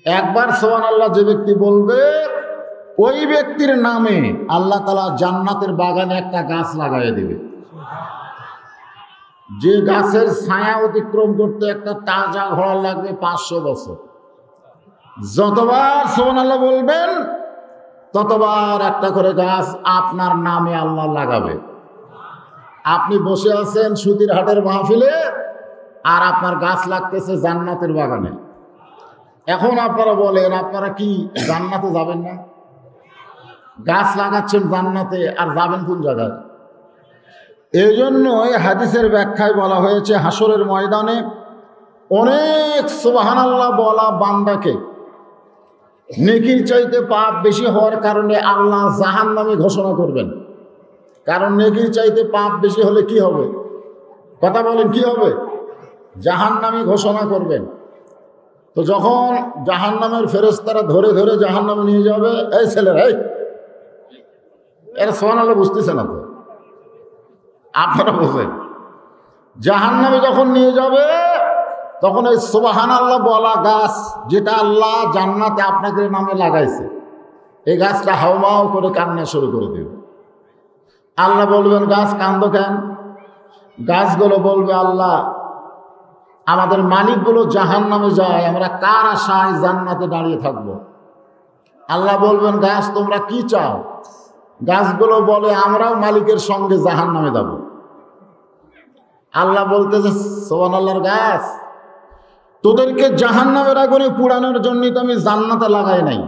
একবার সুবহানাল্লাহ যে ব্যক্তি বলবে, ওই ব্যক্তির নামে আল্লাহ তাআলা জান্নাতের বাগানে একটা গাছ লাগাইয়ে দিবে, যে গাছের ছায়া অতিক্রম করতে একটা তাজা ঘোড়া লাগবে 500 বছর। যতবার সুবহানাল্লাহ বলবেন ততবার একটা করে গাছ আপনার নামে আল্লাহ লাগাবে। আপনি বসে আছেন সুতির হাটের মাহফিলে, আর আপনার গাছ লাগতেছে জান্নাতের বাগানে। এখন আপনারা বলেন, আপনারা কি জান্নাতে যাবেন না? গাছ লাগাচ্ছেন জান্নাতে, আর যাবেন কোন জায়গায়? এই জন্য এই হাদিসের ব্যাখ্যায় বলা হয়েছে, হাসরের ময়দানে অনেক সুবহানাল্লাহ বলা বান্দাকে নেকির চাইতে পাপ বেশি হওয়ার কারণে আল্লাহ জাহান্নামী ঘোষণা করবেন। কারণ নেকির চাইতে পাপ বেশি হলে কি হবে? কথা বলেন, কি হবে? জাহান্নামী ঘোষণা করবেন। তো যখন জাহান্নামের ফেরেশতারা ধরে ধরে জাহান্নামে নিয়ে যাবে, এই ছেলেরা, এরা সুবহানাল্লাহ বুঝতেছে না তো, আপনারা বুঝলেন। জাহান্নামে যখন নিয়ে যাবে তখন এই সুবহানাল্লাহ বলা গাছ, যেটা আল্লাহ জান্নাতে আপনাদের নামে লাগাইছে, এই গাছটা হাউমাউ করে কান্না শুরু করে দেবে। আল্লাহ বলবেন, গাছ কান্দো কেন? গাছগুলো বলবে, আল্লাহ আমাদের মালিকগুলো জাহান্নামে যায়, আমরা কার আশায় জান্নাতে দাঁড়িয়ে থাকব? আল্লাহ বলবেন, গাছ তোমরা কি চাও? গাছগুলো বলে, আমরাও মালিকের সঙ্গে জাহান্নামে যাব। আল্লাহ বলতেছে, সুবহানাল্লাহর গাছ, তোদেরকে জাহান্নামের আগুনে পুড়ানোর জন্যই তো আমি জান্নাতে লাগাই নাই।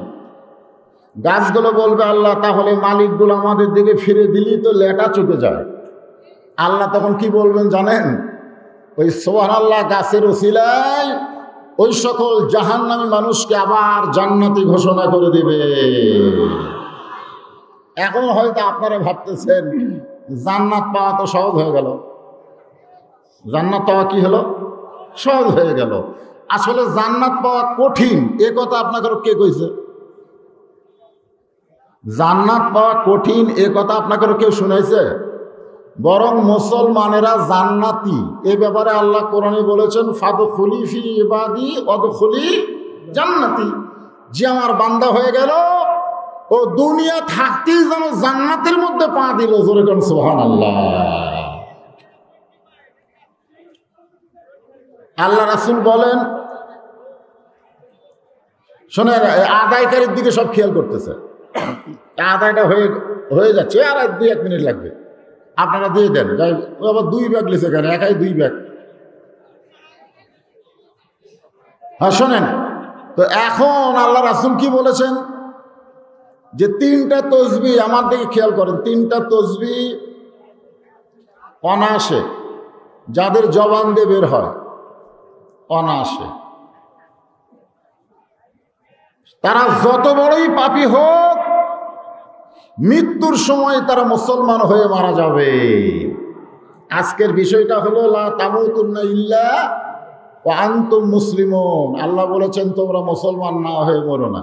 গাছগুলো বলবে, আল্লাহ তাহলে মালিকগুলো আমাদের দিকে ফিরে দিলি তো লেটা চুকে যায়। আল্লাহ তখন কি বলবেন জানেন? ওই সুবহানাল্লাহ গাছের ওসিলায় ওই সকল জাহান্নামী মানুষকে আবার জান্নাতি ঘোষণা করে দিবে। এখন হয়তো আপনারা ভাবতেছেন, জান্নাত পাওয়া তো সহজ হয়ে গেল। জান্নাত পাওয়া কি হলো? সহজ হয়ে গেল। আসলে জান্নাত পাওয়া কঠিন, এ কথা আপনাকে কে কইছে? জান্নাত পাওয়া কঠিন এ কথা আপনাকে কেউ শুনাইছে? বরং মুসলমানেরা জান্নাতি, এ ব্যাপারে আল্লাহ কোরআনে বলেছেন, ফাদখুলি ফি ইবাদি ওয়াদখুলি জান্নাতি। যে আমার বান্দা হয়ে গেল, ও দুনিয়া থাকতেই যেন জান্নাতের মধ্যে পা দিল। জোরে কোন সুবহানাল্লাহ। আল্লাহ রাসূল বলেন, শোনেন, আদায়কারীর দিকে সব খেয়াল করতেছে। আদায়টা হয়ে যাচ্ছে, আর 2-1 মিনিট লাগবে, আপনারা দিয়ে দেন। যাই, ও আবার 2 ব্যাগ লিখে কেন? একাই 2 ব্যাগ। হ্যাঁ শোনেন, তো এখন আল্লাহ রাসূল কি বলেছেন? যে 3টা তসবিহ, আমার দিকে খেয়াল করেন, 3টা তসবিহ অনায়াসে যাদের জবান দিয়ে বের হয়, অনায়াসে, তারা যত বড়ই পাপী হোক, মৃত্যুর সময় তারা মুসলমান হয়ে মারা যাবে। আজকের বিষয়টা হলো, লা তামুতুন্না ইল্লা ওয়া আনতুম মুসলিমুন। আল্লাহ বলেছেন, তোমরা মুসলমান না হয়ে মরো না।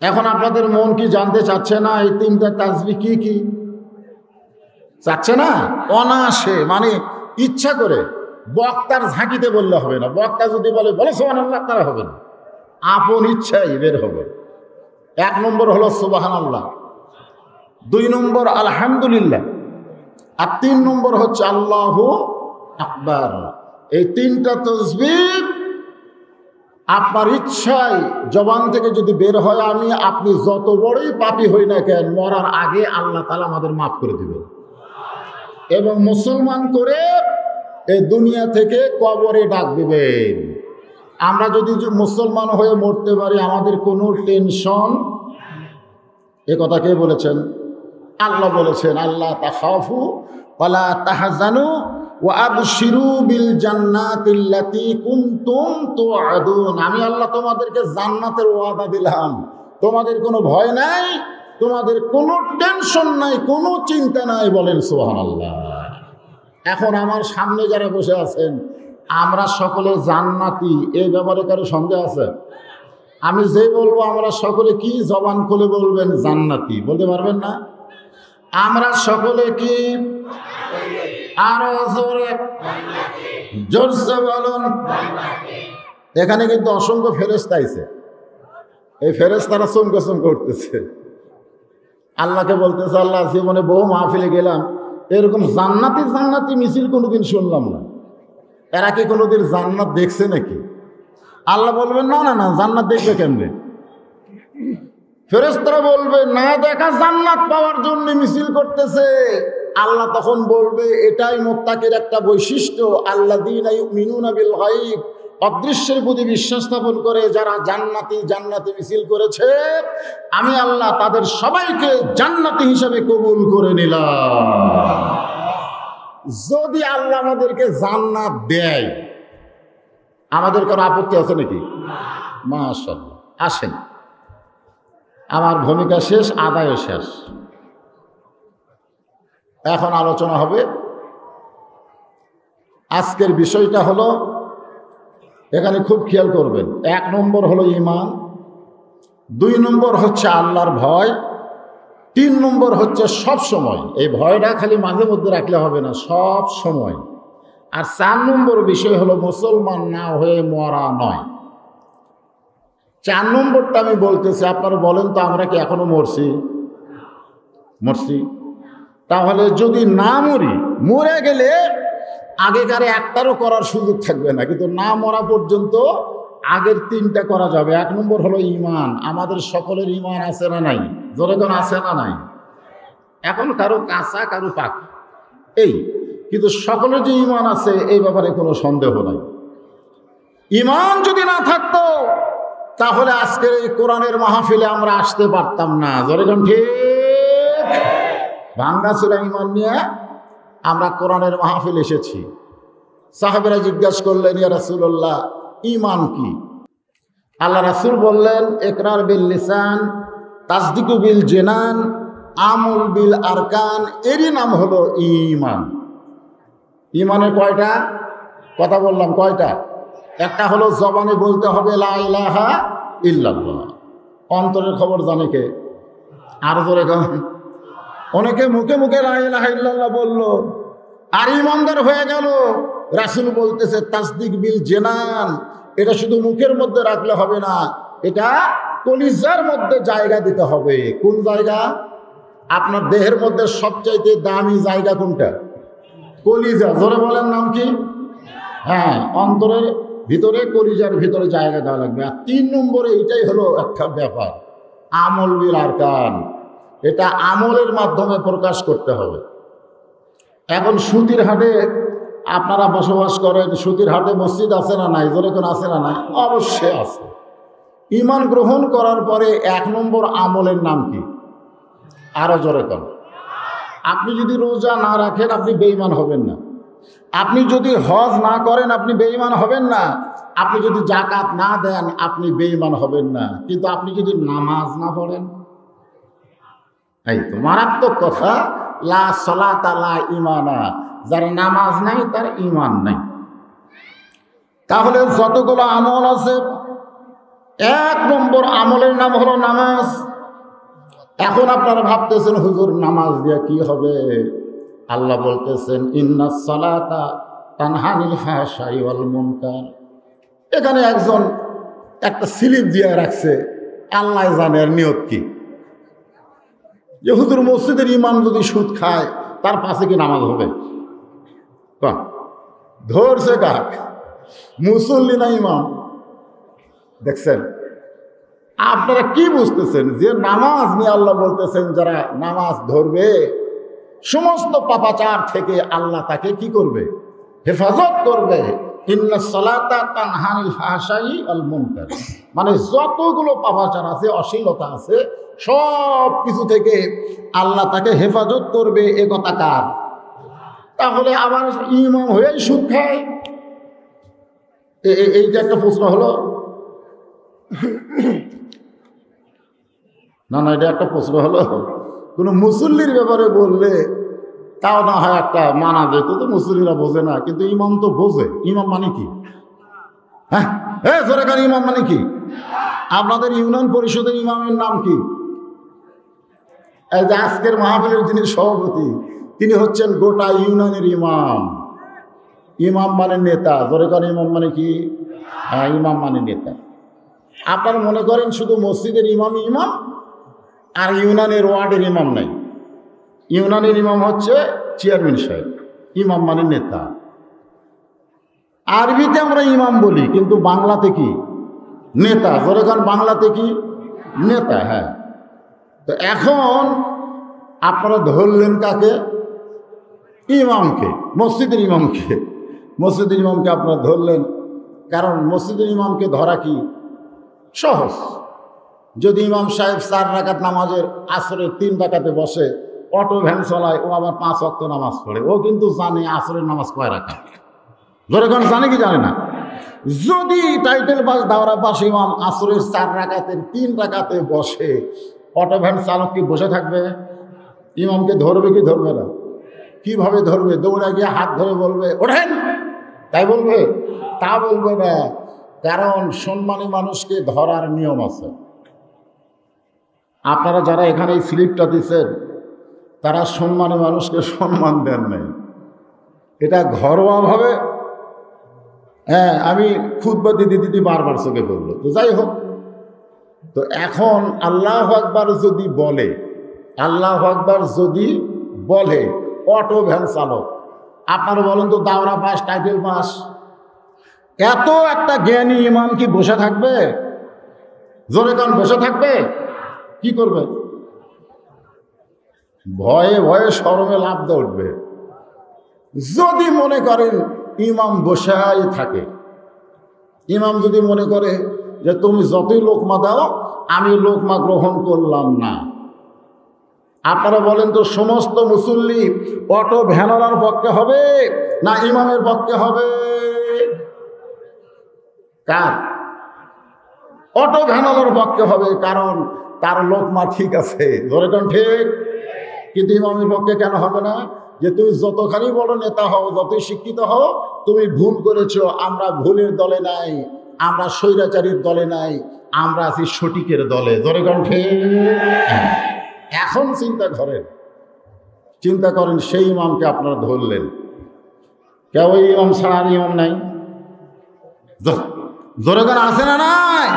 এখন আপনাদের মন কি জানতে চাচ্ছে না এই 3টা তাসবিহ কি কি? চাচ্ছে না? অনায়াসে, মানে ইচ্ছা করে, বক্তার ঝাঁকিতে বললে হবে না। বক্তা যদি বলে সুবহানাল্লাহ, তারা হবে না, আপন ইচ্ছাই বের হবে। 1 নম্বর হলো সুবহানাল্লাহ, 2 নম্বর আলহামদুলিল্লাহ, আর 3 নম্বর হচ্ছে আল্লাহু আকবার। এই 3টা তাসবিহ আপনার ইচ্ছায় জবান থেকে যদি বের হয়, আপনি যত বড়ই পাপী হই না কেন, মরার আগে আল্লাহ তাআলা আমাদের মাফ করে দিবেন এবং মুসলমান করে এই দুনিয়া থেকে কবরে ডাক দিবেন। আমরা যদি মুসলমান হয়ে মরতে পারি, আমাদের কোনো টেনশন। এ কথা কে বলেছেন? আল্লাহ বলেছেন, আল্লাহ তাখাফু ওয়ালা তাহজানু ওয়া আবশিরু বিল জান্নাতিল্লাতী কুনতুম তুআদুন। আমি আল্লাহ তোমাদেরকে জান্নাতের ওয়াদা দিলাম, তোমাদের কোনো ভয় নাই, তোমাদের কোনো টেনশন নাই, কোনো চিন্তা নাই। বলেন সুবহানাল্লাহ। এখন আমার সামনে যারা বসে আছেন, আমরা সকলে জান্নাতি, এই ব্যাপারে কারো সন্দেহ আছে? আমি যে বলবো আমরা সকলে কি জবান খুলে বলবেন? জান্নাতি। বলতে পারবেন না? আমরা সকলে কি? আরো জোরে, জোরসে বলুন। এখানে কিন্তু অসংখ্য ফেরেশতা আইছে, এই ফেরেশতারা চমকে করতেছে, আল্লাহকে বলতেছে আল্লাহ জীবনে বহু মাহফিলে গেলাম, এরকম জান্নাতি জান্নাতি মিছিল কোনোদিন শুনলাম না, এরা কি কোনোদিন জান্নাত দেখছে নাকি? আল্লাহ বলবেন না না না, জান্নাত দেখবে কেমনে? ফেরেশতারা বলবে না দেখা জান্নাত পাওয়ার জন্য মিছিল করতেছে। আল্লাহ তখন বলবে এটাই মুত্তাকির একটা বৈশিষ্ট্য, আল্লাযীনা ইউমিনুনা বিল গায়ব, অদৃশ্যের প্রতি বিশ্বাস স্থাপন করে যারা জান্নাতি জান্নাতি মিছিল করেছে, আমি আল্লাহ তাদের সবাইকে জান্নাতি হিসাবে কবুল করে নিলাম। যদি আল্লাহ আমাদেরকে জান্নাত দেয়, আমাদের কোনো আপত্তি আছে নাকি? মাশাআল্লাহ। আসেন, আমার ভূমিকা শেষ, আদায়ও শেষ। এখন আলোচনা হবে। আজকের বিষয়টা হলো, এখানে খুব খেয়াল করবেন, 1 নম্বর হলো ঈমান, 2 নম্বর হচ্ছে আল্লাহর ভয়, 3 নম্বর হচ্ছে সব সময়। এই ভয়টা খালি মাঝে মধ্যে রাখলে হবে না, সব সময়। আর 4 নম্বর বিষয় হলো মুসলমান না হয়ে মরা নয়। 4 নম্বরটা আমি বলতেছি, আপনারা বলেন তো আমরা কি এখনো মরছি? তাহলে যদি না মরি, মরে গেলে আগেকারে একটারও করার সুযোগ থাকবে না, কিন্তু না মরা পর্যন্ত আগের 3টা করা যাবে। 1 নম্বর হলো ঈমান। আমাদের সকলের ঈমান আছে না নাই? জোরে কোন আছে না নাই? এখন কারো কাঁচা কারো পাকা, এই, কিন্তু সকলের যে ঈমান আছে এই ব্যাপারে কোনো সন্দেহ নাই। ঈমান যদি না থাকতো তাহলে আজকের এই কোরআনের মাহফিলে আমরা আসতে পারতাম না। জোরে কোন ঠিক? ভাঙ্গাচোরা ঈমান নিয়ে আমরা কোরআনের মাহফিল এসেছি। সাহাবেরা জিজ্ঞাসা করলেন, ইয়া রাসূলুল্লাহ, ঈমান কি? আল্লাহ রাসূল বললেন, ইকরার বিল লিসান, তাসদিকু বিল জিনান, আমল বিল আরকান, এরই নাম হলো ঈমান। ঈমানের কয়টা কথা বললাম? কয়টা? একটা হলো জবানে বলতে হবে লা ইলাহা ইল্লাল্লাহ। অন্তরের খবর জানে কে? আর জোরে কন। অনেকে মুখে মুখে লা ইলাহা ইল্লাল্লাহ বলল আর ঈমানদার হয়ে গেল। রাসূল বলতেছে তাসদিক বিল জিনান, এটা শুধু মুখের মধ্যে রাখলে হবে না, এটা কলিজার মধ্যে জায়গা দিতে হবে। কোন জায়গা? আপনার দেহের মধ্যে সবচাইতে দামি জায়গা কোনটা? কলিজা। জোরে বলেন, নাম কি? হ্যাঁ, অন্তরের ভিতরে, কলিজার ভিতরে জায়গা দেওয়া লাগবে। আর 3 নম্বরে এটাই হলো একটা ব্যাপার, আমল বিল আরকান, এটা আমলের মাধ্যমে প্রকাশ করতে হবে। এখন সুতির হাটে আপনারা বসবাস করেন, সুতির হাটে মসজিদ আছে না নাই? জোরে কোন আছে না নাই? অবশ্যই আছে। ঈমান গ্রহণ করার পরে 1 নম্বর আমলের নাম কি? আরো জোরে কোন। আপনি যদি রোজা না রাখেন আপনি বেঈমান হবেন না, আপনি যদি হজ না করেন আপনি বেঈমান হবেন না, আপনি যদি যাকাত না দেন আপনি বেঈমান হবেন না, কিন্তু আপনি যদি নামাজ না পড়েন, এই তো মারাত্মক কথা, লা সালাতা লা ঈমানা, যার নামাজ নাই তার ঈমান নাই। তাহলে যতগুলো আমল আছে 1 নম্বর আমলের নাম হলো নামাজ। এখন আপনারা ভাবতেছেন হুজুর নামাজ দিয়ে কি হবে? আল্লাহ বলতেছেন ইন্নাস সালাতা তানহা আনিল ফাহশাই ওয়াল মুনকার। এখানে একজন একটা স্লিপ দিয়ে রাখছে, আল্লাহ জানে এর নিয়ত কি। যে হুজুর মসজিদের ইমাম যদি সুদ খায় তার পাশে কি নামাজ হবে? ধরছে কাক, মুসল্লি না ইমাম? দেখছেন আপনারা কি বুঝতেছেন? যে নামাজ নিয়ে আল্লাহ বলতেছেন যারা নামাজ ধরবে সমস্ত পাপাচার থেকে আল্লাহ তাকে কি করবে? হেফাজত করবে। ইন্নাস সালাতা তানহা আনিল ফাহশাই ওয়াল মুনকার, মানে যতগুলো পাপাচার আছে, অশ্লীলতা আছে, সব কিছু থেকে আল্লাহ তাকে হেফাজত করবে। এ কথা কার? তাহলে আবার ইমাম হয়ে সুদ খায়, এই যে একটা প্রশ্ন হলো না, এটা একটা প্রশ্ন হলো। কোনো মুসল্লির ব্যাপারে বললে তাও না হয় একটা মানা যেত, তো মুসল্লিরা বোঝে না, কিন্তু ইমাম তো বোঝে। ইমাম মানে কি? হ্যাঁ, সরকার ইমাম মানে কি? আপনাদের ইউনিয়ন পরিষদের ইমামের নাম কি? এই যে আজকের মাহফিলের যিনি সভাপতি, তিনি হচ্ছেন গোটা ইউনিয়নের ইমাম। ইমাম মানে নেতা। সরকার ইমাম মানে কি? হ্যাঁ, ইমাম মানে নেতা। আপনারা মনে করেন শুধু মসজিদের ইমামই ইমাম, আর ইউনানের ওয়ার্ডের ইমাম নাই। ইউনানের ইমাম হচ্ছে চেয়ারম্যান সাহেব, ইমাম মানে নেতা। আরবিতে আমরা ইমাম বলি, কিন্তু বাংলাতে কি নেতা। যেরকম বাংলাতে কি নেতা। হ্যাঁ, তো এখন আপনারা ধরলেন কাকে? ইমামকে, মসজিদের ইমামকে। মসজিদের ইমামকে আপনারা ধরলেন, কারণ মসজিদের ইমামকে ধরা কি সহজ। যদি ইমাম সাহেব 4 রাকাত নামাজের আসরের 3 রাকাতে বসে, অটো ভ্যান চালায়, ও আবার 5 ওয়াক্ত নামাজ পড়ে, ও কিন্তু জানে আসরের নামাজ কয় রাকাত। যেরকম জানে কি জানে না? যদি টাইটেল বাস দাওরা পাশ ইমাম আসরের 4 রাকাতের 3 রাকাতে বসে, অটো ভ্যান চালক কি বসে থাকবে? ইমামকে ধরবে কি ধরবে না? কিভাবে ধরবে? দৌড়ে গিয়ে হাত ধরে বলবে ওঠেন, তাই বলবে? তা বলবে না, কারণ সম্মানী মানুষকে ধরার নিয়ম আছে। আপনারা যারা এখানে এই স্লিপটা দিচ্ছেন, তারা সম্মানী মানুষকে সম্মান দেন নাই। এটা ঘরোয়াভাবে, হ্যাঁ, আমি খুতবা দিদি দিদি বারবার চোখে পড়লো। তো যাই হোক, তো এখন আল্লাহু আকবার যদি বলে, আল্লাহু আকবার যদি বলে অটো ভ্যান চালক, আপনারা বলেন তো দাওরা পাস, টাইটেল পাস, এত একটা জ্ঞানী ইমাম কি বসে থাকবে? জোরে কান বসে থাকবে? কি করবে? ভয়ে ভয়ে শরমে লাফ দিয়ে উঠবে। যদি মনে করেন ইমাম বসাই থাকে, ইমাম যদি মনে করে যে তুমি যতই লোকমা দাও, আমি লোকমা গ্রহণ করলাম না, আপনারা বলেন তো সমস্ত মুসল্লি অটো ভ্যানার পক্ষে হবে না ইমামের পক্ষে হবে? কার? অটো ভ্যানার পক্ষে হবে, কারণ তার লোকমা ঠিক আছে। ধরে কোন ঠিক? কিন্তু ইমামের পক্ষে কেন হবে না? যে তুমি যতখানি বড় নেতা হও, যতই শিক্ষিত হও, তুমি ভুল করেছো। আমরা ভুলের দলে নাই, আমরা স্বৈরাচারীর দলে নাই, আমরা আছি সঠিকের দলে। ধরে কোন ঠিক? এখন চিন্তা করেন সেই ইমামকে আপনারা ধরলেন, কেউ ইমাম ছাড়া আর ইমাম নাই? জোরেগান আছে না নাই?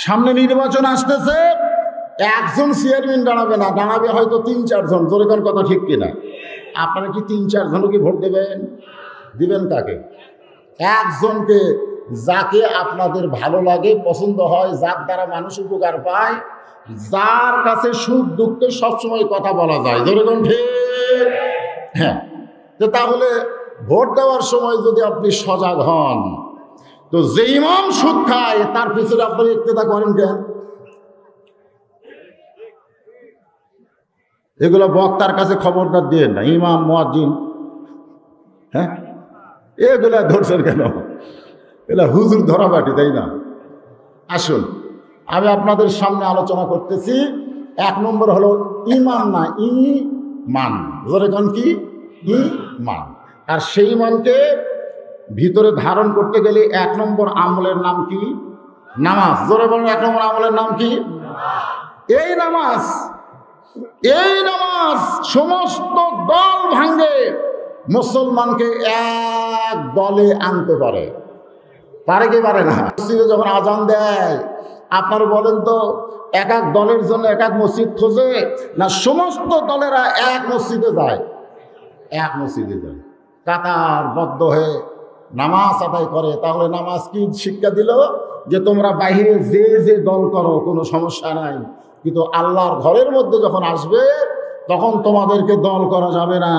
সামনে নির্বাচন আসতেছে, একজন চেয়ারম্যান দাঁড়াবে না, দাঁড়াবে হয়তো 3-4 জন। জোরেগান কথা ঠিক কিনা? আপনারা কি 3-4 জনকে ভোট দেবেন? দিবেন কাকে? একজনকে, যাকে আপনাদের ভালো লাগে, পছন্দ হয়, যার দ্বারা মানুষ উপকার পায়, যার কাছে সুখ দুঃখে সবসময় কথা বলা যায়। যেরকম ঠিক? হ্যাঁ, তো তাহলে ভোট দেওয়ার সময় যদি আপনি সজাগ হন, তো যে ইমাম সুদ খায় তার পিছনে আপনি ইক্তেদা করেন কেন? এগুলো বক্তার কাছে খবরদার দিয়ে না, ইমাম মুয়াজ্জিন, হ্যাঁ, এগুলা ধরছেন কেন? এগুলা হুজুর ধরা বাটি, তাই না? আসুন, আমি আপনাদের সামনে আলোচনা করতেছি। 1 নম্বর হলো ইমান, না ইমান। যেরকম কি ইমান, আর সেই ইমানকে ভিতরে ধারণ করতে গেলে 1 নম্বর আমলের নাম কি? নামাজ। জোরে বলেন, 1 নম্বর আমলের নাম কি? এই নামাজ সমস্ত দল ভাঙ্গে মুসলমানকে এক দলে আনতে পারে। পারে কি পারে না? মসজিদে যখন আজান দেয়, আপনারা বলেন তো এক এক দলের জন্য এক এক মসজিদ খোঁজে না সমস্ত দলেরা এক মসজিদে যায়? এক মসজিদে যায়, কাতারবদ্ধ হয়ে নামাজ আদায় করে। তাহলে নামাজ কি শিক্ষা দিল? যে তোমরা বাহিরে যে যে দল করো কোনো সমস্যা নাই, কিন্তু আল্লাহর ঘরের মধ্যে যখন আসবে তখন তোমাদেরকে দল করা যাবে না,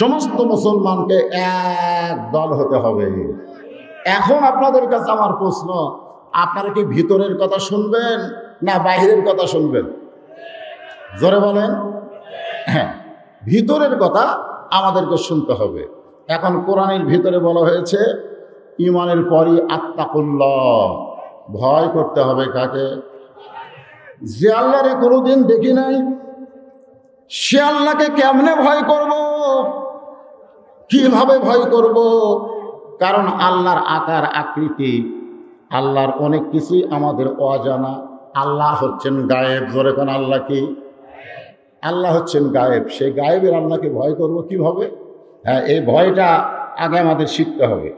সমস্ত মুসলমানকে এক দল হতে হবে। এখন আপনাদের কাছে আমার প্রশ্ন, আপনারা কি ভিতরের কথা শুনবেন না বাহিরের কথা শুনবেন? জোরে বলেন। হ্যাঁ, ভিতরের কথা আমাদেরকে শুনতে হবে। এখন কোরআনের ভিতরে বলা হয়েছে ঈমানের পরই আত্তাকুল্লাহ, ভয় করতে হবে কাকে? যে আল্লাহরে কোনোদিন দেখি নাই, সে আল্লাহকে কেমনে ভয় করব? কিভাবে ভয় করব? কারণ আল্লাহর আকার আকৃতি, আল্লাহর অনেক কিছুই আমাদের অজানা। আল্লাহ হচ্ছেন গায়েব। জোরে কোন আল্লাহ কি? আল্লাহ হচ্ছেন গায়েব। সেই গায়েবের আল্লাহকে ভয় করব কিভাবে? হ্যাঁ, এই ভয়টা আগে আমাদের শিখতে হবে।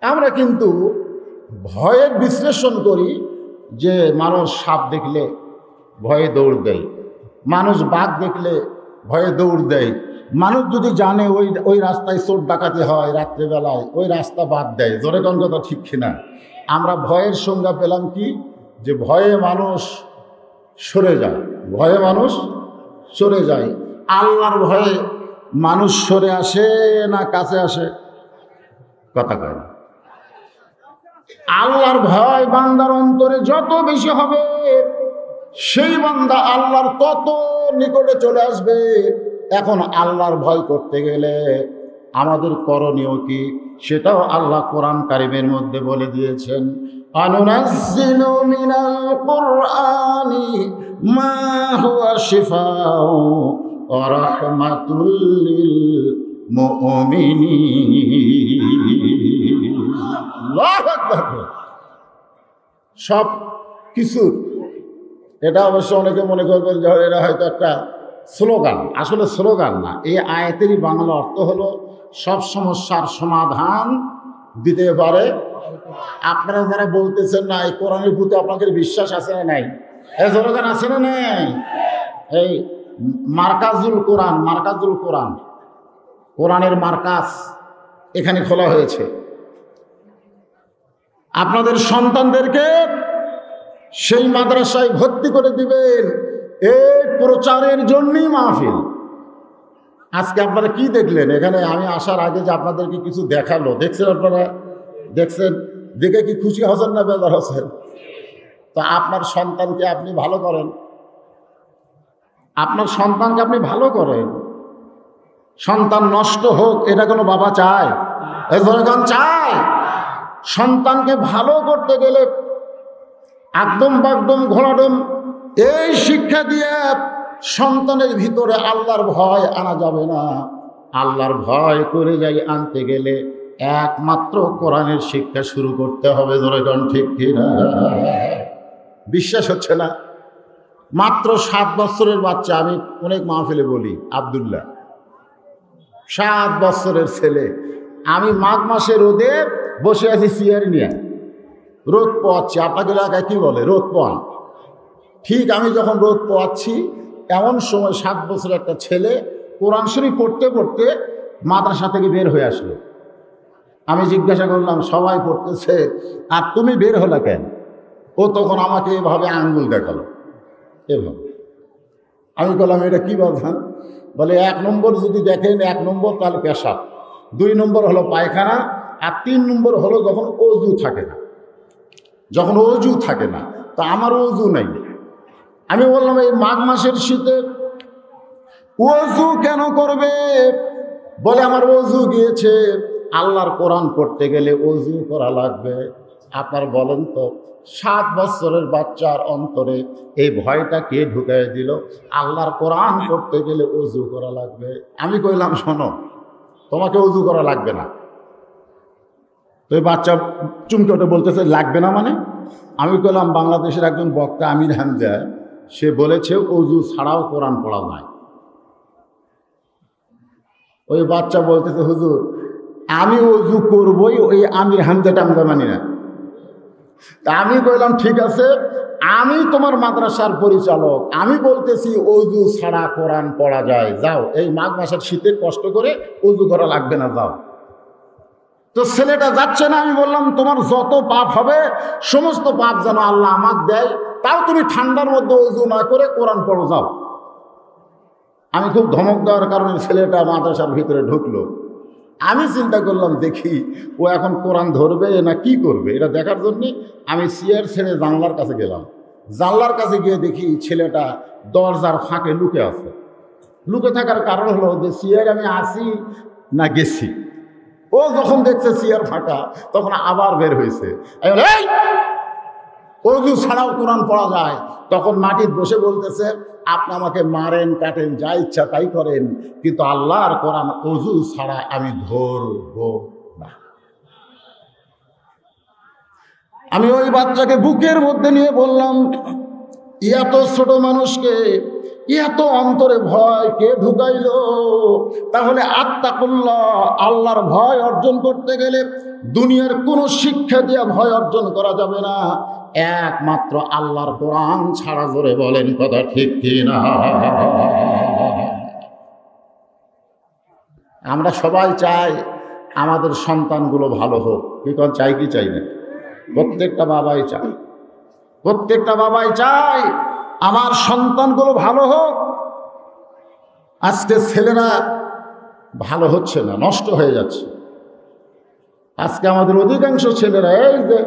আমরা কিন্তু ভয়ের বিশ্লেষণ করি যে মানুষ সাপ দেখলে ভয়ে দৌড় দেয়, মানুষ বাঘ দেখলে ভয়ে দৌড় দেয়, মানুষ যদি জানে ওই রাস্তায় চোর ডাকাতি হয় রাত্রেবেলায় ওই রাস্তা বাদ দেয়। জোরে কোন কথা ঠিক কিনা? আমরা ভয়ের সংজ্ঞা পেলাম কি? যে ভয়ে মানুষ সরে যায়, ভয়ে মানুষ সরে যায়। আল্লাহর ভয়ে মানুষ সরে আসে না কাছে আসে? কথা কয় না। আল্লাহর ভয় বান্দার অন্তরে যত বেশি হবে সেই বান্দা আল্লাহর তত নিকটে চলে আসবে। এখন আল্লাহর ভয় করতে গেলে আমাদের করণীয় কি সেটাও আল্লাহ কোরআন কারিমের মধ্যে বলে দিয়েছেন। আনুনাজ্জিলু মিনাল কুরআনি মা হুয়া শিফাউ ওয়া রাহমাতুল লিল মুমিনিন। আল্লাহু আকবার। সব কিছুর এটা অবশ্য অনেকে মনে করবেন যে এটা হয়তো একটা স্লোগান, আসলে স্লোগান না। এই আয়াতেরই বাংলা অর্থ হলো সব সমস্যার সমাধান দিতে পারে। আপনারা যারা বলতেছেন না এই কোরআনের প্রতি আপনাদের বিশ্বাস আছে না নাই? এই স্লোগান আছে না নাই? এই মার্কাজুল কোরআন, মার্কাজুল কোরআন, কোরআনের মার্কাজ এখানে খোলা হয়েছে। আপনাদের সন্তানদেরকে সেই মাদ্রাসায় ভর্তি করে দিবেন। এই প্রচারের জন্যই মাহফিল। আজকে আপনারা কি দেখলেন? এখানে আমি আসার আগে যে আপনাদেরকে কিছু দেখালো, দেখছেন? আপনারা দেখছেন? দেখে কি খুশি হচ্ছেন না বেজার হচ্ছেন? তো আপনার সন্তানকে আপনি ভালো করেন, আপনার সন্তানকে আপনি ভালো করেন। সন্তান নষ্ট হোক এটা কোনো বাবা চায়? এখন চায়? সন্তানকে ভালো করতে গেলে একদম বাগদম ঘোড়াডম এই শিক্ষা দিয়ে সন্তানের ভিতরে আল্লাহর ভয় আনা যাবে না। আল্লাহর ভয় করে যাই আনতে গেলে একমাত্র কোরআনের শিক্ষা শুরু করতে হবে। ধরে কোন ঠিক কিনা? বিশ্বাস হচ্ছে না? মাত্র 7 বছরের বাচ্চা, আমি অনেক মাহফিলে বলি, আব্দুল্লাহ 7 বছরের ছেলে। আমি মাঘ মাসে রোদে বসে আছি চেয়ার নিয়ে, রোদ পোয়াচ্ছি। আপনাদের এলাকায় কি বলে? রোদ পোয়ান। ঠিক আমি যখন রোদ পোয়াচ্ছি এমন সময় 7 বছরের একটা ছেলে কোরআন শরীফ পড়তে পড়তে মাদ্রাসা থেকে বের হয়ে আসলো। আমি জিজ্ঞাসা করলাম, সবাই পড়তেছে আর তুমি বের হলে কেন? ও তখন আমাকে এভাবে আঙ্গুল দেখালো, এভাবে। আমি বললাম, এটা কী বাধান? বলে 1 নম্বর যদি দেখেন, 1 নম্বর তাহলে পেশাব, 2 নম্বর হলো পায়খানা, আর 3 নম্বর হলো যখন অজু থাকে না। যখন অজু থাকে না, তো আমার অজু নাই। আমি বললাম, এই মাঘ মাসের শীতে অজু কেন করবে? বলে আমার অজু গিয়েছে। আল্লাহর কোরআন পড়তে গেলে অজু করা লাগবে। আপনার বলেন তো 7 বছরের বাচ্চার অন্তরে এই ভয়টা কে ঢুকাই দিল? আল্লাহর কোরআন পড়তে গেলে অজু করা লাগবে। আমি কইলাম, শোনো, তোমাকে অজু করা লাগবে না। তো এই বাচ্চা চুমকে ওটা বলতেছে লাগবে না মানে? আমি কইলাম, বাংলাদেশের একজন বক্তা আমির হামজা, সে বলেছে অজু ছাড়াও কোরআন পড়া যায়। ওই বাচ্চা বলতেছে, হুজুর আমি অজু করবই, ওই আমির হামজাটা আমরা মানি না। তা আমি কইলাম, ঠিক আছে, আমি তোমার মাদ্রাসার পরিচালক, আমি বলতেছি অজু ছাড়া কোরআন পড়া যায়, যাও এই মাঘ মাসের শীতে কষ্ট করে অজু করা লাগবে না, যাও। তো ছেলেটা যাচ্ছে না। আমি বললাম, তোমার যত পাপ হবে সমস্ত পাপ যেন আল্লাহ আমাকে দেয়, তাও তুমি ঠান্ডার মধ্যে অজু না করে কোরআন পড়ো, যাও। আমি খুব ধমক দেওয়ার কারণে ছেলেটা মাদ্রাসার ভিতরে ঢুকলো। আমি চিন্তা করলাম, দেখি ও এখন কোরআন ধরবে না কি করবে। এটা দেখার জন্যে আমি চেয়ার ছেড়ে জানলার কাছে গেলাম। জানলার কাছে গিয়ে দেখি ছেলেটা দরজার ফাঁকে লুকে আছে। লুকে থাকার কারণ হলো যে চেয়ার আমি আসি না গেছি। ও যখন দেখছে চেয়ার ফাঁকা, তখন আবার বের হয়েছে। অজু ছাড়াও কোরআন পড়া যায়। তখন মাটির বসে বলতেছে, আপনি আমাকে মারেন কাটেন যা ইচ্ছা তাই করেন, কিন্তু আল্লাহর কোরআন অজু ছাড়া আমি ধরব না। আমি ওই বাচ্চাকে বুকের মধ্যে নিয়ে বললাম, এত ছোট মানুষকে এত অন্তরে ভয় কে ঢুকাইল? তাহলে আত্তাকুল্লাহ, আল্লাহর ভয় অর্জন করতে গেলে দুনিয়ার কোনো শিক্ষা দিয়ে ভয় অর্জন করা যাবে না, একমাত্র আল্লাহর কোরআন ছাড়া। জোরে বলেন কথা ঠিক কিনা? আমরা সবাই চাই আমাদের সন্তানগুলো ভালো হোক, কি কোন চাই কি চাই না? প্রত্যেকটা বাবাই চায়, প্রত্যেকটা বাবাই চায় আমার সন্তানগুলো ভালো হোক। আজকে ছেলেরা ভালো হচ্ছে না, নষ্ট হয়ে যাচ্ছে। আজকে আমাদের অধিকাংশ ছেলেরা এই যে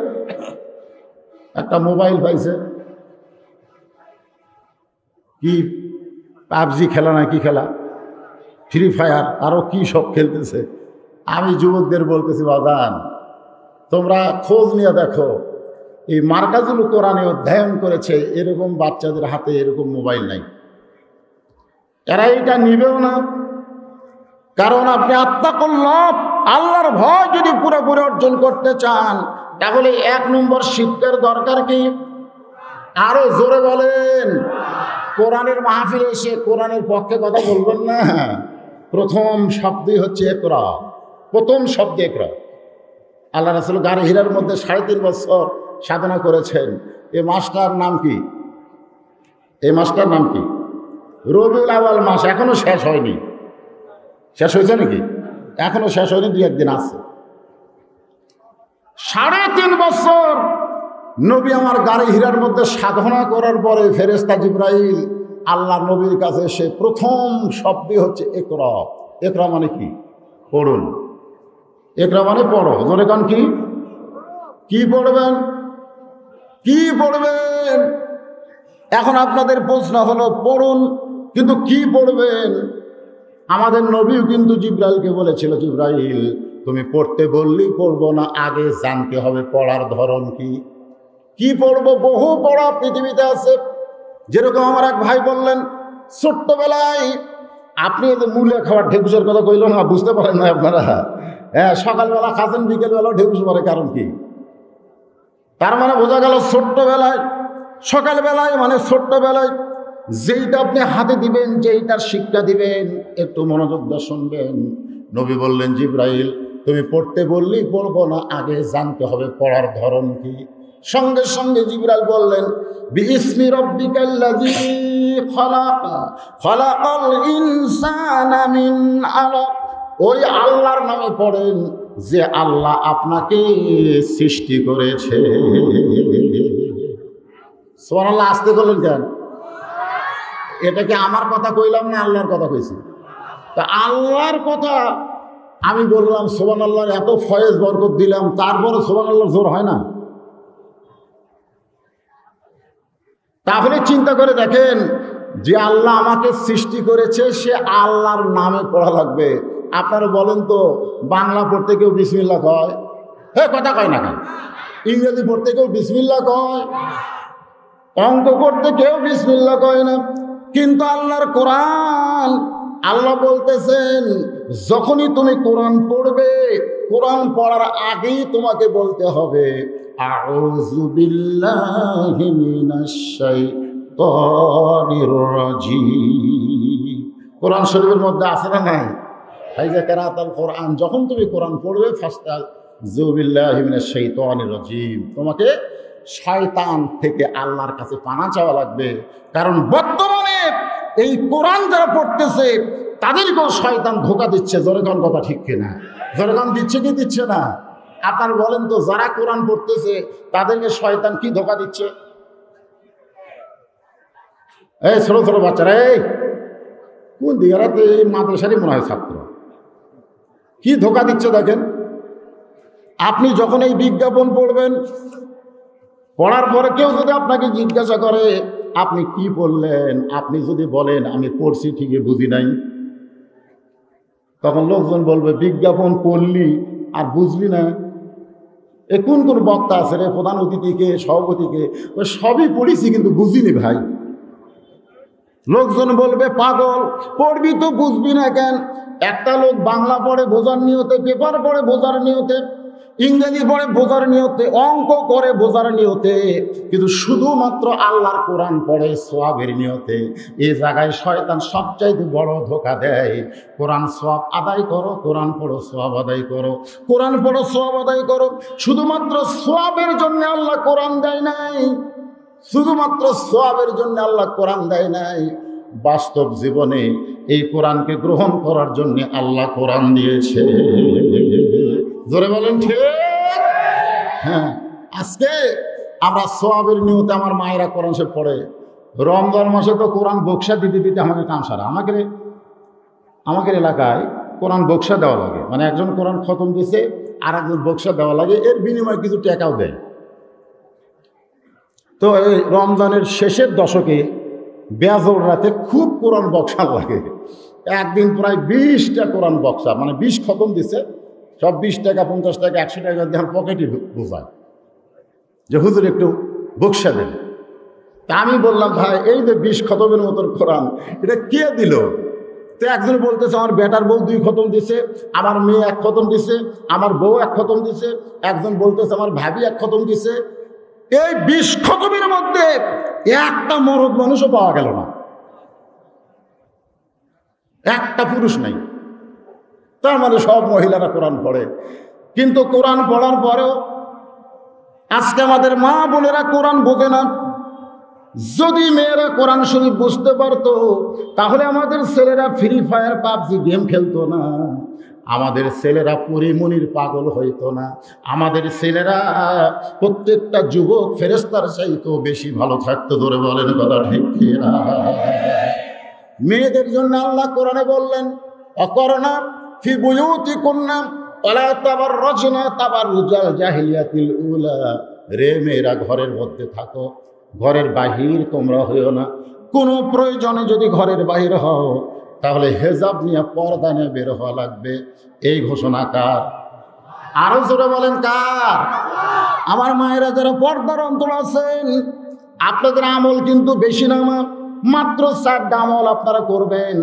একটা মোবাইল পাইছে, কি পাবজি খেলা না কি খেলা, ফ্রি ফায়ার, আরো কি সব খেলতেছে। আমি যুবকদের বলতেছি, বাজান তোমরা খোঁজ নিয়ে দেখো, এই মার্কাজুল কোরআনে অধ্যয়ন করেছে এরকম বাচ্চাদের হাতে এরকম মোবাইল নাই। এরা এটা নিবেও না। কারণ আপনি আত্তাকুল্লাহ, আল্লাহর ভয় যদি পুরোপুরি অর্জন করতে চান, তাহলে 1 নম্বর শিক্ষার দরকার কি? আরো জোরে বলেন। কোরআনের মাহফিলে এসে কোরআনের পক্ষে কথা বলবেন না। প্রথম শব্দই হচ্ছে ইকরা, প্রথম শব্দ ইকরা। আল্লাহ রাসূল গারে হীরার মধ্যে 3.5 বছর সাধনা করেছেন। এই মাসটার নাম কি? এই মাসটার নাম কি? রবিউল আউয়াল মাস। এখনো শেষ হয়নি। শেষ হয়েছে নাকি? এখনো শেষ হয়নি, 2-1 দিন আছে। 3.5 বছর নবী আমার গারে হীরার মধ্যে সাধনা করার পরে ফেরেশতা জিবরাইল আল্লাহ নবীর কাছে এসে প্রথম শব্দই হচ্ছে ইকরা। ইকরা মানে কি? পড়ুন। ইকরা মানে পড়ো। জোরে কান কি? কি পড়বেন? কি পড়বেন? এখন আপনাদের প্রশ্ন হলো পড়ুন, কিন্তু কি পড়বেন? আমাদের নবীও কিন্তু জিবরাইলকে বলেছিল, জিবরাইল তুমি পড়তে বললেই পড়বো না, আগে জানতে হবে পড়ার ধরন কি। কি পড়বো? বহু পড়া পৃথিবীতে আছে। যেরকম আমার এক ভাই বললেন, ছোট্টবেলায় আপনি মূলে খাওয়ার ঢেকুসের কথা কইল না, বুঝতে পারেন না আপনারা? হ্যাঁ, সকালবেলা খাচ্ছেন, বিকেলবেলা ঢেকুস পরে, কারণ কি? তার মানে বোঝা গেল ছোট্টবেলায়, সকালবেলায় মানে ছোট্টবেলায় যেইটা আপনি হাতে দিবেন, যেইটার শিক্ষা দিবেন, একটু মনোযোগ দিয়ে শুনবেন। নবী বললেন, জিবরাইল তুমি পড়তে বললেই পড়বো না, আগে জানতে হবে পড়ার ধরন কি। সঙ্গে সঙ্গে জিবরাইল বললেন, বিইসমি রাব্বিকাল্লাযী খালাক, খালাকাল ইনসানা মিন আলাক। ওই আল্লাহর নামে পড়েন যে আল্লাহ আপনাকে সৃষ্টি করেছে। সুবহানাল্লাহ। আসতে বললেন কেন? এটা কি আমার কথা কইলাম না আল্লাহর কথা কইছি? তা আল্লাহর কথা আমি বললাম, সুবহানাল্লাহর এত ফয়েজ বরকত দিলাম, তারপরে সুবহানাল্লাহ জোর হয় না? তাহলে চিন্তা করে দেখেন, যে আল্লাহ আমাকে সৃষ্টি করেছে সে আল্লাহর নামে পড়া লাগবে। আপনারা বলেন তো, বাংলা পড়তে কেউ বিসমিল্লাহ কয়? হ্যাঁ, কথা কয় না কেন? ইংরেজি পড়তে কেউ বিসমিল্লাহ কয়? অঙ্ক করতে কেউ বিসমিল্লাহ কয় না। কিন্তু আল্লাহর কোরআন, আল্লাহ বলতেছেন যখনই তুমি কোরআন পড়বে, কোরআন পড়ার আগেই তোমাকে বলতে হবে আউযু বিল্লাহি মিনাশ শাইতানির রাজিম। কোরআন শরীফের মধ্যে আছে না নাই? এই যে কিরাআতুল কোরআন, যখন তুমি কোরআন পড়বে ফাস্তাউযু বিল্লাহি মিনাশ শাইতানির রাজিম, তোমাকে শয়তান থেকে আল্লাহর কাছে পানা চাওয়া লাগবে। কারণ বর্তমানে এই কোরআন যারা পড়তেছে তাদেরকেও শয়তান ধোঁকা দিচ্ছে। জোরেগান কথা ঠিক কিনা? জোরেগান দিচ্ছে কি দিচ্ছে না? আপনার বলেন তো, যারা কোরআন পড়তেছে তাদেরকে শয়তান কি ধোঁকা দিচ্ছে? এই ছোট ছোট বাচ্চারা, এই কোন দিকে? এই মাদ্রাসারই মনে হয় ছাত্র। কি ধোঁকা দিচ্ছে দেখেন। আপনি যখন এই বিজ্ঞাপন পড়বেন, পড়ার পরে কেউ যদি আপনাকে জিজ্ঞাসা করে আপনি কি পড়লেন, আপনি যদি বলেন আমি পড়ছি ঠিকই, বুঝি নাই, তখন লোকজন বলবে বিজ্ঞাপন পড়লি আর বুঝলি না। এ কোন কোন বক্তা আছে রে, প্রধান অতিথিকে, সভাপতিকে, ওই সবই পড়েছি কিন্তু বুঝিনি ভাই। লোকজন বলবে পাগল, পড়বি তো বুঝবি না কেন? একটা লোক বাংলা পড়ে বোঝার নিয়তে, পেপার পড়ে বোঝার নিয়তে, ইংরেজি পড়ে বোঝার নিয়তে, অঙ্ক করে বোঝার নিয়তে, কিন্তু শুধুমাত্র আল্লাহর কোরআন পড়ে সওয়াবের নিয়তে। এই জায়গায় শয়তান সবচাইতে বড় ধোঁকা দেয়। কোরআন সওয়াব আদায় করো, কোরআন পড়ো সওয়াব আদায় করো, কোরআন পড়ো সওয়াব আদায় করো। শুধুমাত্র সওয়াবের জন্য আল্লাহ কোরআন দেয় নাই, শুধুমাত্র সওয়াবের জন্য আল্লাহ কোরআন দেয় নাই। বাস্তব জীবনে এই কোরআনকে গ্রহণ করার জন্য আল্লাহ কোরআন দিয়েছে। জোরে বলেন ঠিক? হ্যাঁ, আজকে আমরা সওয়াবের নিয়তে আমার মায়েরা কোরআন সে পড়ে। রমজান মাসে তো কোরআন বক্সা দিতে দিতে আমাকে কাম সারা। আমাদের এলাকায় কোরআন বক্সা দেওয়া লাগে, মানে একজন কোরআন খতম দিছে আর একজন বক্সা দেওয়া লাগে, এর বিনিময়ে কিছু টাকাও দেয়। তো এই রমজানের শেষের দশকে বেজোর রাতে খুব কোরআন বক্সা লাগে। একদিন প্রায় 20টা কোরআন বক্সা, মানে 20 খতম দিছে, সব 20 টাকা 50 টাকা 100 টাকা দেওয়ার পকেটে বোঝায় যে হুজুর একটু বক্সা দেন। তা আমি বললাম, ভাই এই যে 20 খতমের মতন কোরআন এটা কে দিল? তো একজন বলতেছে আমার বেটার বউ 2 খতম দিছে, আমার মেয়ে 1 খতম দিছে, আমার বউ 1 খতম দিছে। একজন বলতেছে আমার ভাবি 1 খতম দিছে। এই 20 খতমের মধ্যে একটা মরদ মানুষও পাওয়া গেল না, একটা পুরুষ নাই। তার মানে সব মহিলারা কোরআন পড়ে। কিন্তু কোরআন পড়ার পরেও আজকে আমাদের মা বোনেরা কোরআন বোঝে না। যদি মেয়েরা কোরআন শরীফ বুঝতে পারতো তাহলে আমাদের ছেলেরা ফ্রি ফায়ার পাবজি গেম খেলতো না, আমাদের ছেলেরা পরিমনির পাগল হইতো না, আমাদের ছেলেরা প্রত্যেকটা যুবক ফেরেশতার চাইতেও বেশি ভালো থাকতো। ধরে বলেন কথা ঠিক কিনা? মেয়েদের জন্য আল্লাহ কোরআনে বললেন, অকরনা ফি বুয়ুতিকুন্না ওয়ালা তাবাররাজনা তাবাররুজাল জাহিলিয়াতিল উলা। রে মেয়েরা ঘরের মধ্যে থাকো, ঘরের বাহির তোমরা হইও না। কোনো প্রয়োজনে যদি ঘরের বাহির হও তাহলে হেজাব নিয়ে পর্দা নিয়ে বের হওয়া লাগবে। এই ঘোষণা কার? আরো জোরে বলেন কার? আমার মায়েরা যারা পর্দার অন্তর আছেন, আপনাদের আমল কিন্তু বেশি না, মাত্র 4টা আমল আপনারা করবেন,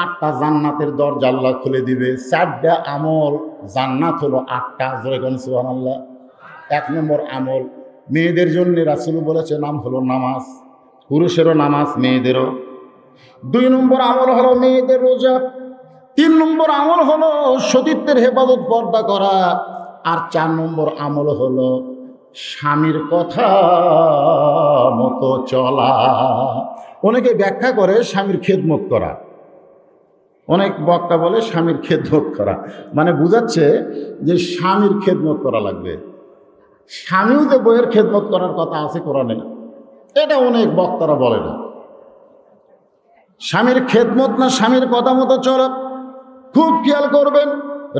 8টা জান্নাতের দরজা আল্লাহ খুলে দিবে। 4টা আমল, জান্নাত হলো 8টা। জোরে কোন সুবহানাল্লাহ। 1 নম্বর আমল মেয়েদের জন্য রাসূল বলেছে, নাম হলো নামাজ। পুরুষেরও নামাজ, মেয়েদেরও। 2 নম্বর আমল হলো মেয়েদের রোজা। 3 নম্বর আমল হলো সতীত্বের হেফাজত, পর্দা করা। আর 4 নম্বর আমল হলো স্বামীর কথা মতো চলা। অনেকে ব্যাখ্যা করে স্বামীর খেদমত করা, অনেক বক্তা বলে স্বামীর খেদমত করা, মানে বুঝাচ্ছে যে স্বামীর খেদমত করা লাগবে। স্বামীও যে বইয়ের খেদমত করার কথা আছে কোরআনে, এটা অনেক বক্তারা বলে না। স্বামীর খেদমত না, স্বামীর কথা মতো চলা। খুব খেয়াল করবেন,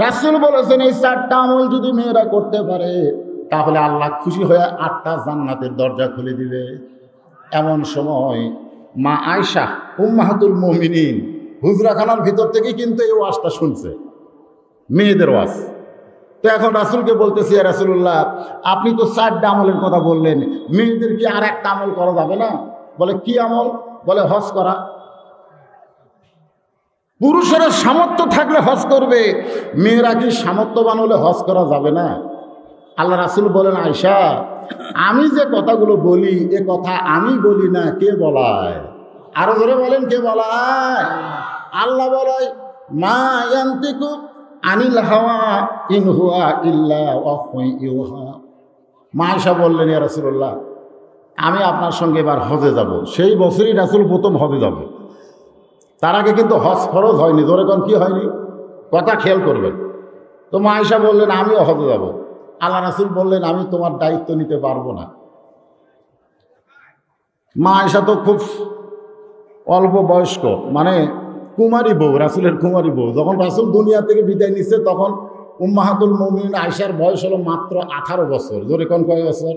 রাসূল বলেছেন এই 4টা আমল যদি মেয়েরা করতে পারে তাহলে আল্লাহ খুশি হয়ে 8টা জান্নাতের দরজা খুলে দিবে। এমন সময় মা আয়েশা উম্মাহাতুল মুমিনিন হুজরাখানার ভিতর থেকে কিন্তু এই ওয়াজটা শুনছে, মেয়েদের ওয়াজ। তো এখন রাসূলকে বলতেছি, ইয়া রাসূলুল্লাহ আপনি তো 4টা আমলের কথা বললেন, মেয়েদের কি আর একটা আমল করা যাবে না? বলে কি আমল? বলে হজ করা। পুরুষেরা সামর্থ্য থাকলে হজ করবে, মেয়েরা কি সামর্থ্যবান হলে হজ করা যাবে না? আল্লাহ রাসূল বলেন, আয়েশা আমি যে কথাগুলো বলি এ কথা আমি বলি না, কে বলায়? আরো ধরে বলেন কে বলায়? আল্লাহ বলায়, মা ইয়ান্তিকু আনিল হাওয়া ইন হুয়া ইল্লা ওয়াহয়ুন ইউহা। মা আয়েশা বললেন, ইয়া রাসূলুল্লাহ আমি আপনার সঙ্গে এবার হজে যাব। সেই বছরই রাসূল প্রথম হজে যাব। তার আগে কিন্তু হজ ফরজ হয়নি। ধরে কোন কি হয়নি? কথা খেয়াল করবেন। তো মা আয়েশা বললেন আমিও হজে যাব। আল্লাহ রাসূল বললেন আমি তোমার দায়িত্ব নিতে পারবো না। মা আয়েশা তো খুব অল্প বয়স্ক, মানে কুমারী বউ, রাসূলের কুমারী বউ। যখন রাসূল দুনিয়া থেকে বিদায় নিচ্ছে তখন উম্মাহাতুল মুমিনিন আয়েশার বয়স হলো মাত্র 18 বছর। জোরে কোন কয় বছর?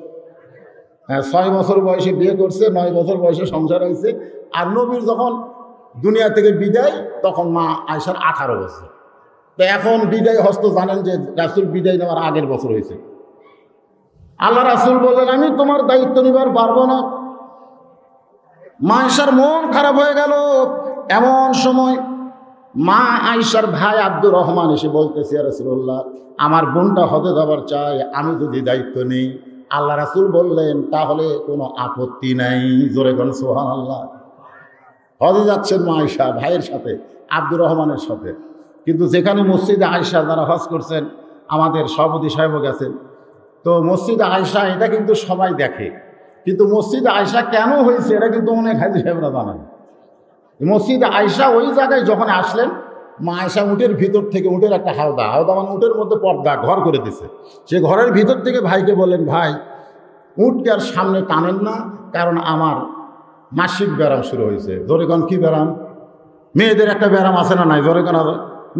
6 বছর বয়সে বিয়ে করছে, 9 বছর বয়সে সংসার হয়েছে। আর নবীর যখন দুনিয়া থেকে বিদায় তখন মা আয়েশার 18 বছর। তো এখন বিদায় হস্ত জানেন যে রাসূল বিদায় নেওয়ার আগের বছর হয়েছে। আল্লাহ রাসূল বললেন আমি তোমার দায়িত্ব নিবার পারবো না। মা আয়েশার মন খারাপ হয়ে গেল। এমন সময় মা আয়েশার ভাই আব্দুর রহমান এসে বলতেছে, ইয়া রাসূলুল্লাহ, আমার বোনটা হজে যাবার চাই, আমি যদি দায়িত্ব নেই। আল্লাহ রাসূল বললেন, তাহলে কোনো আপত্তি নাই। জোরে বলেন সুবহানাল্লাহ। হজে যাচ্ছেন মা আয়েশা ভাইয়ের সাথে, আব্দুর রহমানের সাথে। কিন্তু যেখানে মসজিদে আয়েশা যারা হজ করছেন, আমাদের সভাপতি সাহেবও গেছেন, তো মসজিদে আয়েশা এটা কিন্তু সবাই দেখে, কিন্তু মসজিদে আয়েশা কেন হয়েছে এটা কিন্তু অনেক হাজি সাহেবরা জানেন। মসজিদে আয়েশা ওই জায়গায় যখন আসলেন, মা আয়েশা উটের ভিতর থেকে, উটের একটা হাওদা মানে উটের মধ্যে পর্দা ঘর করে দিছে, সে ঘরের ভিতর থেকে ভাইকে বললেন, ভাই উটকে আর সামনে টানেন না, কারণ আমার মাসিক ব্যারাম শুরু হয়েছে। জোরে কোন কি ব্যারাম? মেয়েদের একটা ব্যারাম আছে না নাই? জোরে কোন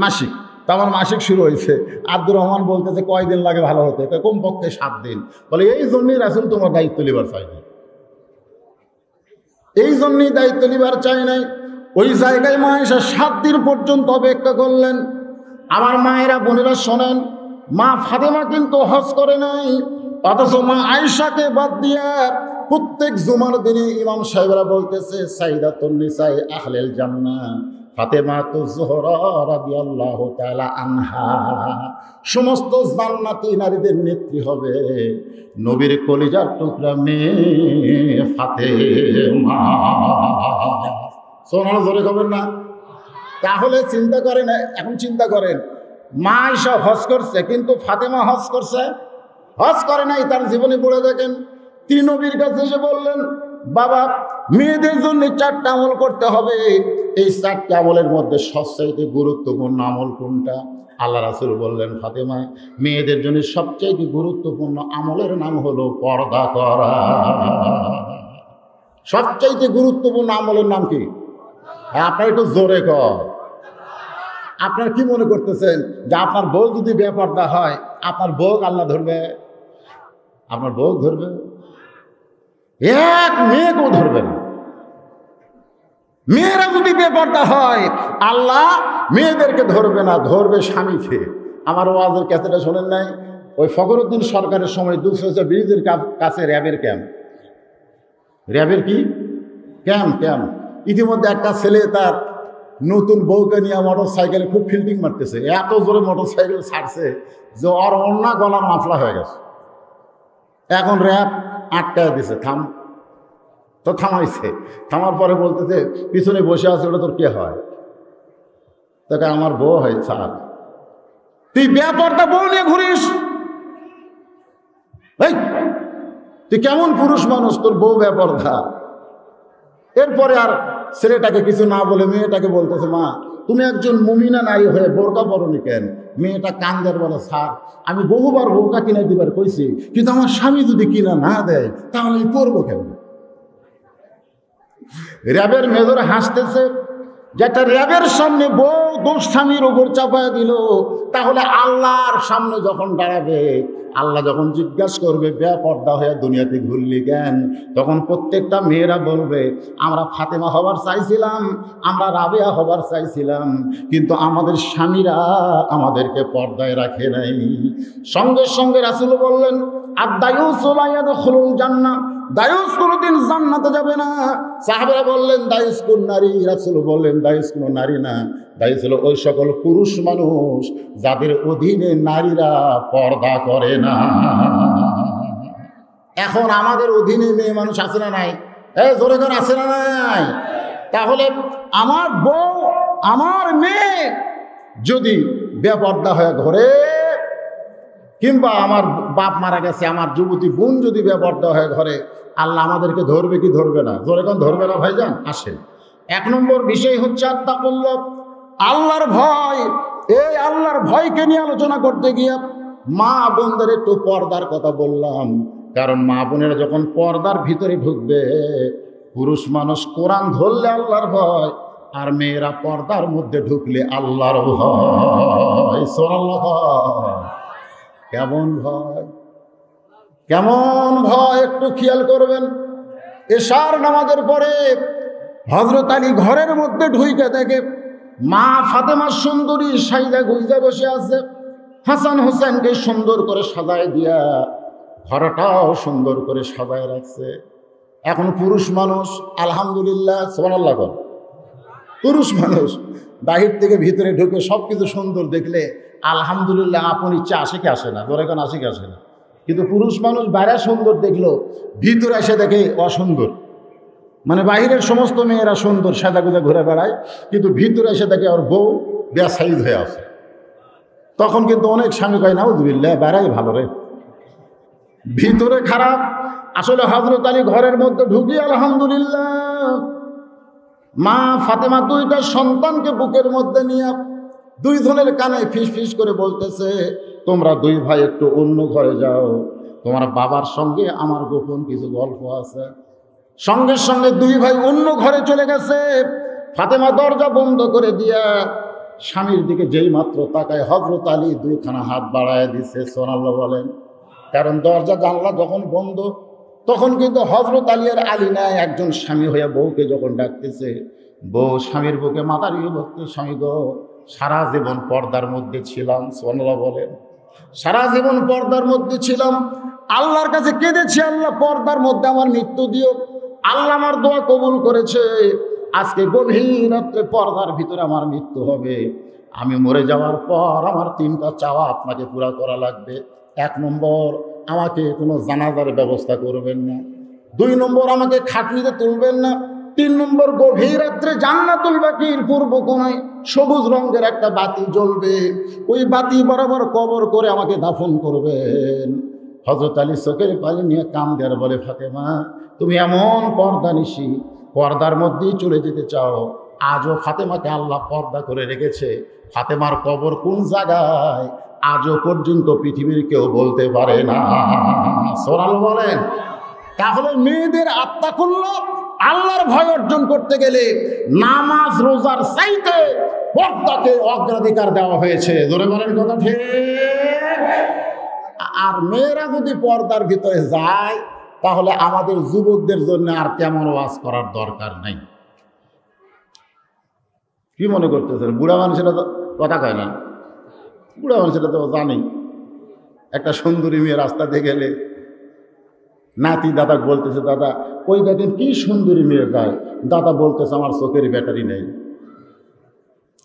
মাসিক। তো আমার মাসিক শুরু হয়েছে। আব্দুর রহমান বলতেছে, কয়দিন লাগে ভালো হতে? কমপক্ষে 7 দিন। বলে এই জন্যই রাসূল তোমার দায়িত্ব লিবার চাই নাই, এই জন্যই দায়িত্ব লিবার চাই নাই। ওই জায়গায় মা আয়েশা 7 দিন পর্যন্ত অপেক্ষা করলেন। আমার মায়েরা বোনেরা শোনেন, মা ফাতেমা কিন্তু হজ করে নাই, অথচ মা আয়েশাকে বাদ দিয়া প্রত্যেক জুমার দিনে ইমাম সাহেবরা বলতেছে, সাইয়্যিদাতুন নিসাই আহলিল জান্নাহ ফাতেমাতুজ যোহরা রাদিয়াল্লাহু তাআলা আনহা, সমস্ত জান্নাতি নারীদের নেত্রী হবে নবীর কলিজার টুকরা মেয়ে ফাতেমা। সোনার জোরে খবর না? তাহলে চিন্তা করেন, এখন চিন্তা করেন, মা আয়েশা হজ করছে কিন্তু ফাতেমা হজ করছে? হজ করে নাই। তার জীবনে পড়ে দেখেন, তিনি নবীর কাছে এসে বললেন, বাবা মেয়েদের জন্য 4টা আমল করতে হবে, এই 4টা আমলের মধ্যে সবচাইতে গুরুত্বপূর্ণ আমল কোনটা? আল্লাহ রাসূল বললেন, ফাতেমা মেয়েদের জন্য সবচাইতে গুরুত্বপূর্ণ আমলের নাম হলো পর্দা করা। সবচাইতে গুরুত্বপূর্ণ আমলের নাম কি? আপনার একটু জোরে কর। আপনার কি মনে করতেছেন যে আপনার বউ যদি বেপর্দা হয়, আপনার বউ আল্লাহ ধরবে? আপনার বউ ধরবে? এক মেয়েকেও ধরবে না। মেয়েরা যদি বেপর্দা হয়, আল্লাহ মেয়েদেরকে ধরবে না, ধরবে স্বামীকে। আমার ওয়াজের ক্যাসেটে শোনেন নাই? ওই ফখরুদ্দিন সরকারের সময় 200 ব্রিজের কাছে র্যাবের ক্যাম্প। র্যাবের কি ক্যাম্প? ইতিমধ্যে একটা ছেলে তার নতুন বউকে নিয়ে মোটর সাইকেলে খুব ফিল্ডিং মারতেছে, এত জোরে মোটর সাইকেল ছাড়ছে যে ওর অন্য গলার মাফলা হয়ে গেছে। এখন র্যাব আটকায় দিছে, থাম। তো থামাইছে, থামার পরে বলতেছে, পিছনে বসে আছে ওটা তোর কে হয়? তাকে আমার বউ হয়। স্যার তুই বেপরদা বউ নিয়ে ঘুরিস? এই তুই কেমন পুরুষ মানুষ, তোর বউ বেপরদা? এরপরে আর ছেলেটাকে কিছু না বলে মেয়েটাকে বলতেছে, মা তুমি একজন মুমিনা নারী হয়ে বোরকা পরনি কেন? মেয়েটা কান্দের বলে, স্যার আমি বহুবার বোরকা কিনে দিবার কইছি, কিন্তু আমার স্বামী যদি কিনা না দেয় তাহলে আমি পরবো কেন? র্যাবের মেজর হাসতেছে, যেটা র্যাবের সামনে বউ দোষ স্বামীর উপর চাপায় দিল, তাহলে আল্লাহর সামনে যখন দাঁড়াবে, আল্লাহ যখন জিজ্ঞাসা করবে বেপর্দা হয়ে দুনিয়াতে ঘুরলি কেন, তখন প্রত্যেকটা মেয়েরা বলবে, আমরা ফাতেমা হবার চাইছিলাম, আমরা রাবেয়া হবার চাইছিলাম, কিন্তু আমাদের স্বামীরা আমাদেরকে পর্দায় রাখে নাই। সঙ্গে সঙ্গে রাসূল বললেন, আদ-দায়ুসু লা ইয়াদখুলুল জান্নাহ, দায়ুস কোনোদিন জান্নাতে যাবে না। সাহাবারা বললেন, দায়ুস কোন নারী? রাসূল বললেন, দায়ুস কোনো নারী না, দায়ুস হলো ওই সকল পুরুষ মানুষ যাদের অধীনে নারীরা পর্দা করে না। এখন আমাদের অধীনে মেয়ে মানুষ আছে না নাই? জোরে করে আছে না নাই? তাহলে আমার বউ, আমার মেয়ে যদি বেপর্দা হয়ে ঘরে, কিংবা আমার বাপ মারা গেছে, আমার যুবতী বোন যদি বেপর্দা হয়ে ঘরে, আল্লাহ আমাদেরকে ধরবে কি ধরবে না? জোরে কোন ধরবে না ভাইজান? আসেন, 1 নম্বর বিষয় হচ্ছে আত্তাকুল্লাহ, আল্লাহর ভয়। এই আল্লাহর ভয়কে নিয়ে আলোচনা করতে গিয়ে মা বোনদের একটু পর্দার কথা বললাম, কারণ মা বোনেরা যখন পর্দার ভিতরে ঢুকবে, পুরুষ মানুষ কোরআন ধরলে আল্লাহর ভয়, আর মেয়েরা পর্দার মধ্যে ঢুকলে আল্লাহর ভয়। সুবহানাল্লাহ। কেমন ভয়, কেমন ভয় একটু খেয়াল করবেন। এশার নামাজের পরে হযরত আলী ঘরের মধ্যে ঢুইকে দেখে মা ফাতেমা সুন্দরী সাইদা গুইজা বসে আছে, হাসান হোসেনকে সুন্দর করে সাজায় দিয়া ঘরটাও সুন্দর করে সাজায় রাখছে। এখন পুরুষ মানুষ, আলহামদুলিল্লাহ সুবহানাল্লাহ, পুরুষ মানুষ বাহির থেকে ভিতরে ঢুকে সব কিছু সুন্দর দেখলে আলহামদুলিল্লাহ আপন ইচ্ছা আসে কি আসে না, ধরে কেন আসে কি আসে না। কিন্তু পুরুষ মানুষ বাইরে সুন্দর দেখলো, ভিতরে এসে দেখে অসুন্দর। মানে বাহিরের সমস্ত মেয়েরা সুন্দর, সাদা গুজা ঘুরে বেড়ায়, কিন্তু ভিতরে এসে দেখে ওর বউ বেসাইজ হয়ে আছে। তখন কিন্তু অনেক স্বামী কয় নাউযুবিল্লাহ, বেড়াই ভালো রে, ভিতরে খারাপ। আসলে হযরত আলী ঘরের মধ্যে ঢুকি আলহামদুলিল্লাহ মা ফাতেমা দুইটা সন্তানকে বুকের মধ্যে নিয়ে দুইজনের কানে ফিস ফিস করে বলতেছে, তোমরা দুই ভাই একটু অন্য ঘরে যাও, তোমার বাবার সঙ্গে আমার গোপন কিছু গল্প আছে। সঙ্গে সঙ্গে দুই ভাই অন্য ঘরে চলে গেছে। ফাতেমা দরজা বন্ধ করে দিয়া স্বামীর দিকে যেই মাত্র তাকায়, হযরত আলী দুইখানা হাত বাড়ায় দিছে, সুবহানাল্লাহ বলেন। কারণ দরজা জানলা যখন বন্ধ, তখন কিন্তু হযরত আলী আর আলী নাই, একজন স্বামী হয়ে বউকে যখন ডাকতেছে, বউ স্বামীর বুকে মাথা দিয়ে বলতে, স্বামী গো, সারা জীবন পর্দার মধ্যে ছিলাম, সুবহানাল্লাহ বলেন, সারা জীবন পর্দার মধ্যে ছিলাম, আল্লাহর কাছে কেঁদেছি, আল্লাহ পর্দার মধ্যে আমার মৃত্যু দিও। আল্লাহ আমার দোয়া কবুল করেছে, আজকে গভীর রাত্রে পর্দার ভিতরে আমার মৃত্যু হবে। আমি মরে যাওয়ার পর আমার তিনটা চাওয়া আপনাকে পুরা করা লাগবে। 1 নম্বর, আমাকে কোনো জানাজার ব্যবস্থা করবেন না। 2 নম্বর, আমাকে খাটনিতে তুলবেন না। 3 নম্বর, গভীর রাত্রে জান্নাতুল বাকির পূর্ব কোণায় সবুজ রঙের একটা বাতি জ্বলবে, ওই বাতি বরাবর কবর করে আমাকে দাফন করবেন। হযরত আলী চোখের পানি নিয়ে কান্দে আর বলে, ফাতেমা তুমি এমন পর্দা নিশি, পর্দার মধ্যেই চলে যেতে চাও। আজও ফাতেমাকে আল্লাহ পর্দা করে রেখেছে। ফাতেমার কবর কোন জায়গায় আজও পর্যন্ত পৃথিবীর কেউ বলতে পারে না। সুবহানাল্লাহ বলেন। তাহলে মেয়েদের আত্মা করল আল্লাহর ভয় অর্জন করতে গেলে নামাজ রোজার চাইতে পর্দাকে অগ্রাধিকার দেওয়া হয়েছে। জোরে বলেন কথা ঠিক। আর মেয়েরা যদি পর্দার ভিতরে যায়, তাহলে আমাদের যুবকদের জন্য আর তেমন ওয়াজ করার দরকার নাই। কি মনে করতেছেন? বুড়া মানুষেরা তো কথা কয় না, বুড়া মানুষেরা তো জানি। একটা সুন্দরী মেয়ে রাস্তা দিয়ে গেলে নাতি দাদা বলতেছে, দাদা ওই দেখেন কি সুন্দরী মেয়ে যায়। দাদা বলতেছে, আমার চোখের ব্যাটারি নেই।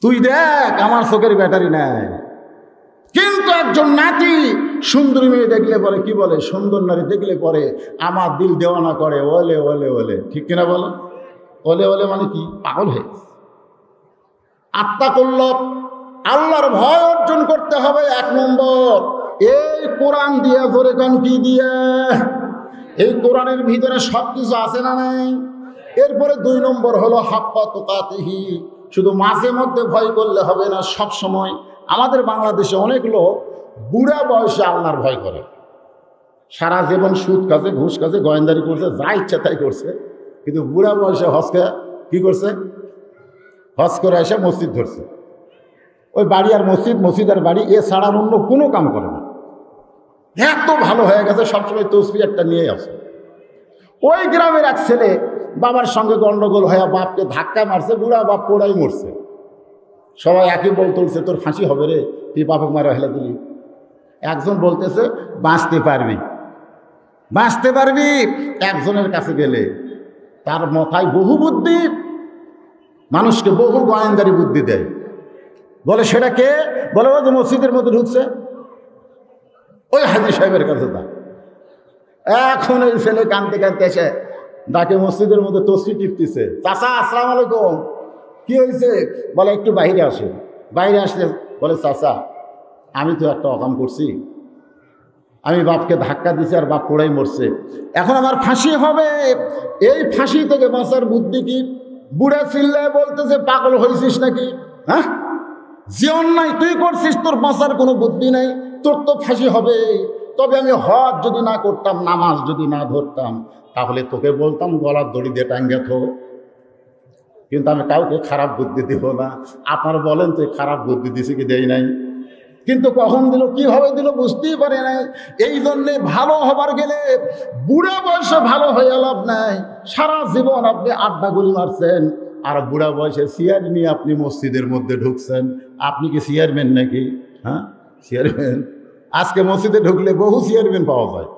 তুই দেখ, আমার চোখের ব্যাটারি নেই। কিন্তু একজন নাতি সুন্দরী মেয়ে দেখলে পরে কি বলে, সুন্দর নারী দেখলে পরে আমার দিল দেওয়ানা করে, ওলে ওলে ওলে। ঠিক কিনা বলো? ওলে ওলে মানে কি? পাগল হয়ে আত্মা করল। আল্লাহর ভয় অর্জন করতে হবে 1 নম্বর, এই কোরআন দিয়ে। ধরে কান কি দিয়ে? এই কোরআনের ভিতরে সব কিছু আছে না নাই? এরপরে 2 নম্বর হলো হাক্কা তুকাতিহি। শুধু মাঝে মধ্যে ভয় করলে হবে না, সব সময়। আমাদের বাংলাদেশে অনেক লোক বুড়া বয়সে আল্লাহর ভয় করে। সারা জীবন সুদ কাজে, ঘুষ কাজে, গোয়েন্দারি করছে, যা ইচ্ছা তাই করছে, কিন্তু বুড়া বয়সে হজকে কি করছে? হজ করে এসে মসজিদ ধরছে। ওই বাড়ি আর মসজিদ, মসজিদ আর বাড়ি, এ ছাড়া অন্য কোনো কাম করে না। এত ভালো হয়ে গেছে, সবসময় তসবিহ একটা নিয়ে আসে। ওই গ্রামের এক ছেলে বাবার সঙ্গে গন্ডগোল হয়ে বাপকে ধাক্কা মারছে, বুড়া বাপ পোড়াই মরছে। সবাই একই বল তুলছে, তোর ফাঁসি হবে রে, তুই বাপক মারা হেলে দিলি। একজন বলতেছে, বাঁচতে পারবি, বাঁচতে পারবি। একজনের কাছে গেলে তার মাথায় বহু বুদ্ধি, মানুষকে বহু গোয়েন্দারি বুদ্ধি দেয়। বলে সেটা কে? বলে ওই যে মসজিদের মধ্যে ঢুকছে, ওই হাজী সাহেবের কাছে যা। এখন এই ছেলে কানতে কানতে এসে ডাকে মসজিদের মধ্যে তসবি টিপতেছে। চাচা আসসালামু আলাইকুম। কি হয়েছে? বলে একটু বাইরে আসে। বাইরে আসলে বলে, চাচা আমি তো একটা অকাম করছি, আমি বাপকে ধাক্কা দিছি আর বাপ পোড়াই মরছে, এখন আমার ফাঁসি হবে। এই ফাঁসি থেকে বাঁচার বুদ্ধি কি? বুড়া চিল্লায় বলতেছে, পাগল হয়েছিস নাকি? হ্যাঁ, যে অন্যায় তুই করছিস তোর বাঁচার কোনো বুদ্ধি নাই, তোর তো ফাঁসি হবে। তবে আমি হজ যদি না করতাম, নামাজ যদি না ধরতাম, তাহলে তোকে বলতাম গলার দড়ি দিয়ে টাঙ্গে থো। কিন্তু আমি কাউকে খারাপ বুদ্ধি দিব না। আপনার বলেন তো খারাপ বুদ্ধি দিছে কি দেই নাই? কিন্তু কখন দিল, কিভাবে দিল বুঝতেই পারে নাই। এই জন্যে ভালো হবার গেলে বুড়া বয়সে ভালো হয়ে লাভ নাই। সারা জীবন আপনি আড্ডা গুলি মারছেন, আর বুড়া বয়সে চেয়ার নিয়ে আপনি মসজিদের মধ্যে ঢুকছেন। আপনি কি চেয়ারম্যান নাকি? হ্যাঁ, চেয়ারম্যান। আজকে মসজিদে ঢুকলে বহু চেয়ারম্যান পাওয়া যায়।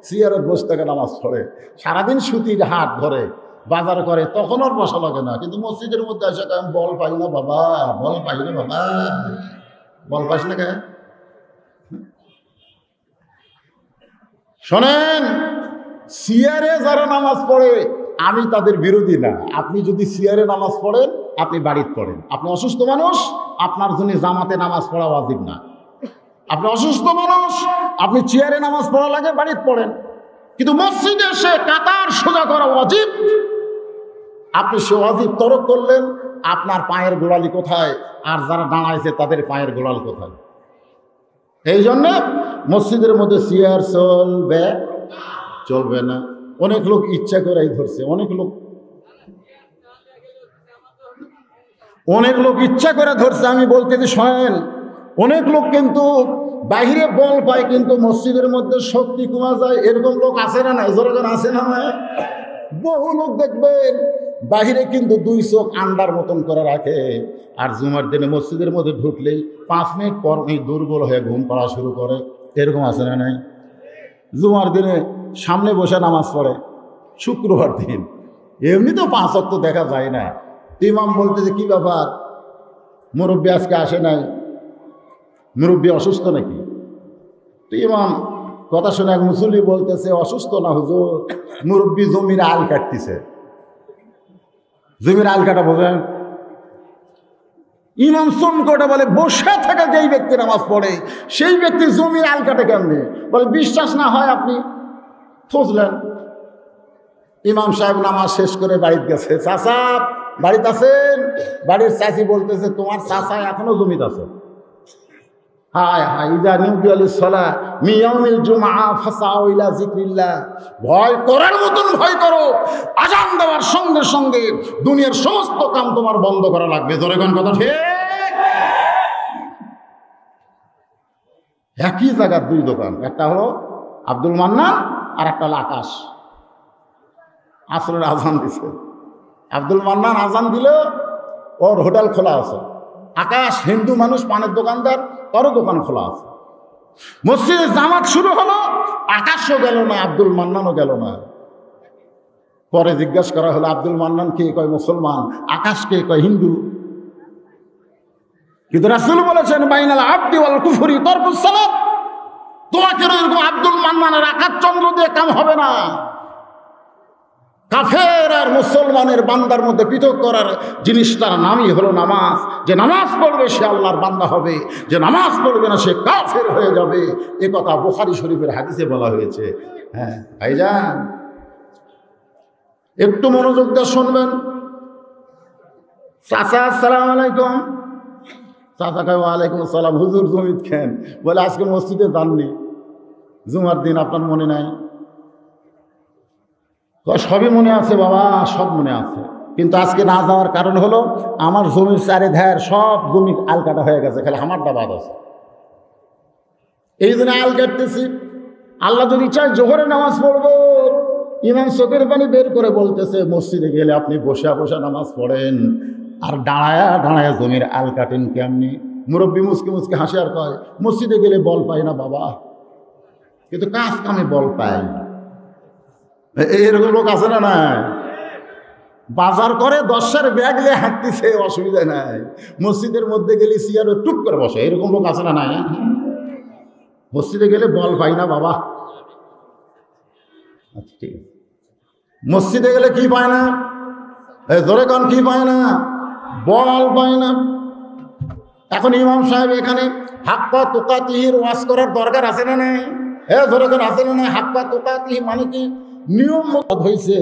চেয়ারের বসে থেকে নামাজ পড়ে, সারাদিন সুতির হাট ধরে, বাজার করে, তখন আর বসা লাগে না। কিন্তু মসজিদের মধ্যে এসে আমি বল পাই না বাবা, বল পাই না বাবা। বল পাইস না কে? শোনেন, সিয়ারে যারা নামাজ পড়ে আমি তাদের বিরোধী না। আপনি যদি সিয়ারে নামাজ পড়েন, আপনি বাড়িতে পড়েন। আপনি অসুস্থ মানুষ, আপনার জন্য জামাতে নামাজ পড়া ওয়াজিব না। আপনি অসুস্থ মানুষ, আপনি চেয়ারে নামাজ পড়া লাগে, বাড়িতে পড়েন। কিন্তু মসজিদে এসে কাতার সোজা করা ওয়াজিব। আপনি সে ওয়াজিব তরক করলেন, আপনার পায়ের গোড়ালি কোথায়? আর যারা দাঁড়াইছে তাদের পায়ের গোড়াল কোথায়? এই জন্য মসজিদের মধ্যে চেয়ার চলবে না। অনেক লোক ইচ্ছা করেই ধরছে, অনেক লোক ইচ্ছা করে ধরছে। আমি বলতেছি শোনেন, অনেক লোক কিন্তু বাহিরে বল পায়, কিন্তু মসজিদের মধ্যে শক্তি কমা যায়। এরকম লোক আছে না? নাই জোরগান আছে না? বহু লোক দেখবেন বাহিরে কিন্তু 2 চোখ আন্ডার মতন করে রাখে, আর জুমার দিনে মসজিদের মধ্যে ঢুকলেই 5 মিনিট পর দুর্বল হয়ে ঘুম পড়া শুরু করে। এরকম আছে না? নাই। জুমার দিনে সামনে বসে নামাজ পড়ে, শুক্রবার দিন এমনি তো 5 ওয়াক্ত দেখা যায় না। ইমাম বলতেছে কি ব্যাপার, মুরব্বী আজকে আসে নাই, মুরব্বী অসুস্থ নাকি? তো ইমাম কথা শুনে এক মুসল্লি বলতেছে অসুস্থ না হুজুর, মুরব্বী জমির আল কাটতেছে। জমির আল কাটা বোঝেন? ইমাম চমকটা বলে বসে থাকা যেই ব্যক্তি নামাজ পড়ে সেই ব্যক্তি জমির আল কাটে কেমনে? বলে বিশ্বাস না হয় আপনি খুঁজলেন। ইমাম সাহেব নামাজ শেষ করে বাড়িতে গেছে। চাচা বাড়িতে আছেন? বাড়ির চাচি বলতেছে তোমার চাচা এখনো জমিতে আছে। হায় হায়, ইদা নিউদিয়ালিস সালাহ মিয়াউমিল জুমআ ফাসাউ ইলা যিকরিল্লাহ। ভয় করার মতন ভয় করো, আযান দেওয়ার সঙ্গে সঙ্গে দুনিয়ার সমস্ত কাম তোমার বন্ধ করা লাগবে। জোরে কোন কথা ঠিক? একই জায়গার 2 দোকান, একটা হলো আব্দুল মান্নান আর একটা হলো আকাশ। আসরের আজান দিছে, আব্দুল মান্নান আজান দিল, ওর হোটেল খোলা আছে। আকাশ হিন্দু মানুষ, পানের দোকানদার, তারও দোকান খোলা আছে। মসজিদে জামাত শুরু হলো, আকাশও গেল না, আব্দুল মান্নানও গেল না। পরে জিজ্ঞাসা করা হলো আব্দুল মান্নান কে কয় মুসলমান, আকাশ কে কয় হিন্দু। কিন্তু রাসূল বলেছেন বাইনাল আবদি ওয়াল কুফরি তারকুস সালাত। তোমাকে এরকম আব্দুল মান্নানের আকাশ চন্দ্র দিয়ে কাম হবে না। কাফের আর মুসলমানের বান্দার মধ্যে পৃথক করার জিনিসটার নামই হলো নামাজ। যে নামাজ পড়বে সে আল্লাহর বান্দা হবে, যে নামাজ পড়বে না সে কাফের হয়ে যাবে। এ কথা বুখারী শরীফের হাদিসে বলা হয়েছে। হ্যাঁ ভাইজান, একটু মনোযোগ দিয়ে শুনবেন। চাচা আসসালামু আলাইকুম। চাচা কয় ওয়ালাইকুম আসসালাম। হুজুর জমিত খেন? বলে আজকে মসজিদে যাননি, জুমার দিন আপনার মনে নাই? সবই মনে আছে বাবা, সব মনে আছে, কিন্তু আজকে না যাওয়ার কারণ হলো আমার জমির চারিধার সব জমি আল কাটা হয়ে গেছে, খালি আমারটা বাদ আছে। এই জন্য আল কাটতেছি। আল্লাহ যদি চায় জোহরে নামাজ পড়বো, ইমাম চোখের পানি বের করে বলতেছে মসজিদে গেলে আপনি বসে বসে নামাজ পড়েন, আর দাঁড়ায়া দাঁড়ায়া জমির আল কাটেন কেমনি? মুরব্বী মুসকে মুসকে হাসি আর কয় মসজিদে গেলে বল পাই না বাবা, কিন্তু কাজ কামে বল পাই না। এইরকম লোক আছে না? নাই। বাজার করে 10টার ব্যাগ নিয়ে হাঁটতেছে, অসুবিধা নাই। মসজিদের মধ্যে গেলে চেয়ারে টুক করে বসে, এরকম লোক আছে না? নাই। মসজিদে গেলে বল পাই না বাবা। আচ্ছা ঠিক আছে, মসজিদে গেলে কি পায় না? ধরে কান কি পায় না? বল পায় না। এখন ইমাম সাহেব এখানে হাক্কা তুকাতিহির ওয়াজ করার দরকার আছে না? নাই। ধরে কান আছে না? নাই। হাক্কা তুকাতিহি মানে কি? নিয়ম মত হয়েছে।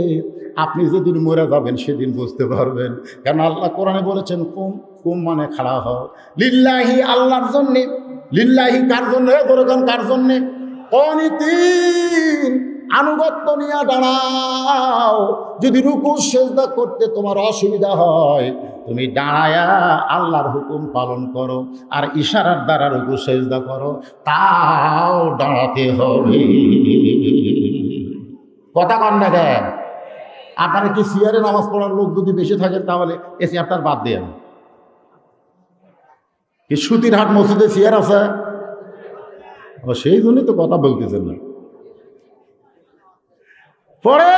আপনি যেদিন মরে যাবেন সেদিন বুঝতে পারবেন। কেন আল্লাহ কোরআনে বলেছেন কুম, কুম মানে খাড়া হও, লিল্লাহি আল্লাহর জন্য। লিল্লাহি কার জন্য? ধরেন কার জন্য? অনিতিন আনুগত্য নিয়ে দাঁড়াও। যদি রুকু সেজদা করতে তোমার অসুবিধা হয়, তুমি দাঁড়ায়া আল্লাহর হুকুম পালন করো, আর ইশারার দ্বারা রুকু সেজদা করো, তাও দাঁড়াতে হবে। কথা কন না দেন? আপনারা কি চেয়ারে নামাজ পড়ার লোক যদি বেশি থাকেন তাহলে এ চেয়ারটার বাদ দেন। কি সুতির হাট মসজিদে চেয়ার আছে? সেই জন্যই তো কথা বলতেছেন না। পরে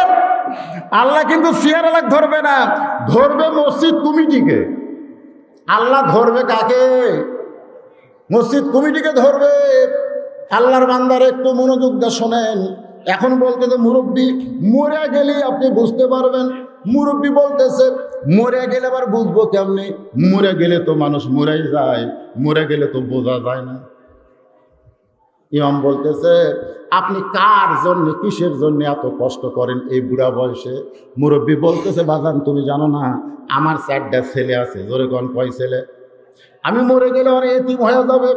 আল্লাহ কিন্তু চেয়ার আলাগ ধরবে না, ধরবে মসজিদ কমিটিকে। আল্লাহ ধরবে কাকে? মসজিদ কমিটিকে ধরবে। আল্লাহর বান্দার একটু মনোযোগ দিয়ে শোনেন। এখন বলতেছে মুরব্বী, মরে গেলে আপনি বুঝতে পারবেন। মুরব্বী বলতেছে মরে গেলে আবার বুঝবো কেমনি? মরে গেলে তো মানুষ মরেই যায়, মরে গেলে তো বোঝা যায় না। ইমাম বলতেছে আপনি কার জন্য, কিসের জন্য এত কষ্ট করেন এই বুড়া বয়সে? মুরব্বী বলতেছে বাজান তুমি জানো না আমার 4টা ছেলে আছে। জোরে কোন কয় ছেলে? আমি মরে গেলে ওরা এতিম হয়ে যাবে,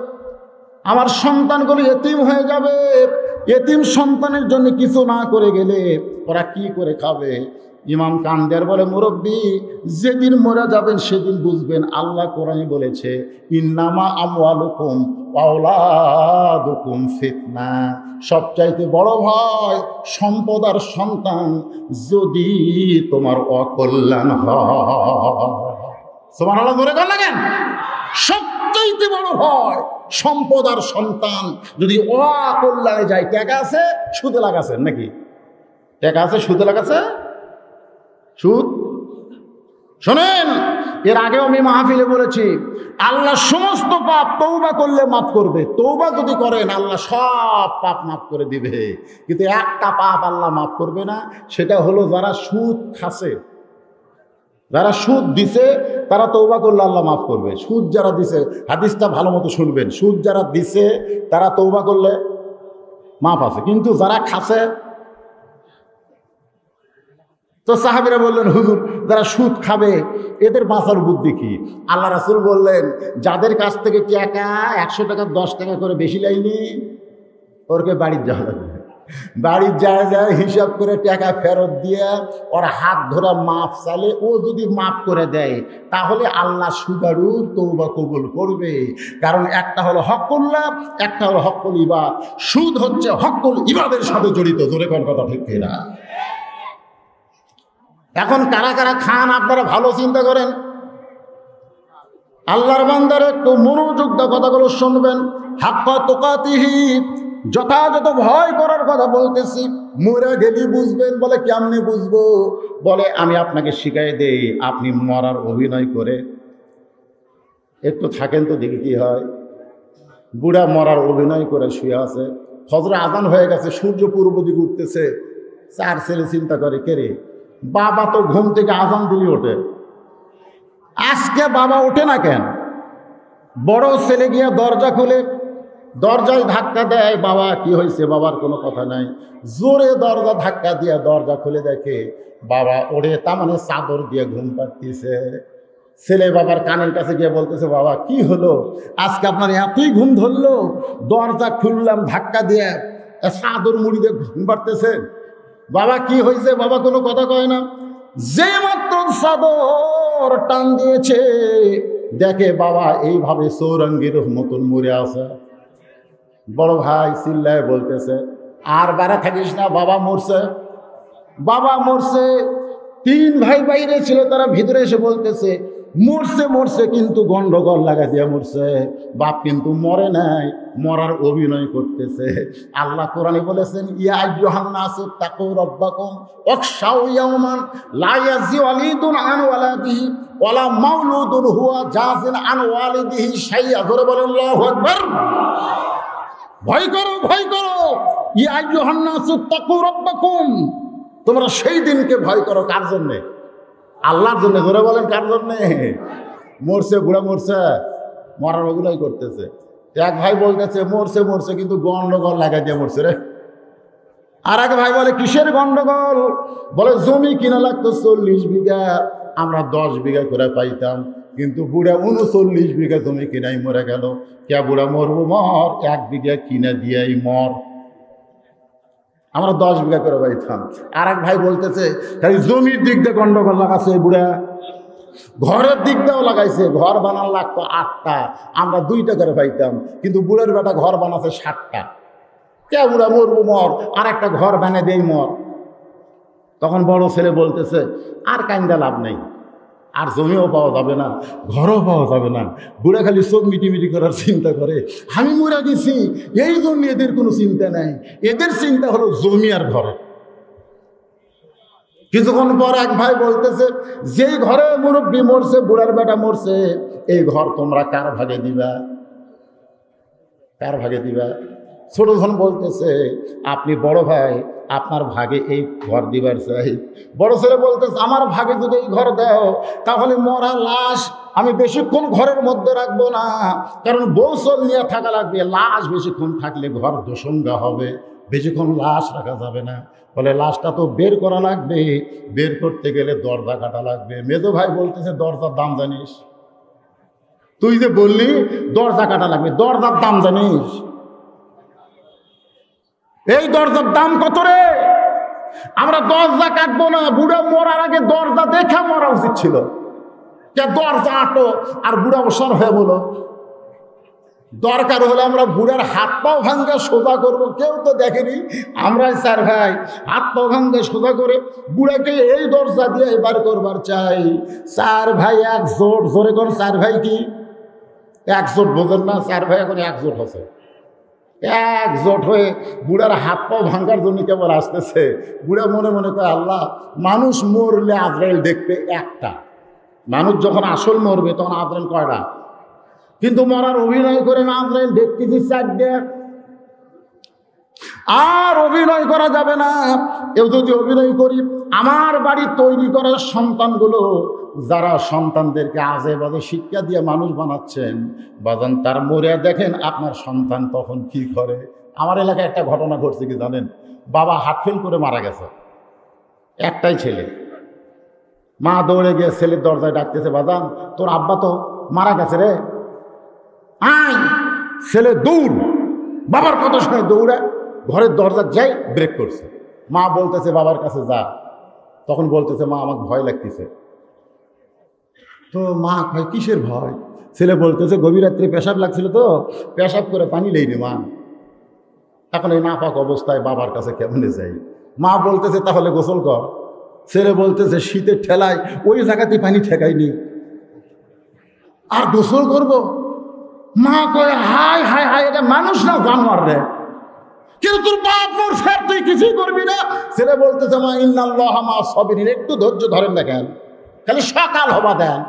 আমার সন্তানগুলো এতিম হয়ে যাবে। এতিম সন্তানের জন্য কিছু না করে গেলে ওরা কি করে খাবে? ইমাম কান্দের বলে মুরব্বী যেদিন মরে যাবেন সেদিন বুঝবেন। আল্লাহ কোরআনে বলেছে ইন্নামা আমওয়ালুকুম ওয়া আওলাদুকুম ফিতনা। সবচাইতে বড় ভয় সম্পদ আর সন্তান যদি তোমার অকল্যাণ হয়। সুবহানাল্লাহ, ধরে কর লাগেন। সবচাইতে বড় ভয় সম্পদ আর সন্তান যদি অকল্যাণে যায়। টাকা আছে সুদে লাগাছেন নাকি? টাকা আছে সুদে লাগাছে? সুদ শোনেন, এর আগেও আমি মাহফিলে বলেছি আল্লাহ সমস্ত পাপ তওবা করলে মাফ করবে। তওবা যদি করেন আল্লাহ সব পাপ মাফ করে দিবে। কিন্তু একটা পাপ আল্লাহ মাফ করবে না, সেটা হলো যারা সুদ খাচ্ছে, যারা সুদ দিছে তারা তওবা করলে আল্লাহ মাফ করবে। সুদ যারা দিছে, হাদিসটা ভালো মতো শুনবেন, সুদ যারা দিছে তারা তওবা করলে মাফ আছে, কিন্তু যারা খাচ্ছে। তো সাহাবীরা বললেন হুজুর যারা সুদ খাবে এদের বাঁচার বুদ্ধি কি? আল্লাহ রাসূল বললেন যাদের কাছ থেকে টাকা 100 টাকা 10 টাকা করে বেশি লাইনি ওরকে বাড়ির যাওয়া লাগবে। বাড়ির যায় হিসাব করে টাকা ফেরত দিয়ে ওর হাত ধরা মাফ চালে ও যদি মাফ করে দেয় তাহলে আল্লাহ সুগারুর তওবা কবুল করবে। কারণ একটা হলো হকুল্লাহ, একটা হলো হকুল ইবাদ। সুদ হচ্ছে হকুল ইবাদের সাথে জড়িত। জোরে কোন কথা ঠিক কিনা? এখন কারা কারা খান আপনারা ভালো চিন্তা করেন। আল্লাহর বান্দার একটু মনোযোগ দিয়ে কথাগুলো শুনবেন। হাক্কা তুকাতিহি, যথাযথ ভয় করার কথা বলতেছি। মরে গেলি বুঝবেন। বলে কেমনে বুঝবো? বলে আমি আপনাকে শিখাই দেই, আপনি মরার অভিনয় করে একটু থাকেন তো দেখি কি হয়। বুড়া মরার অভিনয় করে শুয়ে আছে, ফজর আজান হয়ে গেছে, সূর্য পূর্ব দিকে উঠতেছে। 4 ছেলে চিন্তা করে কে রে, বাবা তো ঘুম থেকে আজান দিলে ওঠে, আজকে বাবা ওঠে না কেন? বড় ছেলে গিয়ে দরজা খুলে, দরজায় ধাক্কা দেয়। বাবা কি হয়েছে? বাবার কোনো কথা নাই। জোরে দরজা ধাক্কা দিয়ে দরজা খুলে দেখে বাবা ওড়ে, তার মানে চাদর দিয়ে ঘুম পাড়তেছে। ছেলে বাবার কানের কাছে গিয়ে বলতেছে বাবা কি হলো, আজকে আপনার এতই ঘুম ধরলো? দরজা খুললাম ধাক্কা দিয়ে, চাদর মুড়ি দিয়ে ঘুম পাড়তেছে। বাবা কি হয়েছে? বাবা কোনো কথা কয় না। যে মাত্র চাদর টান দিয়েছে দেখে বাবা এইভাবে চৌরঙ্গির মতন মরে আছে। বড় ভাই চিল্লায় বলতেছে আর বাড়া থাকিস না, বাবা মরছে, বাবা মরছে। 3 ভাই বাইরে ছিল, তারা ভিতরে এসে বলতেছে মরছে মরছে, কিন্তু গন্ডগোল লাগা দিয়ে মরছে। বাপ কিন্তু মরে নাই, মরার অভিনয় করতেছে। আল্লাহ কোরআনে বলেছেন ইয়া আইয়ুহান নাসু তাকু রাব্বাকুম ওয়াখশাউ ইয়াওমান লা ইয়াজি ওয়ালিদুন আন ওয়ালাদিহি ওয়ালা মাউলুদুন হুয়া জাযিন আন ওয়ালিদিহি শাইআ। ধরে বলেন আল্লাহু আকবার। ভয় করো, ভয় করো। ইয়া আইয়ুহান নাসু তাকু রাব্বাকুম, তোমরা সেই দিনকে ভয় করো। কার জন্যে? আল্লাহর জন্য। ধরে বলেন কার জন্যে? মরছে, বুড়া মরছে, মরার অভিনয় করতেছে। এক ভাই বলতেছে মরছে মরছে, কিন্তু গন্ডগোল লাগাই দিয়ে মরছে রে। আর এক ভাই বলে কিসের গন্ডগোল? বলে জমি কিনা লাগতো 40 বিঘা, আমরা 10 বিঘা করে পাইতাম, কিন্তু বুড়া 39 বিঘা জমি কিনাই মরে গেল। কে বুড়া মরবো? মর, 1 বিঘা কিনা দিয়াই মর, আমরা 10 বিঘা করে পাইতাম। আর এক ভাই বলতেছে জমির দিক দিয়ে গন্ডগোল লাগাচ্ছে বুড়া, ঘরের দিক দিয়েও লাগাইছে। ঘর বানার লাগতো 8টা, আমরা 2টা করে পাইতাম, কিন্তু বুড়ার বেটা ঘর বানাচ্ছে 7টা। কে বুড়া মরবো মর, আর একটা ঘর বানিয়ে দেই মর। তখন বড় ছেলে বলতেছে আর কান্দা লাভ নেই, আর জমিও পাওয়া যাবে না, ঘরও পাওয়া যাবে না। বুড়া খালি চোখ মিটিমিটি করার চিন্তা করে, আমি মরে গেছি এই জন্য এদের কোনো চিন্তা নাই। এদের চিন্তা হলো জমি আর ঘরে। কিছুক্ষণ পর এক ভাই বলতেছে, যেই ঘরে মুরব্বী মরছে, বুড়ার বেটা মরছে, এই ঘর তোমরা কার ভাগে দিবা? কার ভাগে দিবা? ছোট জন বলতেছে, আপনি বড় ভাই, আপনার ভাগে এই ঘর দিবার চাই। বড় ছেলে বলতেছে, আমার ভাগে যদি এই ঘর দাও, তাহলে মরা লাশ আমি বেশিক্ষণ ঘরের মধ্যে রাখবো না, কারণ বৌসল নিয়ে থাকা লাগবে। লাশ বেশিক্ষণ থাকলে ঘর দোসঙ্গা হবে, বেশিক্ষণ লাশ রাখা যাবে না। বলে লাশটা তো বের করা লাগবে, বের করতে গেলে দরজা কাটা লাগবে। মেজো ভাই বলতেছে, দরজার দাম জানিস? তুই যে বললি দরজা কাটা লাগবে, দরজার দাম জানিস? এই দরজার দাম কত রে? আমরা দরজা কাটবো না, বুড়া মরার আগে দরজা দেখা মরা উচিত ছিল। কে দরজা আটো আর বুড়া অবসর হয়ে বলো? দরকার হলে আমরা বুড়ার হাত পাও ভাঙ্গা সোজা করবো, কেউ তো দেখেনি। আমরাই চার ভাই হাত পাও ভাঙ্গা সোজা করে বুড়াকে এই দরজা দিয়ে এবার করবার চাই। চার ভাই একজোট, জোরে কোন চার ভাই কি একজোট বোঝেন না? চার ভাই এখন একজোট হচ্ছে, একজোট হয়ে বুড়ার হাত পাও ভাঙ্গার জন্য কেবল আসতেছে। বুড়া মনে মনে করে, আল্লাহ, মানুষ মরলে আজরাইল দেখবে একটা, মানুষ যখন আসল মরবে তখন আজরাইল কয়টা? কিন্তু মরার অভিনয় করে না, আজরাইল দেখতেছি চারটে। আর অভিনয় করা যাবে না। কেউ যদি অভিনয় করি, আমার বাড়ি তৈরি করার সন্তানগুলো যারা সন্তানদেরকে আজে বাজে শিক্ষা দিয়ে মানুষ বানাচ্ছেন, বাজান তার মরে দেখেন আপনার সন্তান তখন কি করে। আমার এলাকায় একটা ঘটনা ঘটছে কি জানেন? বাবা হার্ট ফেল করে মারা গেছে, একটাই ছেলে। মা দৌড়ে গিয়ে ছেলের দরজায় ডাকতেছে, বাজান তোর আব্বা তো মারা গেছে রে, আয়। ছেলে দৌড়, বাবার কথা শুনে দৌড়ে ঘরের দরজা যাই, ব্রেক করছে। মা বলতেছে বাবার কাছে যা। তখন বলতেছে, মা আমাকে ভয় লাগতেছে। তো মা কয়, কিসের ভয়? ছেলে বলতেছে, গভীর রাত্রে পেশাব লাগছিল, তো পেশাব করে পানি লেইনি মা, এখন এই নাপাক অবস্থায় বাবার কাছে কেমনে যাই? মা বলতেছে, তাহলে গোসল কর। ছেলে বলতেছে, শীতের ঠেলায় ওই জায়গাতে পানি ঠেকাইনি, আর গোসল করব? মা কয়, হায় হায় হায়, এটা মানুষ না জানোয়ার রে, কিন্তু তোর বাপ মোর ফের তুই কিছুই করবি না। ছেলে বলতেছে, মা ইন্নাল্লাহা মা সাবিরিন, একটু ধৈর্য ধরেন, দেখেন খালি সকাল হবা দেন,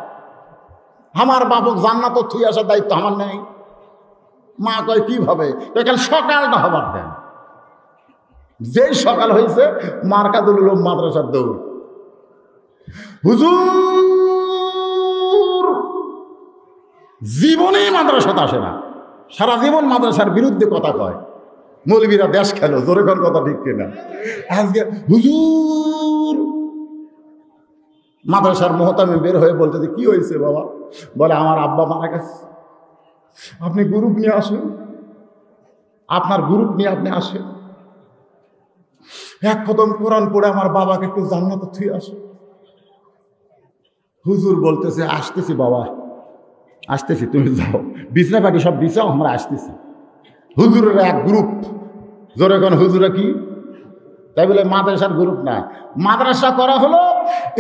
আমার বাপক জান্নাত থুই আসার দায়িত্ব আমার নেই। মা কয়, কিভাবে? খালি সকালটা হবার দেন। যেই সকাল হয়েছে, মার্কাতুল উলুম মাদ্রাসার দৌড়। হুজুর জীবনেই মাদ্রাসাতে আসে না, সারা জীবন মাদ্রাসার বিরুদ্ধে কথা কয়। মৌলবীরা দেশ খেলো, জোরে কোন কথা ঠিক কিনা? আজকে হুজুর মাদ্রাসার মোহতামে বের হয়ে বলতে, কি হয়েছে বাবা? বলে, আমার আব্বা মারা গেছে, আপনি গ্রুপ নিয়ে আসেন, আপনার গ্রুপ নিয়ে আপনি আসেন, এক খতম কোরআন পড়ে আমার বাবাকে একটু জান্নাতে থুয়ে আসে। হুজুর বলতেছে, আসতেছি বাবা, আসতেছি, তুমি যাও, বিছনা পাটি সব বিছাও, আমরা আসতেছি। হুজুরের এক গ্রুপ, জোরে কোন হুজুরা কি? তাই বলে মাদ্রাসার গ্রুপ না, মাদ্রাসা করা হলো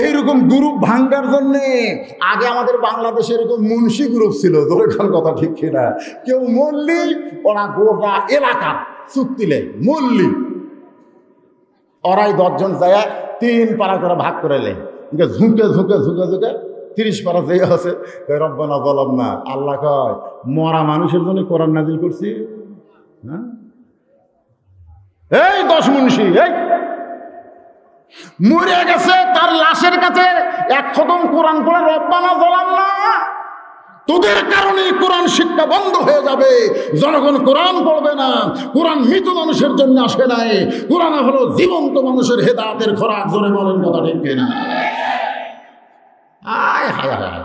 এইরকম গ্রুপ ভাঙ্গার জন্যে। আগে আমাদের বাংলাদেশে এরকম মুন্সি গ্রুপ ছিল, জোরে কোন কথা ঠিক কিনা? কেউ মল্লি, ওরা গোটা এলাকা চুক্তিলে মল্লি, ওরাই 10 জন যায় 3 পারা করে ভাগ করে লে, ঝুঁকে ঝুঁকে ঝুঁকে ঝুঁকে 30 পারা যে আছে, রব্বানা যালামনা, আল্লাহ কয় মরা মানুষের জন্য কোরআন নাজিল করছি। হ্যাঁ, এই 10 মুন্সি এই মরে গেছে, তার লাশের কাছে এক খতম কোরআন পড়ে রব্বানা যালামনা। তোদের কারণে কোরআন শিক্ষা বন্ধ হয়ে যাবে, জনগণ কোরআন পড়বে না। কোরআন মৃত মানুষের জন্য আসে নাই, কোরআন হলো জীবন্ত মানুষের হেদায়েতের খোরাক। জোরে বলেন কথা ঠিক কিনা? আয় হায় হায়,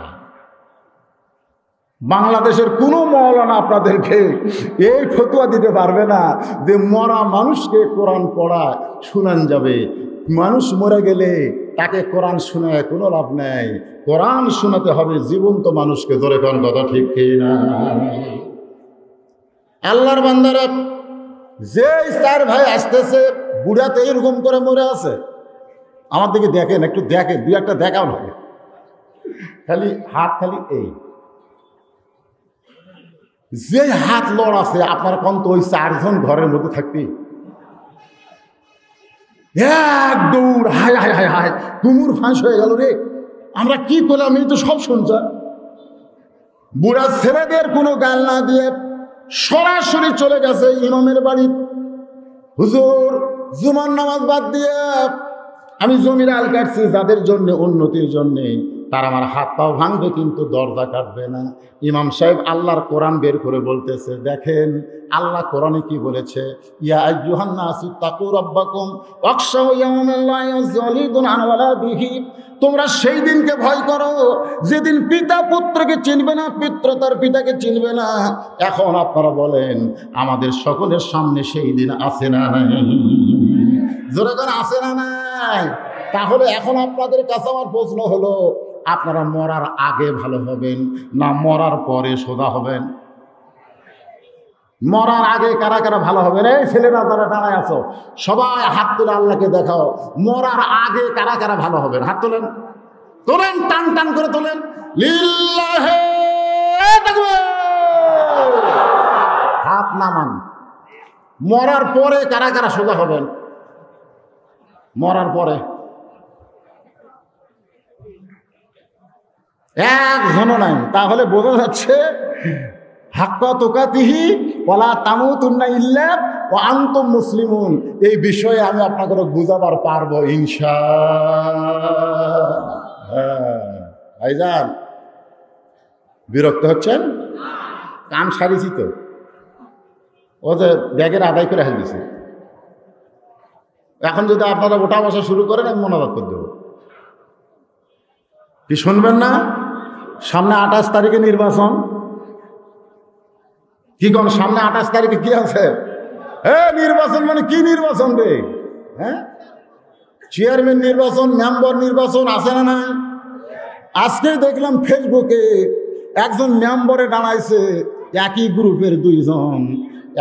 বাংলাদেশের কোনো মওলানা আপনাদেরকে এই ফতোয়া দিতে পারবে না যে মরা মানুষকে কোরআন পড়া শোনান যাবে। মানুষ মরে গেলে তাকে কোরআন শোনায় কোনো লাভ নেই, কোরআন শোনাতে হবে জীবন্ত মানুষকে। ধরে কোন কথা ঠিক কিনা? আল্লাহর বান্দারা, যে 4 ভাই আসতেছে, বুড়াতে এরকম করে মরে আছে। আমার দিকে দেখেন, একটু দেখেন, 2-1টা দেখাও না, খালি হাত, খালি এই যে হাত লড় আছে, আপনার কোন তো ওই 4 জন ঘরের মধ্যে থাকবি? এক দৌড়, হায় হায় হায় হায়, কুমুর ফাঁস হয়ে গেল রে, আমরা কি করলাম, এই তো সব শুনছে। বুড়া ছেলেদের কোনো গাল না দিয়ে সরাসরি চলে গেছে ইমামের বাড়ি। হুজুর, জুমার নামাজ বাদ দিয়ে আমি জমির আল কাটছি যাদের জন্য, উন্নতির জন্যে, তার আমার হাত পাও ভাঙবে কিন্তু দরজা কাটবে না। ইমাম সাহেব আল্লাহর কোরআন বের করে বলতেছে, দেখেন আল্লাহ কোরআনে কি বলেছে, ইয়া আইয়ুহান নাসু তাকু রাব্বাকুম ওয়াখশাউ ইয়াওমান লা ইয়াযলিদুন আন ওয়ালাদিহি, তোমরা সেই দিনকে ভয় করো যেদিন পিতা পুত্রকে চিনবে না, পুত্র তার পিতাকে চিনবে না। এখন আপনারা বলেন আমাদের সকলের সামনে সেই দিন আছে না নাই? জোরে করে আছে না নাই? তাহলে এখন আপনাদের কাছে আমার প্রশ্ন হলো, আপনারা মরার আগে ভালো হবেন না মরার পরে সোজা হবেন? মরার আগে কারা কারা ভালো হবেন? এই ছেলেরা তারা টানায় আছো, সবাই হাত তুলে আল্লাহকে দেখাও। মরার আগে কারা কারা ভালো হবেন? হাত তোলেন, তোলেন, টান টান করে তোলেন। লিল্লাহে তাকবীর। হাত নামান। মরার পরে কারা কারা সোজা হবেন? মরার পরে একজনও নাই। তাহলে বোঝা যাচ্ছে হাক্কা তুকাতিহি ওয়ালা তামুতুন্না ইল্লা ওয়া আনতুম মুসলিমুন। এই বিষয়ে আমি আপনাকে বুঝাবার পারবো ইনশাআল্লাহ। ভাইজান বিরক্ত হচ্ছেন? কান সারিছি তো, ও যে ব্যাগের আদায় করে হেল দিছে। এখন যদি আপনারা ওঠা বসা শুরু করেন আমি মনোভাব করে দেবো। কি শুনবেন না? সামনে 28 তারিখে নির্বাচন। কি কোন সামনে 28 তারিখে কি আছে? নির্বাচন মানে কি নির্বাচন রে? হ্যাঁ, চেয়ারম্যান নির্বাচন, মেম্বার নির্বাচন আছে না নাই? আজকে দেখলাম ফেসবুকে একজন মেম্বারে দাঁড়াইছে, একই গ্রুপের দুইজন,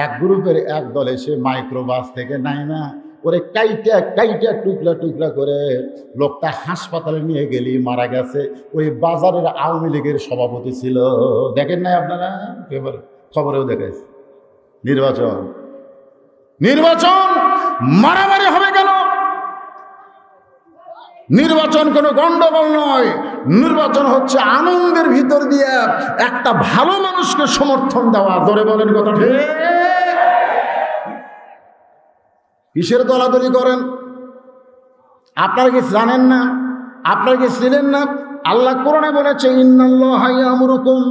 এক গ্রুপের এক দলে সে মাইক্রোবাস থেকে নাই না, ওরে কাইটা কাইটা টুকরা টুকরা করে লোকটা হাসপাতালে নিয়ে গেলি মারা গেছে। ওই বাজারের আওয়ামী লীগের সভাপতি ছিল। দেখেন নাই আপনারা? খবরেও দেখাইছে। নির্বাচন, নির্বাচন মারামারি হবে কেন? নির্বাচন কোনো গন্ডগোল নয়। নির্বাচন হচ্ছে আনন্দের ভিতর দিয়ে একটা ভালো মানুষকে সমর্থন দেওয়া। ধরে বলেন কথা ঠিক? কিসের দলাদলি করেন? আপনারা কি জানেন না? আপনারা কি ছিলেন না? আল্লাহ কোরআনে বলেছে, ইন্নাল্লাহা ইয়ামুরুকুম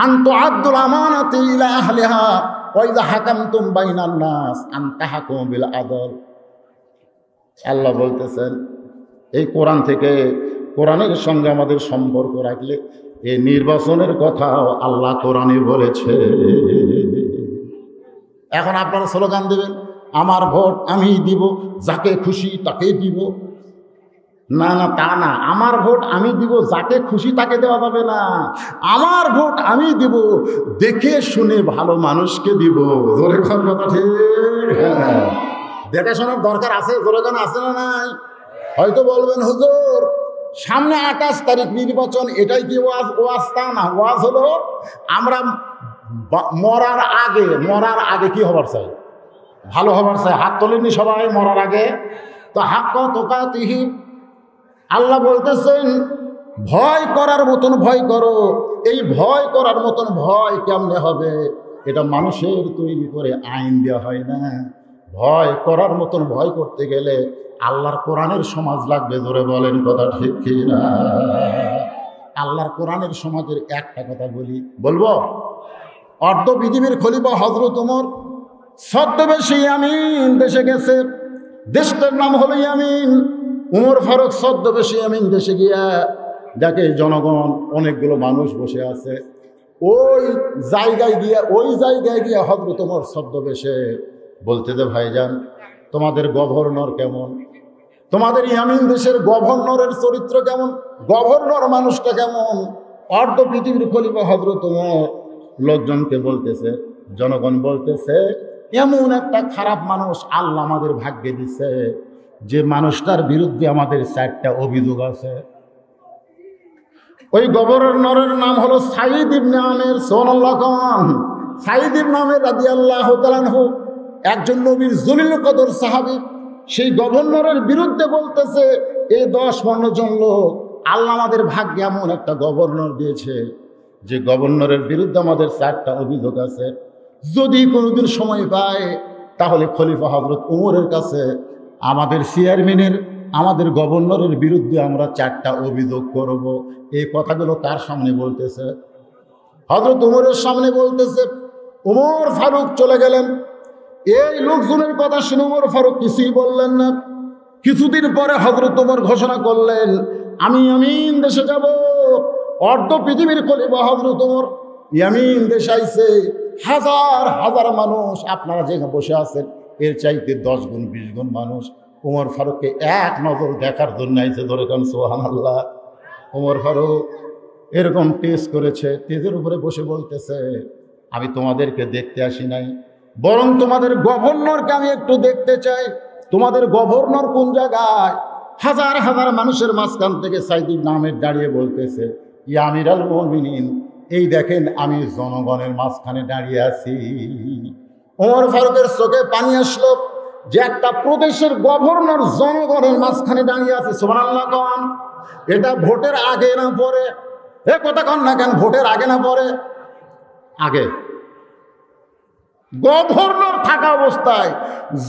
আন তুআদ্দুল আমানাতি ইলা আহলিহা ওয়া ইযা হাকামতুম বাইনান নাস আন তাহকুমু বিল আদল। আল্লাহ বলতেছেন, এই কোরআন থেকে, কোরআনের সঙ্গে আমাদের সম্পর্ক রাখলে এই নির্বাচনের কথাও আল্লাহ কোরআনে বলেছে। এখন আপনারা স্লোগান দেবেন, আমার ভোট আমি দিব, যাকে খুশি তাকে দিব। না না, তা না। আমার ভোট আমি দিব, যাকে খুশি তাকে দেওয়া যাবে না। আমার ভোট আমি দিব, দেখে শুনে ভালো মানুষকে দিব। জোরে কথা ঠিক? দেখাশোনার দরকার আছে। জোরে গান আছে না নাই? হয়তো বলবেন, হুজুর সামনে 28 তারিখ নির্বাচন, এটাই কি ওয়াজ? ওয়াজ তা না। ওয়াজ হলো আমরা মরার আগে কি হবার চাই? ভালো হবার চাই। হাত তোলেননি সবাই মরার আগে? তো হাক্কা তুকাতিহি, আল্লাহ বলতেছেন ভয় করার মতন ভয় করো। এই ভয় করার মতন ভয় কেমনে হবে? এটা মানুষের তৈরি করে আইন দেওয়া হয় না। ভয় করার মতন ভয় করতে গেলে আল্লাহর কোরআনের সমাজ লাগবে। ধরে বলেন কথা ঠিক কি না? আল্লাহর কোরআনের সমাজের একটা কথা বলবো। অর্ধ পৃথিবীর খলিফা হযরত ওমর ছদ্মবেশী ইয়ামিন দেশে গেছে। দেশটার নাম হলো ইয়ামিন। উমর ফারুক ছদ্মবেশী ইয়ামিন দেশে গিয়া যাকে জনগণ, অনেকগুলো মানুষ বসে আছে, ওই জায়গায় গিয়া হযরত ওমর ছদ্মবেশে বলতে যে, ভাইজান তোমাদের গভর্নর কেমন? তোমাদের ইয়ামিন দেশের গভর্নরের চরিত্র কেমন? গভর্নর মানুষটা কেমন? অর্ধ পৃথিবীর খলিফা হযরত ওমর লোকজনকে বলতেছে, জনগণ বলতেছে, এমন একটা খারাপ মানুষ আল্লাহ আমাদের ভাগ্যে দিছে, যে মানুষটার বিরুদ্ধে আমাদের 4টা অভিযোগ আছে। ওই গভর্নরের নাম হলো সাঈদ ইবনে আমের। সুবহানাল্লাহ। সাঈদ ইবনে আমের রাদিয়াল্লাহু তাআলা আনহু একজন নবীর জলিল কদর সাহাবী। সেই গভর্নরের বিরুদ্ধে বলতেছে এই 10-15 জন লোক, আল্লাহ আমাদের ভাগ্যে এমন একটা গভর্নর দিয়েছে যে গভর্নরের বিরুদ্ধে আমাদের 4টা অভিযোগ আছে। যদি কোনোদিন সময় পায় তাহলে খলিফা হযরত উমরের কাছে আমাদের চেয়ারম্যানের, আমাদের গভর্নরের বিরুদ্ধে আমরা 4টা অভিযোগ করব। এই কথাগুলো কার সামনে বলতেছে? হযরত উমরের সামনে বলতেছে। উমর ফারুক চলে গেলেন। এই লোকজনের কথা শুনে উমর ফারুক কিছুই বললেন না। কিছুদিন পরে হযরত উমর ঘোষণা করলেন, আমি ইয়ামিন দেশে যাব। অর্ধ পৃথিবীর খলিফা হযরত উমর ইয়ামিন দেশে আইছে। হাজার হাজার মানুষ, আপনারা যেখানে বসে আছেন এর চাইতে 10 গুণ 20 গুণ মানুষ উমর ফারুককে এক নজর দেখার জন্য আইছে। ধরে কান সুবহানাল্লাহ। উমর ফারুক এরকম টেস্ট করেছে, তেজের উপরে বসে বলতেছে, আমি তোমাদেরকে দেখতে আসি নাই, বরং তোমাদের গভর্নরকে আমি একটু দেখতে চাই। তোমাদের গভর্নর কোন জায়গায়? হাজার হাজার মানুষের মাঝখান থেকে সাইদ ইবনে আমের দাঁড়িয়ে বলতেছে, ইয়া আমিরাল মুমিনিন, এই দেখেন আমি জনগণের মাঝখানে দাঁড়িয়ে আছি। ওমর ফারুকের চোখে পানি আসলো যে একটা প্রদেশের গভর্নর জনগণের মাঝখানে দাঁড়িয়ে আছে। সুবহানাল্লাহ কোন? এটা ভোটের আগে না পরে? এ কথা কন না কেন? ভোটের আগে না পরে? আগে। গভর্নর থাকা অবস্থায়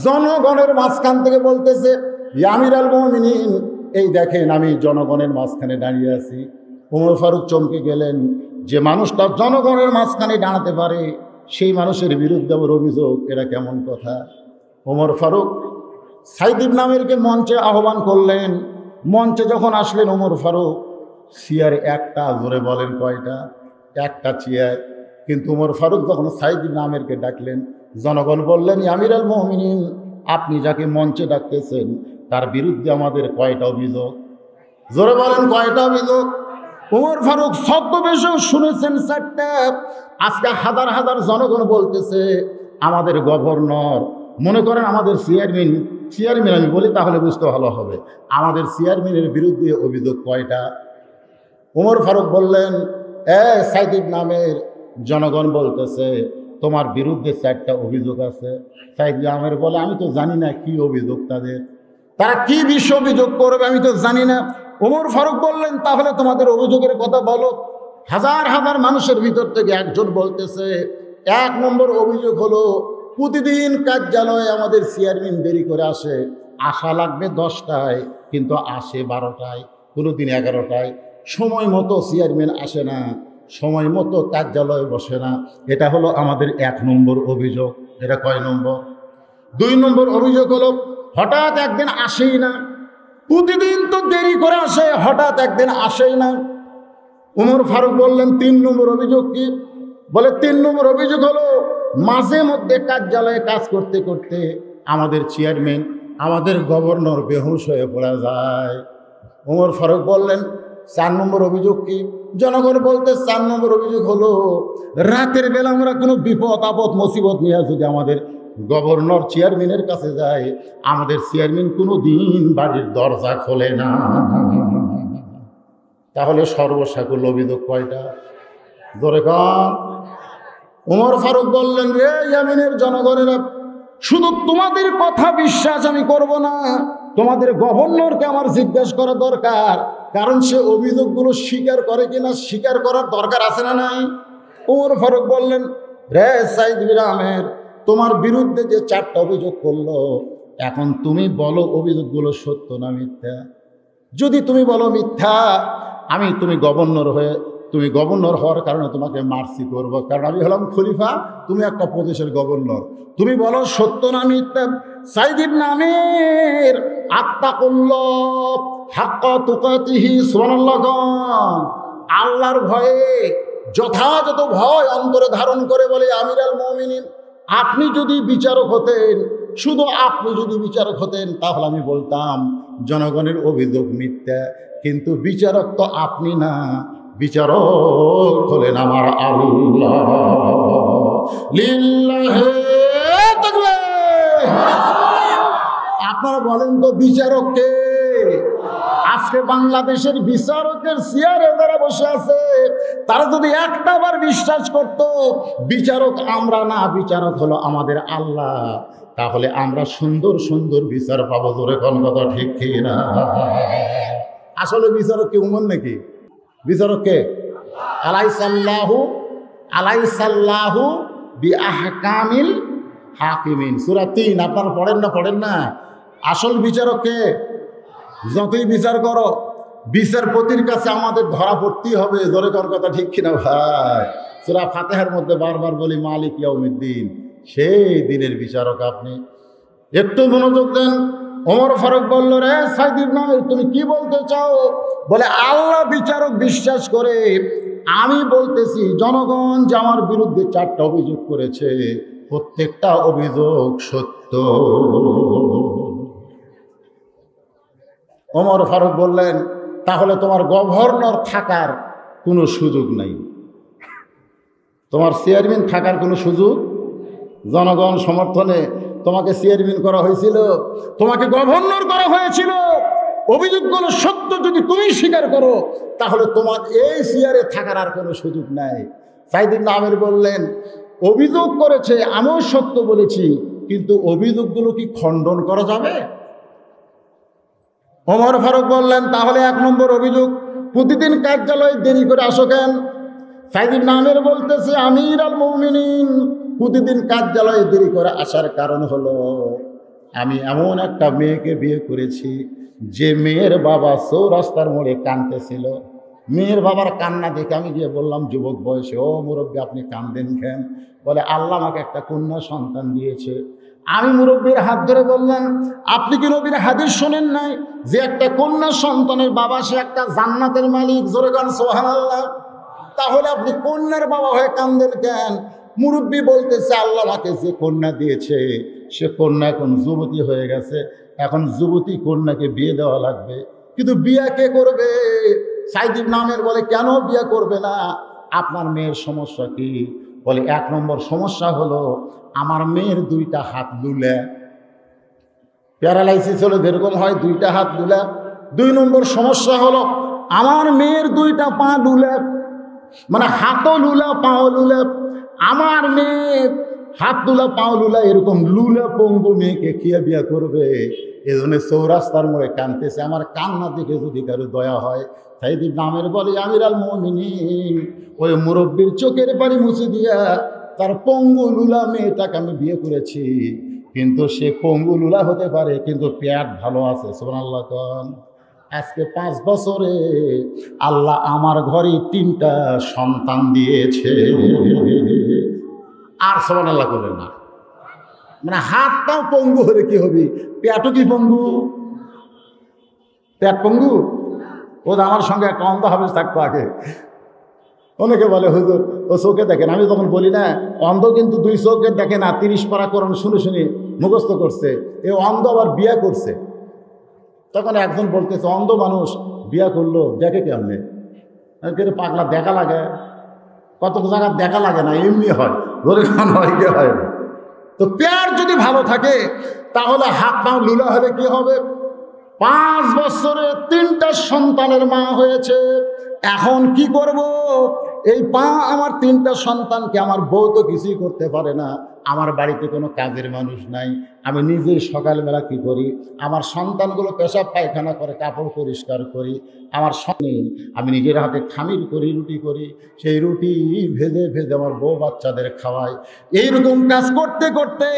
জনগণের মাঝখান থেকে বলতেছে, ইয়া আমিরাল মুমিনিন, এই দেখেন আমি জনগণের মাঝখানে দাঁড়িয়ে আছি। ওমর ফারুক চমকে গেলেন, যে মানুষটা জনগণের মাঝখানে দাঁড়াতে পারে সেই মানুষের বিরুদ্ধে আমার অভিযোগ, এটা কেমন কথা? ওমর ফারুক সাইদ ইবনে আমেরকে মঞ্চে আহ্বান করলেন। মঞ্চে যখন আসলেন ওমর ফারুক, চেয়ার একটা, জোরে বলেন কয়টা? একটা চেয়ার। কিন্তু ওমর ফারুক যখন সাইদ ইবনে আমেরকে ডাকলেন, জনগণ বললেন, ইয়া আমিরাল মুমিনিন, আপনি যাকে মঞ্চে ডাকতেছেন তার বিরুদ্ধে আমাদের কয়টা অভিযোগ? জোরে বলেন কয়টা অভিযোগ? ওমর ফারুক ছদ্মবেশেও শুনেছেন 4টা। আজকে হাজার হাজার জনগণ বলতেছে আমাদের গভর্নর, মনে করেন আমাদের চেয়ারম্যান আমি বলি তাহলে বুঝতে ভালো হবে, আমাদের চেয়ারম্যানের বিরুদ্ধে অভিযোগ কয়টা? ওমর ফারুক বললেন, সাইদ ইবনে আমের, জনগণ বলতেছে তোমার বিরুদ্ধে 4টা অভিযোগ আছে। সাইদ ইবনে আমের বলে, আমি তো জানি না কি অভিযোগ তাদের, তারা কি বিষয় অভিযোগ করবে আমি তো জানি না। ওমর ফারুক বললেন, তাহলে তোমাদের অভিযোগের কথা বলো। হাজার হাজার মানুষের ভিতর থেকে একজন বলতেছে, 1 নম্বর অভিযোগ হলো প্রতিদিন কার্যালয়ে আমাদের চেয়ারম্যান দেরি করে আসে। আসা লাগবে 10টায় কিন্তু আসে 12টায়, কোনোদিন 11টায়। সময় মতো চেয়ারম্যান আসে না, সময় মতো কার্যালয়ে বসে না। এটা হলো আমাদের 1 নম্বর অভিযোগ। এটা কয় নম্বর? 2 নম্বর অভিযোগ হলো হঠাৎ একদিন আসেই না। প্রতিদিন তো দেরি করে আসে, হঠাৎ একদিন আসেই না। ওমর ফারুক বললেন, 3 নম্বর অভিযোগ কি? বলে 3 নম্বর অভিযোগ হলো মাঝে মধ্যে কার্যালয়ে কাজ করতে করতে আমাদের চেয়ারম্যান, আমাদের গভর্নর বেহুশ হয়ে পড়া যায়। ওমর ফারুক বললেন, 4 নম্বর অভিযোগ কি? জনগণ বলতে 4 নম্বর অভিযোগ হলো রাতের বেলা আমরা কোনো বিপদ আপদ মুসিবত নিয়ে যদি আমাদের গভর্নর চেয়ারম্যানের কাছে যায়, আমাদের চেয়ারম্যান কোনো দিন বাড়ির দরজা খোলে না। তাহলে সর্বসাকুল অভিযোগ কয়টা? জোরে কন। ওমর ফারুক বললেন, রে ইয়ামিনের জনগণেরা, শুধু তোমাদের কথা বিশ্বাস আমি করব না, তোমাদের গভর্নরকে আমার জিজ্ঞাসা করা দরকার, কারণ সে অভিযোগগুলো স্বীকার করে কিনা, স্বীকার করার দরকার আছে না নাই? ওমর ফারুক বললেন, রে সাইদ ইবনে আমের, তোমার বিরুদ্ধে যে 4টা অভিযোগ করলো, এখন তুমি বলো অভিযোগগুলো সত্য না মিথ্যা। যদি তুমি বলো মিথ্যা, তুমি গভর্নর হওয়ার কারণে তোমাকে মার্সি করব, কারণ আমি হলাম খলিফা, তুমি একটা প্রদেশের গভর্নর। তুমি বলো সত্য না মিথ্যা। সাইদ ইবনে আমের আত্তাকুল্লাহ হাক্কা তুকাতিহি, সুবহানাল্লাহ, আল্লাহর ভয়ে যথাযথ ভয় অন্তরে ধারণ করে বলে, আমিরাল মুমিনিন, আপনি যদি বিচারক হতেন, শুধু আপনি যদি বিচারক হতেন, তাহলে আমি বলতাম জনগণের অভিযোগ মিথ্যা। কিন্তু বিচারক তো আপনি না, বিচারক হলেন আমার আল্লাহ। লিল্লাহি তাকবীর। আপনারা বলেন তো বিচারক কে? আজকে বাংলাদেশের বিচারকের চেয়ারে যারা বসে আছে তারা যদি একটাবার বিশ্বাস করত বিচারক আমরা না, বিচারক হলো আমাদের আল্লাহ, তাহলে আমরা সুন্দর সুন্দর বিচার পাবো। জোরে কোন কথা ঠিক কি না? আসলে বিচারক কি উমর নাকি? বিচারক কে? আলাইসাল্লাহু বিআহকামিল হাকিমিন, সূরা ৩। আপনারা পড়েন না? আসল বিচারক কে? যতই বিচার করো বিচারপতির কাছে আমাদের ধরা পড়তেই হবে। জোরে কোন কথা ঠিক কিনা ভাই? সূরা ফাতিহার মধ্যে বারবার বলি মালিক ইয়াউমিদ্দিন, সেই দিনের বিচারক আপনি। একটু মনোযোগ দেন। ওমর ফারুক বলল, রে সাইদ ইবনে আমির, তুমি কি বলতে চাও? বলে, আল্লাহ বিচারক বিশ্বাস করে আমি বলতেছি জনগণ যে আমার বিরুদ্ধে 4টা অভিযোগ করেছে, প্রত্যেকটা অভিযোগ সত্য। ওমর ফারুক বললেন, তাহলে তোমার গভর্নর থাকার কোনো সুযোগ নাই, তোমার চেয়ারম্যান থাকার কোনো সুযোগ। জনগণ সমর্থনে তোমাকে চেয়ারম্যান করা হয়েছিল, তোমাকে গভর্নর করা হয়েছিল। অভিযোগগুলো সত্য যদি তুমি স্বীকার করো, তাহলে তোমার এই চেয়ারে থাকার আর কোনো সুযোগ নাই। সাইদ ইবনে আমির বললেন, অভিযোগ করেছে, আমিও সত্য বলেছি, কিন্তু অভিযোগগুলো কি খণ্ডন করা যাবে? ওমর ফারুক বললেন, তাহলে 1 নম্বর অভিযোগ, প্রতিদিন কার্যালয়ে দেরি করে আসো কেন? সাইদ ইবনে আমির বলতেছে, আমির আল মুমিনিন, প্রতিদিন কার্যালয়ে দেরি করে আসার কারণ হলো আমি এমন একটা মেয়েকে বিয়ে করেছি যে মেয়ের বাবা চৌরাস্তার মোড়ে কাঁদতেছিল। মেয়ের বাবার কান্না দেখে আমি গিয়ে বললাম যুবক বয়সে, ও মুরব্বী আপনি কান্দেন কেন? বলে, আল্লাহ আমাকে একটা কন্যা সন্তান দিয়েছে। আমি মুরব্বীর হাত ধরে বললাম, আপনি কি নবীর হাদিস শোনেন নাই যে একটা কন্যা সন্তানের বাবা সে একটা জান্নাতের মালিক? জোরে গান সুবহানাল্লাহ। তাহলে আপনি কন্যার বাবা হয়ে কান্দেন কেন? মুরব্বী বলতেছে, আল্লাহ আমাকে যে কন্যা দিয়েছে সে কন্যা এখন যুবতী হয়ে গেছে, এখন যুবতী কন্যাকে বিয়ে দেওয়া লাগবে। কিন্তু বিয়ে কে করবে? সাইদ ইবনে আমির বলে, কেন বিয়ে করবে না? আপনার মেয়ের সমস্যা কি? বলে, 1 নম্বর সমস্যা হলো আমার মেয়ের 2টা হাত লুলা, প্যারালাইসিস হলে যেরকম হয় 2টা হাত লুলা। 2 নম্বর সমস্যা হলো আমার মেয়ের 2টা পা লুলা, মানে হাতও লুলা পাও লুলা। আমার মেয়ে হাত লুলা পাও লুলা, এরকম লুলা পঙ্গু মেয়েকে খিয়া বিয়া করবে? এজন্য চৌরাস্তার মোড়ে কাঁদতেছে। আমার কান্না দেখে যদি কারো দয়া হয়, সাইদ ইবনে আমির বলে, আমির আল মুমিনিন, ওই মুরব্বীর চোখের পানি মুছে দিয়া তার পঙ্গু লুলা মেয়েটাকে আমি বিয়ে করেছি, কিন্তু সে পঙ্গু লুলা হতে পারে কিন্তু পেট ভালো আছে। সুবহানাল্লাহ। আজকে 5 বছরে আল্লাহ আমার ঘরে 3টা সন্তান দিয়েছে। আর সুবহানাল্লাহ করলেন না? মানে হাতটাও পঙ্গু হলে কি হবে? পেটও কি পঙ্গু? পেট পঙ্গু? ও আমার সঙ্গে একটা অন্ধ হাফেজ থাকতো আগে। অনেকে বলে, হুজুর ও চোখে দেখেন। আমি তখন বলি, না, অন্ধ কিন্তু 2 চোখে দেখে না, 30 পারা কোরআন শুনে শুনে মুখস্থ করছে। এ অন্ধ আবার বিয়া করছে। তখন একজন বলতেছে, অন্ধ মানুষ বিয়া করলো দেখে কেমনে? কিন্তু পাগলা দেখা লাগে, কত জায়গা দেখা লাগে না, এমনি হয়, ধরে খান হয়, কে হয় না। তো পেট যদি ভালো থাকে তাহলে হাত পাও লুলা হলে কি হবে? 5 বছরে 3টা সন্তানের মা হয়েছে। এখন কি করব? এই আমার 3টা সন্তানকে আমার বউ তো কিছুই করতে পারে না, আমার বাড়িতে কোনো কাজের মানুষ নাই, আমি নিজেই সকালবেলা কি করি, আমার সন্তানগুলো পেশাব পায়খানা করে, কাপড় পরিষ্কার করি, আমার সঙ্গে আমি নিজের হাতে খামির করি, রুটি করি, সেই রুটি ভেজে ভেজে আমার বউ বাচ্চাদের খাওয়াই। এইরকম কাজ করতে করতে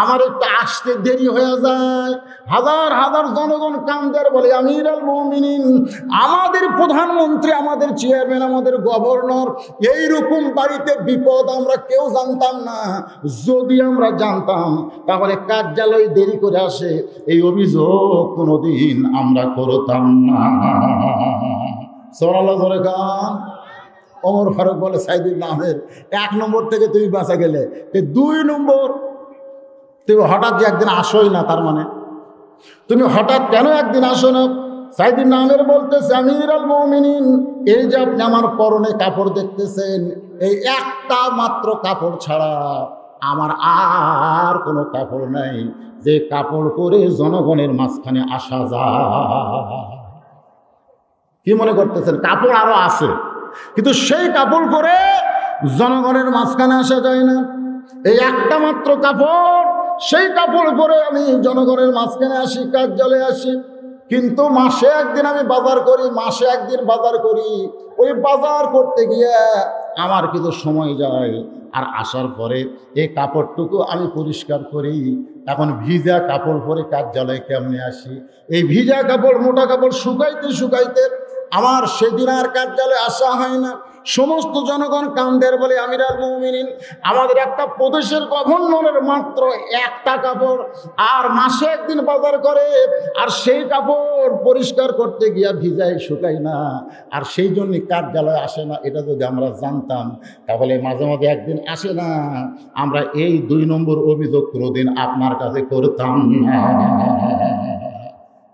আমার একটু আসতে দেরি হয়ে যায়। হাজার হাজার জনগণ কান্দের বলে, আমির আল মুমিনিন, আমাদের প্রধানমন্ত্রী, আমাদের চেয়ারম্যান, আমাদের গভর্নর, এইরকম বাড়িতে বিপদ আমরা কেউ জানতাম না। যদি আমরা জানতাম তাহলে কার্যালয়ে দেরি করে আসে এই অভিযোগ কোনোদিন আমরা করতাম না। সুবহানাল্লাহ বলে গান। ওমর ফারুক বলে, সাইদ ইবনে আমির, 1 নম্বর থেকে তুমি বাঁচা গেলে, 2 নম্বর তুমি হঠাৎ যে একদিন আসোই না, তার মানে তুমি হঠাৎ কেন একদিন আসো না? সাইদ ইবনে আমির বলতেছে, আমির আল মুমিনিন, এই যে আপনি আমার পরনে কাপড় দেখতেছেন, এই একটা মাত্র কাপড় ছাড়া আমার আর কোনো কাপড় নাই যে কাপড় পরে জনগণের মাঝখানে আসা যায়। কি মনে করতেছেন কাপড় আরো আছে, কিন্তু সেই কাপড় পরে জনগণের মাঝখানে আসা যায় না। এই একটা মাত্র কাপড়, সেই কাপড় পরে আমি জনগণের মাঝখানে আসি, কার্যালয়ে আসি। কিন্তু মাসে একদিন আমি বাজার করি, মাসে একদিন বাজার করি। ওই বাজার করতে গিয়ে আমার কিন্তু সময় যায়, আর আসার পরে এই কাপড়টুকু আমি পরিষ্কার করি। এখন ভিজা কাপড় পরে কার্যালয়ে কেমনে আসি? এই ভিজা কাপড়, মোটা কাপড় শুকাইতে শুকাইতে আমার সেদিন আর কার্যালয়ে আসা হয় না। সমস্ত জনগণ কান্দের বলে আমিরাল মুমিনিন, আমাদের একটা প্রদেশের গভর্নরের মাত্র একটা কাপড়, আর মাসে একদিন বাজার করে, আর সেই কাপড় পরিষ্কার করতে গিয়া ভিজাই শুকাই না, আর সেই জন্য কার্যালয়ে আসে না। এটা যদি আমরা জানতাম তাহলে মাঝে মাঝে একদিন আসে না, আমরা এই 2 নম্বর অভিযোগ কোনোদিন আপনার কাছে করতাম না।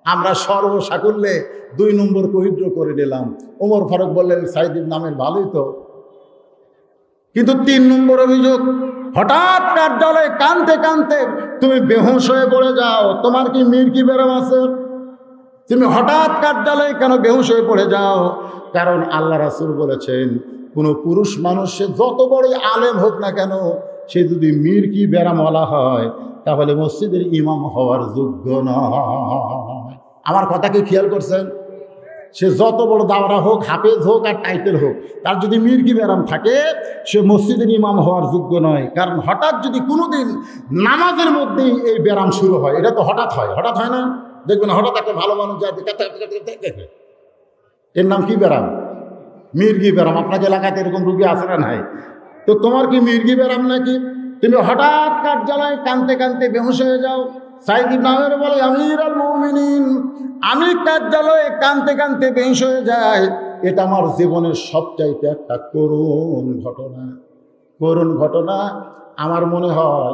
আমরা সর্বসাকুল্যে 2 নম্বর কহিদ্র করে নিলাম। ওমর ফারুক বললেন সাইদিব নামের ভালোই তো, কিন্তু 3 নম্বর অভিযোগ, হঠাৎ কার্যালয়ে কানতে কানতে তুমি বেহুশ হয়ে পড়ে যাও। তোমার কি মির্কি ব্যারাম আছে? তুমি হঠাৎ কার্যালয়ে কেন বেহুশ হয়ে পড়ে যাও? কারণ আল্লাহ রাসূল বলেছেন, কোনো পুরুষ মানুষ সে যত বড় আলেম হোক না কেন, সে যদি মির্কি ব্যারামওয়ালা হয় তাহলে মসজিদের ইমাম হওয়ার যোগ্য নয়। আমার কথা কি খেয়াল করছেন? সে যত বড় দাওরা হোক, হাফেজ হোক আর টাইটেল হোক, তার যদি মির্গি ব্যারাম থাকে সে মসজিদের ইমাম হওয়ার যোগ্য নয়। কারণ হঠাৎ যদি কোনোদিন নামাজের মধ্যেই এই ব্যারাম শুরু হয়, এটা তো হঠাৎ হয়, হঠাৎ হয় না? দেখবেন হঠাৎ একটা ভালো মানুষ যায়, এর নাম কি ব্যারাম? মির্গি ব্যারাম। আপনাকে এলাকাতে এরকম রুগী আছে না নাই? তো তোমার কি মির্গি ব্যারাম নাকি? তুমি হঠাৎ কার্যালয়ে কানতে কানতে বেহুশ হয়ে যাও। সাইদ ইবনে আমের বলে আমিরুল মুমিনিন, আমি কার্যালয়ে কানতে কানতে বেহুশ হয়ে যাই, এটা আমার জীবনের সবচাইতে একটা করুণ ঘটনা। করুণ ঘটনা। আমার মনে হয়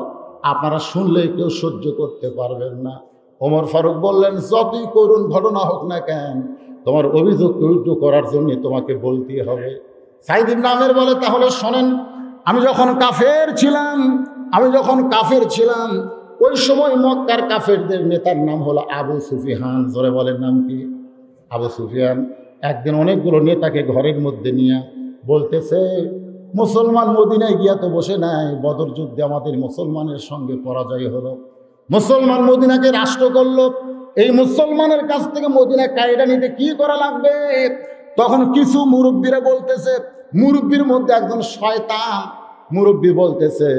আপনারা শুনলে কেউ সহ্য করতে পারবেন না। ওমর ফারুক বললেন, যতই করুণ ঘটনা হোক না কেন, তোমার অভিযোগ করার জন্য তোমাকে বলতেই হবে। সাইদ ইবনে আমের বলে, তাহলে শোনেন, আমি যখন কাফের ছিলাম, ওই সময় মক্কার কাফেরদের নেতার নাম হলো আবু সুফিয়ান। জোরে বলেন নাম কি? আবু সুফিয়ান একদিন অনেকগুলো নেতাকে ঘরের মধ্যে নিয়ে বলতেছে, মুসলমান মদিনায় গিয়া তো বসে নাই, বদর যুদ্ধে আমাদের মুসলমানের সঙ্গে পরাজয় হলো, মুসলমান মদিনাকে রাষ্ট্র করলো, এই মুসলমানের কাছ থেকে মদিনা কায়দা নিতে কি করা লাগবে? তখন কিছু মুরব্বীরা বলতেছে, মুরব্বীর মধ্যে একজন শয়তান মুরব্বী বলতেছে,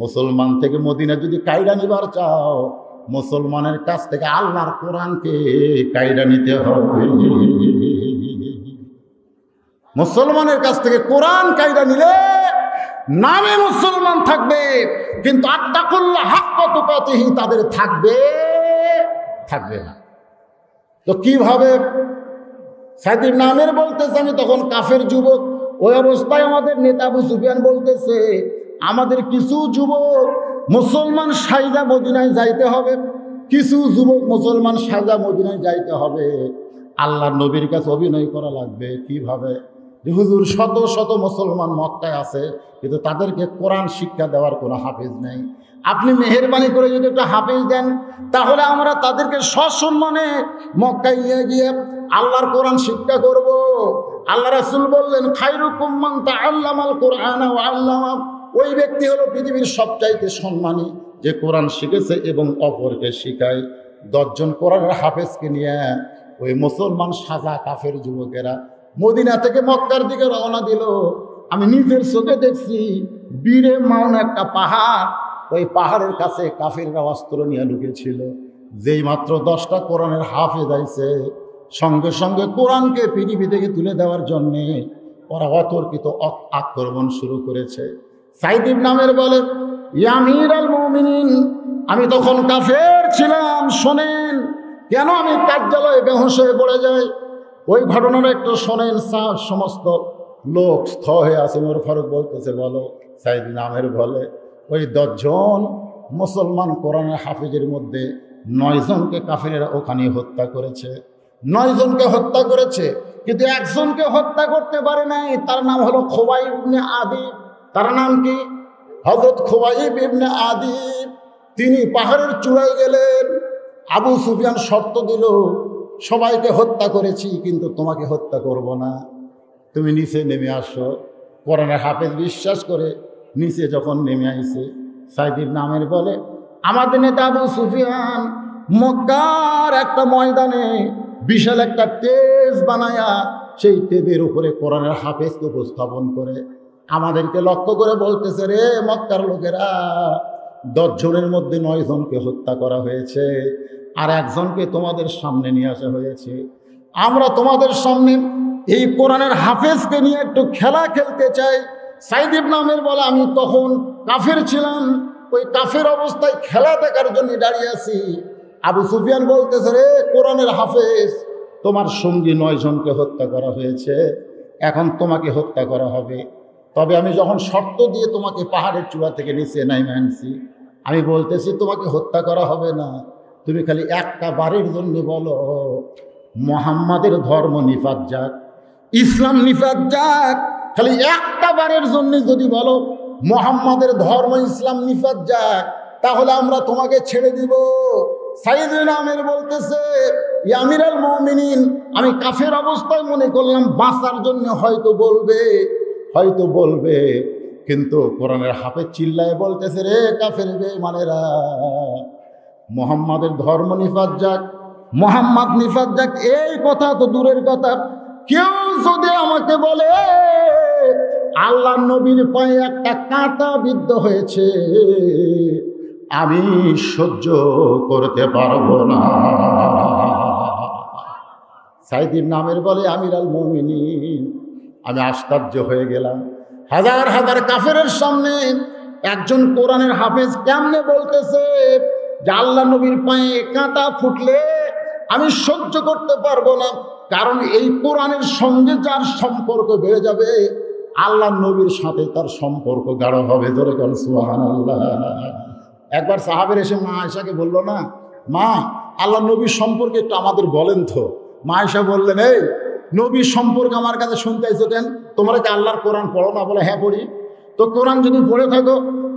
মুসলমান থেকে মদিনা যদি কায়দা নিবার চাও, মুসলমানের কাছ থেকে আল্লাহর কোরআনকে কায়দা নিতে হবে। মুসলমানের কাছ থেকে কোরআন কায়দা নিলে নামে মুসলমান থাকবে, কিন্তু আত্তাকুল্লাহ হাক্কা তুকাতিহি তাদের থাকবে না। তো কিভাবে? সাইদির নামের বলতেছে, আমি তখন কাফের যুবক, ওই অবস্থায় আমাদের নেতা আবু সুফিয়ান বলতেছে, আমাদের কিছু যুবক মুসলমান সাইজা মদিনায় যাইতে হবে, কিছু যুবক মুসলমান সাইজা মদিনায় যাইতে হবে, আল্লাহর নবীর কাছে অভিনয় করা লাগবে। কিভাবে? হুজুর শত শত মুসলমান মক্কায় আছে, কিন্তু তাদেরকে কোরআন শিক্ষা দেওয়ার কোনো হাফেজ নেই। আপনি মেহেরবানি করে যদি একটা হাফেজ দেন, তাহলে আমরা তাদেরকে সসম্মানে মক্কায় নিয়ে গিয়ে আল্লাহর কোরআন শিক্ষা করব। আল্লাহ রাসূল বললেন, খায়রুকুম মান তাআল্লামাল কুরআনা ওয়া আল্লামা। ওই ব্যক্তি হলো পৃথিবীর সবচাইতে সম্মানী, যে কোরআন শিখেছে এবং অপরকে শিখায়। 10 জন কোরআনের হাফেজকে নিয়ে ওই মুসলমান সাজা কাফের যুবকেরা মদিনা থেকে মক্কার দিকে রওনা দিল। আমি নিজের চোখে দেখছি, বীরে মাউন একটা পাহাড়, ওই পাহাড়ের কাছে কাফেররা অস্ত্র নিয়ে ঢুকেছিল। যেই মাত্র 10টা কোরআনের হাফেজ আইছে, সঙ্গে সঙ্গে কোরআনকে পৃথিবী থেকে তুলে দেওয়ার জন্যে ওরা অতর্কিত আক্রমণ শুরু করেছে। সাইদ ইবনে আমের বলে, ইয়া আমিরুল মুমিনিন, আমি তখন কাফের ছিলাম, শোনেন কেন আমি কার্যালয়ে বেহুশ হয়ে পড়ে যাই। ওই ঘটনাটা একটু শোনেন। সমস্ত লোক স্থ হয়ে আছে। ওমর ফারুক বলতেছে, বলো। সাইদ ইবনে আমের বলে, ওই 10 জন মুসলমান কোরআনের হাফেজের মধ্যে 9 জনকে কাফেরেরা ওখানে হত্যা করেছে। 9 জনকে হত্যা করেছে, কিন্তু একজনকে হত্যা করতে পারে নাই। তার নাম হলো খুবাইব ইবনে আদি। তার নাম কি? হযরত খুবাইব ইবনে আদি। তিনি পাহাড়ের চূড়ায় গেলেন। আবু সুফিয়ান শর্ত দিল, সবাইকে হত্যা করেছি, কিন্তু তোমাকে হত্যা করব না, তুমি নিচে নেমে আসো। কোরআনের হাফেজ বিশ্বাস করে নিচে যখন নেমে আইছে, সাইদ ইবনে আমের বলে, আমাদের নেতা আবু সুফিয়ান মক্কার একটা ময়দানে বিশাল একটা টেজ বানায়া সেই টেজের উপরে কোরআনের হাফেজকে উপস্থাপন করে আমাদেরকে লক্ষ্য করে বলতেছে, রে মক্কার লোকেরা, 10 জনের মধ্যে 9 জনকে হত্যা করা হয়েছে, আর একজনকে তোমাদের সামনে নিয়ে আসা হয়েছে। আমরা তোমাদের সামনে এই কোরআনের হাফেজকে নিয়ে একটু খেলা খেলতে চাই। সাইদ ইবনে আমের বলে, আমি তখন কাফের ছিলাম, ওই কাফের অবস্থায় খেলা দেখার জন্য দাঁড়িয়ে আছি। আবু সুফিয়ান বলতেছে, রে কোরআনের হাফেজ, তোমার সঙ্গী 9 জনকে হত্যা করা হয়েছে, এখন তোমাকে হত্যা করা হবে। তবে আমি যখন শর্ত দিয়ে তোমাকে পাহাড়ের চূড়া থেকে নিচে নাইমে আনছি, আমি বলতেছি তোমাকে হত্যা করা হবে না, তুমি খালি একটা বারের জন্য বলো মুহাম্মাদের ধর্ম নিফাত যাক, ইসলাম নিফাত যাক। খালি একটা বারের জন্য যদি বলো মুহাম্মাদের ধর্ম ইসলাম নিফাত যাক, তাহলে আমরা তোমাকে ছেড়ে দিব। সাইদ ইবনে আমের বলতেছে, ইয়া আমিরাল মুমিনিন, আমি কাফের অবস্থায় মনে করলাম বাঁচার জন্য হয়তো বলবে, কিন্তু কোরআনের হাফেজ চিল্লায় বলতেছে, রে কাফের বেঈমানেরা, মুহাম্মাদের ধর্ম নিফাত যাক, মুহাম্মদ নিফাত যাক, এই কথা তো দূরের কথা, কেউ যদি আমাকে বলে আল্লাহ নবীর পায়ে একটা কাঁটা বিদ্ধ হয়েছে, আমি সহ্য করতে পারবো না। সাইদ ইবনে আমের বলে, আমিরাল মুমিনিন, আমি আশ্চর্য হয়ে গেলাম। হাজার হাজার কাফেরের সামনে একজন কোরআনের হাফেজ কেমনে বলতেছে যে আল্লাহ নবীর পায়ে কাঁটা ফুটলে আমি সহ্য করতে পারবো না, কারণ এই কোরআনের সঙ্গে যার সম্পর্ক বেড়ে যাবে, আল্লাহ নবীর সাথে তার সম্পর্ক গাঢ় হবে। ধরে কোন সুবহানাল্লাহ। একবার সাহাবের এসে মা আয়েশাকে বললো না, মা আল্লাহ নবীর সম্পর্কে একটু আমাদের বলেন তো। মা আয়েশা বললেন, এই নবীর সম্পর্কে আমার কাছে শুনতে আইছো কেন? তোমরা কি আল্লাহর কোরআন পড়ো না? বলে, হ্যাঁ পড়ি। তো কোরআন যদি পড়ে থাকো,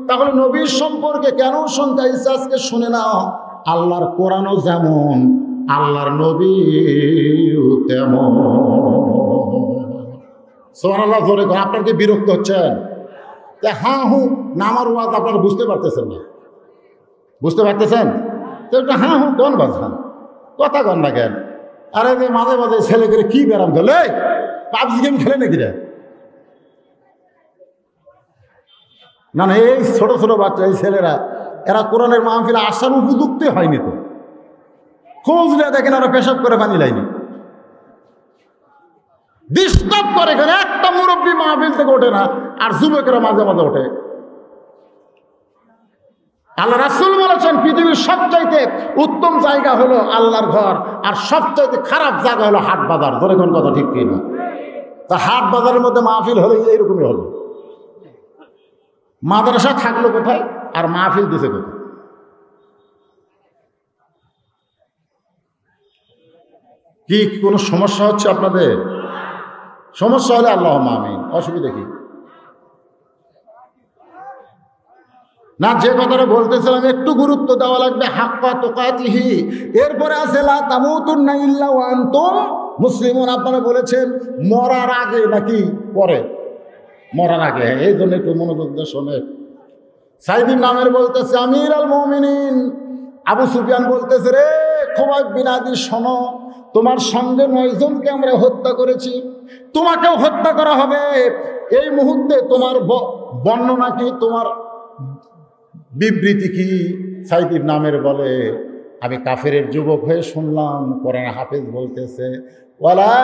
তাহলে নবীর সম্পর্কে কেন শুনতে আইছো? আজকে শুনে নাও, আল্লাহর কোরআনও যেমন, আল্লাহর নবীও তেমন। সুবহানাল্লাহ। ধরে আপনার কি বিরক্ত হচ্ছেন? হ্যাঁ হু না, আমার ওয়াজ আপনারা বুঝতে পারতেছেন না, বুঝতে পারতেছেন তো? হ্যাঁ হু কোন বাজা কথা কন না কেন? আরে যে মাঝে মাঝে ছেলে করে কি ব্যারাম খেলে, পাবজি গেম খেলে নাকি রে? না না, এই ছোট ছোট বাচ্চা, এই ছেলেরা, এরা কোরআনের মাহফিলে আসার উপযুক্ত হয়নি তো। খোঁজ নিয়ে দেখেন ওরা পেশাব করে পানি লাইনি, ডিস্টার্ব করে। এখানে একটা মুরব্বী মাহফিল থেকে ওঠে না, আর যুবকেরা মাঝে মাঝে ওঠে। আল্লাহ রাসূল বলেছেন, পৃথিবীর সবচাইতে উত্তম জায়গা হলো আল্লাহর ঘর, আর সবচাইতে খারাপ জায়গা হলো হাট বাজার। ধরে কোন কথা ঠিক কিনা? তা হাট বাজারের মধ্যে মাহফিল হলে এইরকমই হলো। মাদ্রাসা থাকলো কোথায়, আর মাহফিল দিছে কোথায়? কি কোনো সমস্যা হচ্ছে আপনাদের? সমস্যা হলে আল্লাহুম্মা আমিন, অসুবিধা কি? না, যে কথাটা বলতেছিলাম একটু গুরুত্ব দেওয়া লাগবে। হাক্কা তুকাতিহি, এরপরে আছে লা তামুতুন্না ইল্লা ওয়া আনতুম মুসলিমুন। আপনারা বলেছেন মরার আগে নাকি পরে? মরার আগে। এই জন্য একটু মনোযোগ দিয়ে শোনে। সাইদ ইবনে আমের বলতেছে, আমিরাল মুমিনিন, আবু সুফিয়ান বলতেছে, রে খুবাইব বিন আদি, শোনো, তোমার সঙ্গে 9 জনকে আমরা হত্যা করেছি, তোমাকেও হত্যা করা হবে। এই মুহূর্তে তোমার বর্ণনা কি, তোমার বিবৃতি কি? সাইদ ইবনে আমের বলে, আমি কাফেরের যুবক হয়ে শুনলাম কোরআন হাফেজ বলতেছে, ওয়ালা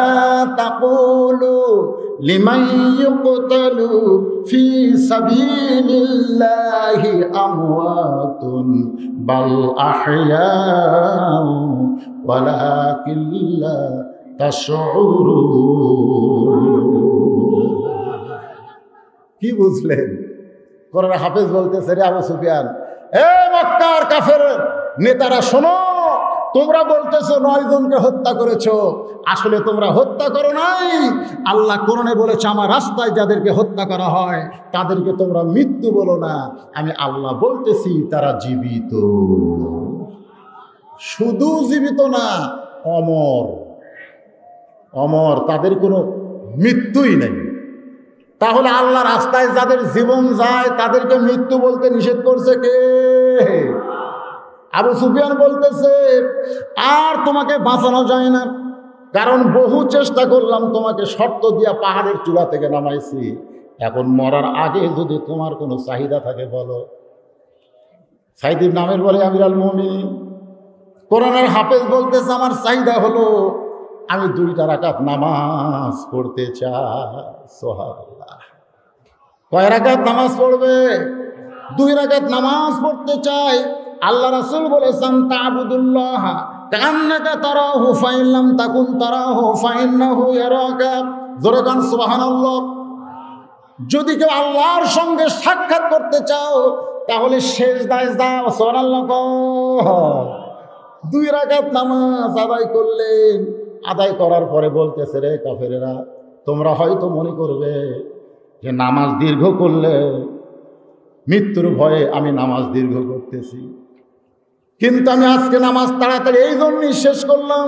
তাকুলু লিমান ইউকতালু ফি সাবিলিল্লাহি আমওয়াতুন বাল আহইয়াউ ওয়ালাকিন লা তাশউরুন। কি বুঝলেন? কোরআন হাফেজ বলতেছে, রে আবু সুফিয়ান, এ মক্কার কাফের নেতারা, শোনো, তোমরা বলতেছো 9 জনকে হত্যা করেছো, আসলে তোমরা হত্যা করো নাই। আল্লাহ কোরআনে বলেছে, আমার রাস্তায় যাদেরকে হত্যা করা হয় তাদেরকে তোমরা মৃত্যু বলো না, আমি আল্লাহ বলতেছি তারা জীবিত। শুধু জীবিত না, অমর, অমর, তাদের কোনো মৃত্যুই নেই। তাহলে আল্লাহ রাস্তায় যাদের জীবন যায় তাদেরকে মৃত্যু বলতে নিষেধ করছে কে? আবু সুফিয়ান বলতেছে আর তোমাকে বাঁচানো যায় না, কারণ বহু চেষ্টা করলাম, তোমাকে শর্ত দিয়া পাহাড়ের চূড়া থেকে নামাইছি, এখন মরার আগে যদি তোমার কোনো চাহিদা থাকে বলো। সাইদ ইবনে আমের বলে আমিরুল মুমিনিন, কোরআনের হাফেজ বলতেছে আমার চাহিদা হলো আমি 2 রাকাত নামাজ পড়তে চাই। সুবহানাল্লাহ। কয় রাকাত নামাজ পড়বে? 2 রাকাত নামাজ পড়তে চাই। আল্লাহ রাসূল বলেছেন তা'বুদুল্লাহ কান্নাকা তারাহু ফাইন লাম তাকুন তারাহু ফাইন্নাহু ইয়ারাকা। জোরে কান সুবহানাল্লাহ। যদি কেউ আল্লাহর সঙ্গে সাক্ষাৎ করতে চাও তাহলে সেজদায় যাও, সুবহানাল্লাহ। 2 রাকাত নামাজ আদায় করলেন। আদায় করার পরে বলতেছে রে কাফেরেরা, তোমরা হয়তো মনে করবে যে নামাজ দীর্ঘ করলে মৃত্যুর ভয়ে আমি নামাজ দীর্ঘ করতেছি, কিন্তু আমি আজকে নামাজ তাড়াতাড়ি এই জন্যই শেষ করলাম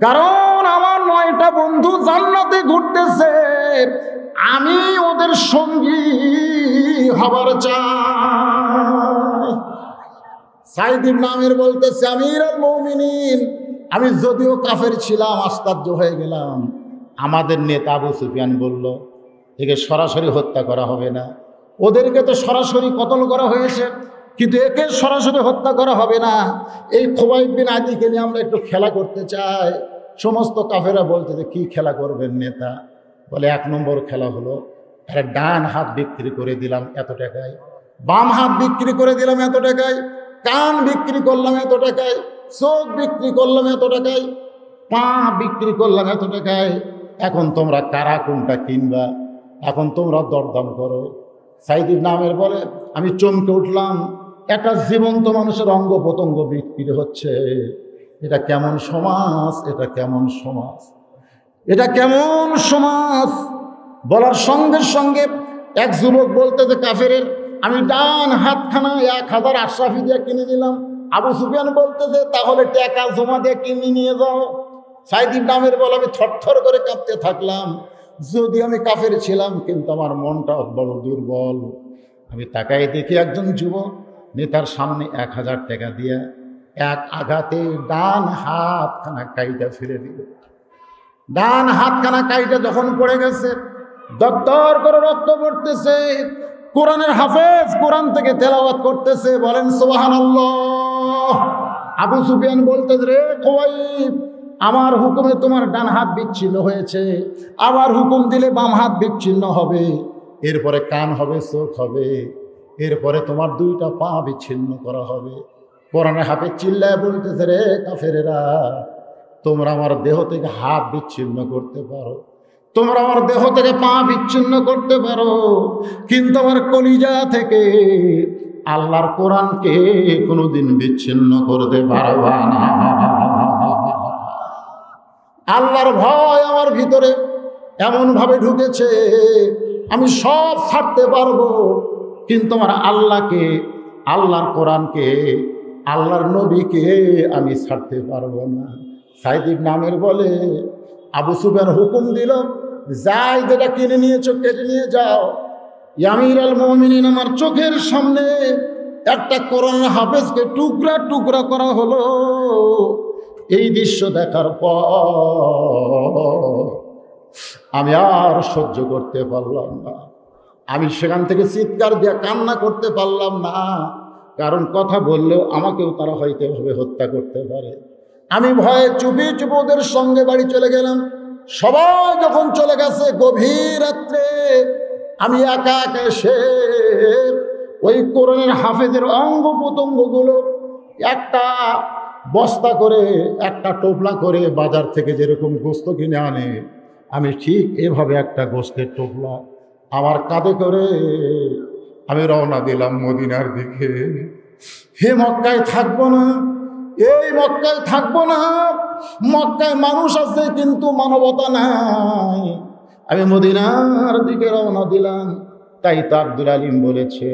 কারণ আমার 9টা বন্ধু জান্নাতে ঘুরতেছে, আমি ওদের সঙ্গী হবার চাই। সাইদ ইবনে আমির বলতেছে আমিরুল মুমিনিন, আমি যদিও কাফের ছিলাম, আশ্চর্য হয়ে গেলাম। আমাদের নেতা আবু সুফিয়ান বলল একে সরাসরি হত্যা করা হবে না, ওদেরকে তো সরাসরি কতল করা হয়েছে, কিন্তু একে সরাসরি হত্যা করা হবে না। এই খুবাইব বিন আদিকে নিয়ে আমরা একটু খেলা করতে চাই। সমস্ত কাফেরা বলতে কি খেলা করবেন নেতা? বলে 1 নম্বর খেলা হলো আরে ডান হাত বিক্রি করে দিলাম এত টাকায়, বাম হাত বিক্রি করে দিলাম এত টাকায়, কান বিক্রি করলাম এত টাকায়, চোখ বিক্রি করলাম এত টাকায়, পা বিক্রি করলাম এত টাকায়। এখন তোমরা কারা কোনটা কিনবা, এখন তোমরা দরদাম করো। সাইদ ইবনে আমের বলে আমি চমকে উঠলাম, একটা জীবন্ত মানুষের অঙ্গ প্রত্যঙ্গ বিক্রি হচ্ছে, এটা কেমন সমাজ, এটা কেমন সমাজ, এটা কেমন সমাজ। বলার সঙ্গে সঙ্গে এক যুবক বলতে যে কাফেরের আমি ডান হাতখানা 1000 আশরাফি দিয়ে কিনে নিলাম। আবু সুফিয়ান বলতেছে তাহলে টাকা জমা দিয়ে কিনে নিয়ে যাও। সাইদ ইবনে আমের বলে আমি থরথর করে কাঁপতে থাকলাম, যদি আমি কাফের ছিলাম কিন্তু আমার মনটা বড় দুর্বল। আমি তাকাই দেখি একজন যুবক নেতার সামনে 1000 টাকা দিয়ে এক আঘাতে ডান হাতখানা কাইটা ফিরে দিল। ডান হাতখানা কাইটা যখন পড়ে গেছে, দরদর করে রক্ত পড়তেছে। কোরআনের হাফেজ কোরআন থেকে তেলাওয়াত করতেছে, বলেন সুবহানাল্লাহ। আবু সুফিয়ান বলতেছে রে খুবাইব, আমার হুকুমে তোমার ডান হাত বিচ্ছিন্ন হয়েছে, আবার হুকুম দিলে বাম হাত বিচ্ছিন্ন হবে, এরপরে কান হবে, চোখ হবে, এরপরে তোমার 2টা পা বিচ্ছিন্ন করা হবে। কোরআনের হাফেজ চিল্লায় বলতেছে রে কাফেরেরা, তোমরা আমার দেহ থেকে হাত বিচ্ছিন্ন করতে পারো, তোমরা আমার দেহ থেকে পা বিচ্ছিন্ন করতে পারো, কিন্তু আমার কলিজা থেকে আল্লাহর কোরআনকে কোনোদিন বিচ্ছিন্ন করতে পারবা না। আল্লাহর ভয় আমার ভিতরে এমনভাবে ঢুকেছে, আমি সব ছাড়তে পারবো, কিন্তু আমার আল্লাহকে, আল্লাহর কোরআনকে, আল্লাহর নবীকে আমি ছাড়তে পারবো না। সাইদ ইবনে আমের বলে আবু সুফিয়ান হুকুম দিল, যাই যেটা কিনে নিয়েছো কেটে নিয়ে যাও। আমিরুল মুমিনিন, আমার চোখের সামনে একটা কোরআন হাফেজকে টুকরা টুকরা করা হলো। এই দৃশ্য দেখার পর আমি আর সহ্য করতে পারলাম না। আমি সেখান থেকে চিৎকার দিয়ে কান্না করতে পারলাম না, কারণ কথা বললেও আমাকেও তারা হয়তো এভাবে হত্যা করতে পারে। আমি ভয়ে চুপি চুপি ওদের সঙ্গে বাড়ি চলে গেলাম। সবাই যখন চলে গেছে গভীর রাত্রে, আমি একা একা এসে ওই কোরআনের হাফেজের অঙ্গ প্রত্যঙ্গগুলো একটা বস্তা করে, একটা টোপলা করে বাজার থেকে যেরকম গোস্ত কিনে আনে, আমি ঠিক এভাবে একটা গোস্তের টোপলা আমার কাঁধে করে আমি রওনা দিলাম মদিনার দিকে। হে মক্কায় থাকবো না, এই মক্কায় থাকবো না, মক্কায় মানুষ আছে কিন্তু মানবতা নাই। আমি মদিনার দিকে রওনা দিলাম। তাই তো আব্দুল আলিম বলেছে,